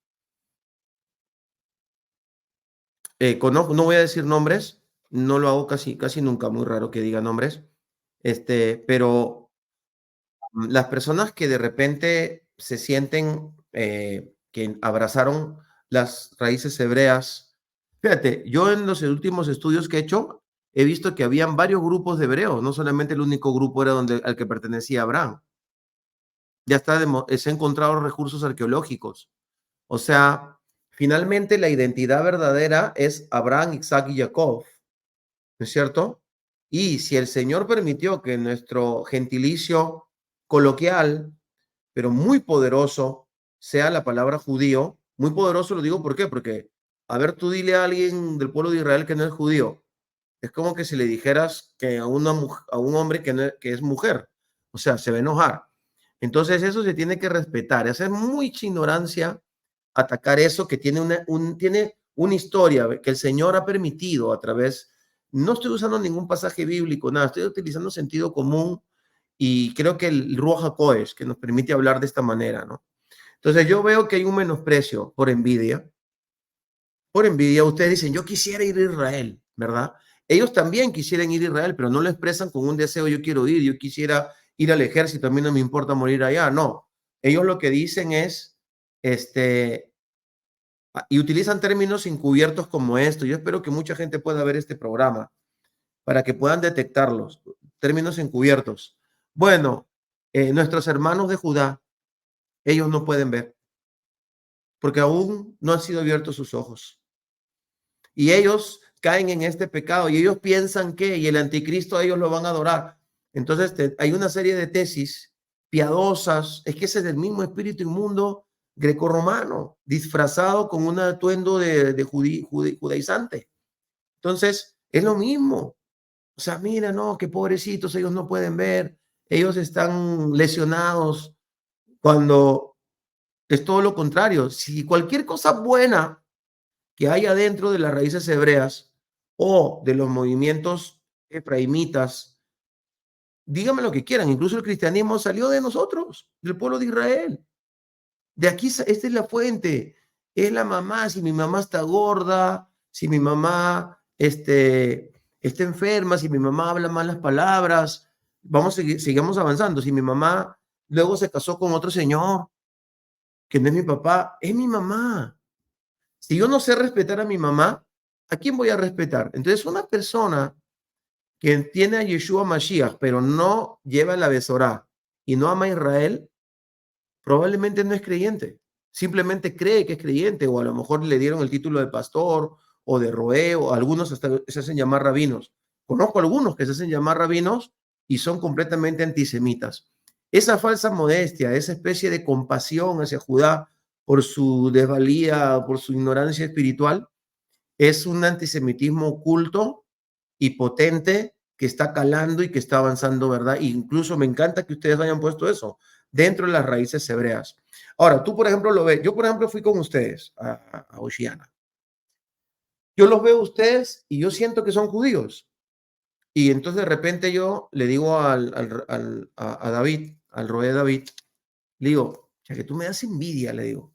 no voy a decir nombres, no lo hago casi nunca, muy raro que diga nombres, pero las personas que de repente se sienten que abrazaron las raíces hebreas. Fíjate, yo en los últimos estudios que he hecho, he visto que habían varios grupos de hebreos, no solamente el único grupo era al que pertenecía Abraham. Ya se han encontrado recursos arqueológicos. O sea, finalmente la identidad verdadera es Abraham, Isaac y Jacob, ¿no es cierto? Y si el Señor permitió que nuestro gentilicio coloquial, pero muy poderoso, sea la palabra judío, muy poderoso lo digo, ¿por qué? Porque, a ver, tú dile a alguien del pueblo de Israel que no es judío, es como que si le dijeras que a un hombre que es mujer, o sea, se va a enojar. Entonces eso se tiene que respetar, esa es mucha ignorancia atacar eso que tiene tiene una historia que el Señor ha permitido a través, no estoy usando ningún pasaje bíblico, nada, estoy utilizando sentido común y creo que el Ruach HaKodesh que nos permite hablar de esta manera, ¿no? Entonces yo veo que hay un menosprecio por envidia. Por envidia, ustedes dicen, yo quisiera ir a Israel, ¿verdad? Ellos también quisieran ir a Israel, pero no lo expresan con un deseo, yo quiero ir, yo quisiera ir al ejército, a mí no me importa morir allá, no. Ellos lo que dicen es, y utilizan términos encubiertos como esto. Yo espero que mucha gente pueda ver este programa para que puedan detectarlos, términos encubiertos. Bueno, nuestros hermanos de Judá, ellos no pueden ver, porque aún no han sido abiertos sus ojos. Y ellos caen en este pecado y ellos piensan que, y el anticristo a ellos lo van a adorar. Entonces hay una serie de tesis piadosas, es que ese es el mismo espíritu inmundo grecorromano, disfrazado con un atuendo de judaizante. Entonces, es lo mismo. O sea, mira, no, qué pobrecitos, ellos no pueden ver, ellos están lesionados, cuando es todo lo contrario. Si cualquier cosa buena que haya dentro de las raíces hebreas o de los movimientos efraimitas, díganme lo que quieran, incluso el cristianismo salió de nosotros, del pueblo de Israel. De aquí, esta es la fuente, es la mamá, si mi mamá está gorda, si mi mamá está enferma, si mi mamá habla malas palabras, sigamos avanzando. Si mi mamá luego se casó con otro señor, que no es mi papá, es mi mamá. Si yo no sé respetar a mi mamá, ¿a quién voy a respetar? Entonces, una persona que tiene a Yeshua Mashiach, pero no lleva la Besorá y no ama a Israel, probablemente no es creyente. Simplemente cree que es creyente, o a lo mejor le dieron el título de pastor o de roé, o algunos hasta se hacen llamar rabinos. Conozco algunos que se hacen llamar rabinos y son completamente antisemitas. Esa falsa modestia, esa especie de compasión hacia Judá por su desvalía, por su ignorancia espiritual, es un antisemitismo oculto y potente que está calando y que está avanzando, ¿verdad? E incluso me encanta que ustedes hayan puesto eso dentro de las raíces hebreas. Ahora, tú, por ejemplo, lo ves. Yo, por ejemplo, fui con ustedes a Oceana. Yo los veo a ustedes y yo siento que son judíos. Y entonces de repente yo le digo a David, al Roé David, le digo, ya que tú me das envidia, le digo,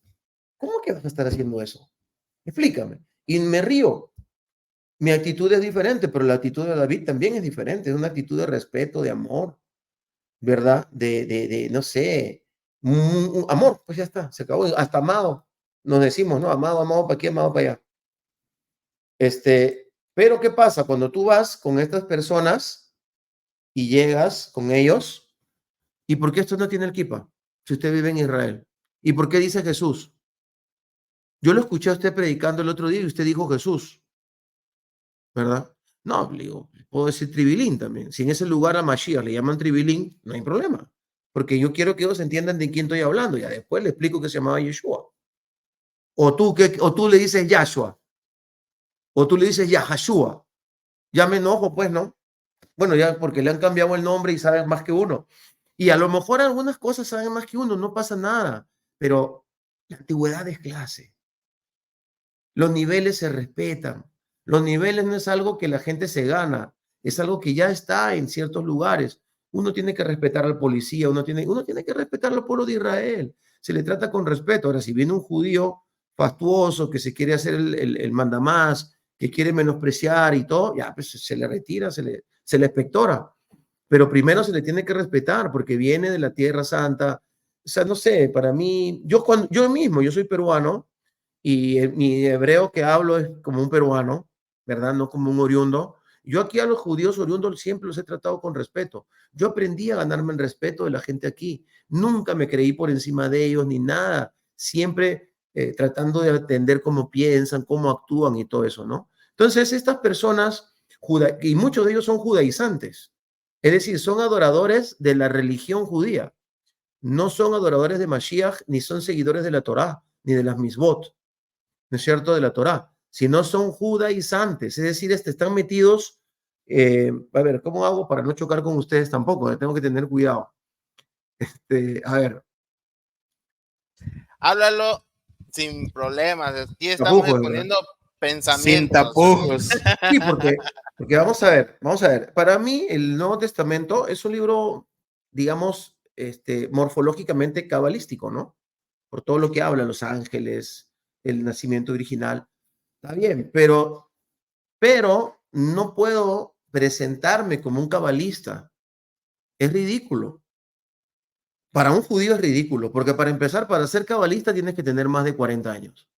¿cómo que vas a estar haciendo eso? Explícame. Y me río. Mi actitud es diferente, pero la actitud de David también es diferente. Es una actitud de respeto, de amor, ¿verdad? No sé, amor, pues ya está, se acabó. Hasta amado, nos decimos, ¿no? Amado, amado para aquí, amado para allá. Pero ¿qué pasa? Cuando tú vas con estas personas y llegas con ellos, ¿y por qué esto no tiene el kippah? Si usted vive en Israel. ¿Y por qué dice Jesús? Yo lo escuché a usted predicando el otro día y usted dijo Jesús, ¿verdad? No, le digo, puedo decir tribilín también. Si en ese lugar a Mashiach le llaman tribilín, no hay problema. Porque yo quiero que ellos entiendan de quién estoy hablando. Ya después le explico que se llamaba Yeshua. O tú le dices Yahshua. O tú le dices Yahashua. Ya me enojo, pues, ¿no? Bueno, ya porque le han cambiado el nombre y saben más que uno. Y a lo mejor algunas cosas saben más que uno, no pasa nada. Pero la antigüedad es clase. Los niveles se respetan. Los niveles no es algo que la gente se gana, es algo que ya está en ciertos lugares. Uno tiene que respetar al policía, uno tiene que respetar al pueblo de Israel. Se le trata con respeto. Ahora, si viene un judío fastuoso que se quiere hacer el mandamás, que quiere menospreciar y todo, ya pues se le retira, se le espectora. Pero primero se le tiene que respetar porque viene de la Tierra Santa, sea, no sé, para mí, yo mismo, yo soy peruano y mi hebreo que hablo es como un peruano, ¿verdad? No como un oriundo. Yo aquí a los judíos oriundos siempre los he tratado con respeto. Yo aprendí a ganarme el respeto de la gente aquí. Nunca me creí por encima de ellos ni nada. Siempre tratando de atender cómo piensan, cómo actúan y todo eso, ¿no? Entonces, estas personas, y muchos de ellos son judaizantes, es decir, son adoradores de la religión judía. No son adoradores de Mashiach, ni son seguidores de la Torá, ni de las misbot, ¿no es cierto?, de la Torá, sino son judaizantes, es decir, están metidos, a ver, ¿cómo hago para no chocar con ustedes tampoco? Tengo que tener cuidado. A ver. Háblalo sin problemas, aquí estamos Tapujos, exponiendo pensamientos. Sin tapujos. Sí, porque vamos a ver, para mí el Nuevo Testamento es un libro, digamos, morfológicamente cabalístico, ¿no? Por todo lo que habla, los ángeles, el nacimiento original. Está bien, pero no puedo presentarme como un cabalista. Es ridículo. Para un judío es ridículo, porque para empezar, para ser cabalista tienes que tener más de 40 años.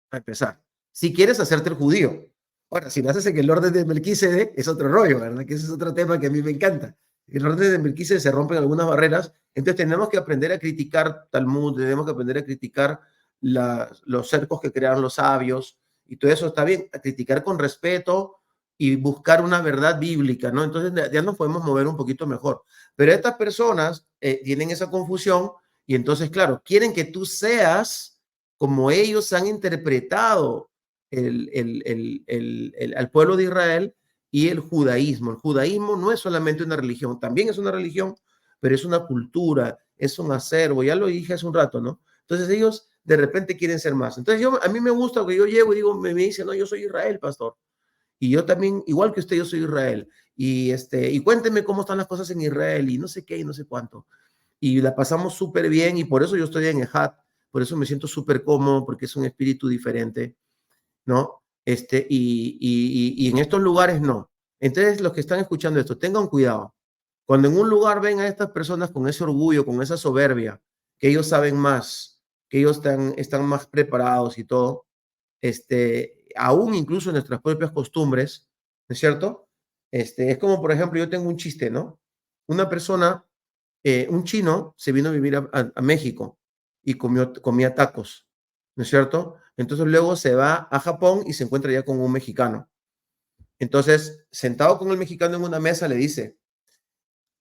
Para empezar. Si quieres hacerte el judío. Ahora, si lo haces en el orden de Melquisedec, es otro rollo, ¿verdad? Que ese es otro tema que a mí me encanta. En el orden de Melquisedec se rompen algunas barreras, entonces tenemos que aprender a criticar Talmud, tenemos que aprender a criticar los cercos que crearon los sabios, y todo eso está bien, a criticar con respeto y buscar una verdad bíblica, ¿no? Entonces ya nos podemos mover un poquito mejor. Pero estas personas tienen esa confusión y entonces, claro, quieren que tú seas como ellos han interpretado al pueblo de Israel y el judaísmo. El judaísmo no es solamente una religión, también es una religión, pero es una cultura, es un acervo, ya lo dije hace un rato, ¿no? Entonces ellos de repente quieren ser más. Entonces a mí me gusta que yo llego y digo, me dicen, no, yo soy Israel, pastor. Y yo también, igual que usted, yo soy Israel. Y cuénteme cómo están las cosas en Israel y no sé qué y no sé cuánto. Y la pasamos súper bien y por eso yo estoy en EJAT, por eso me siento súper cómodo, porque es un espíritu diferente, ¿no? Y en estos lugares no. Entonces, los que están escuchando esto, tengan cuidado. Cuando en un lugar ven a estas personas con ese orgullo, con esa soberbia, que ellos saben más, que ellos están más preparados y todo, aún incluso en nuestras propias costumbres, ¿no es cierto? Es como, por ejemplo, yo tengo un chiste, ¿no? Una persona, un chino se vino a vivir a México y comía tacos, ¿no es cierto? Entonces luego se va a Japón y se encuentra ya con un mexicano. Entonces, sentado con el mexicano en una mesa, le dice,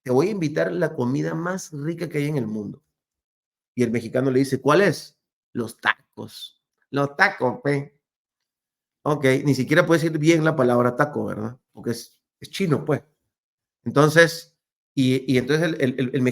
te voy a invitar a la comida más rica que hay en el mundo. Y el mexicano le dice, ¿cuál es? Los tacos. Los tacos, pe. Ok, ni siquiera puede decir bien la palabra taco, ¿verdad? Porque es chino, pues. Entonces, y entonces el mexicano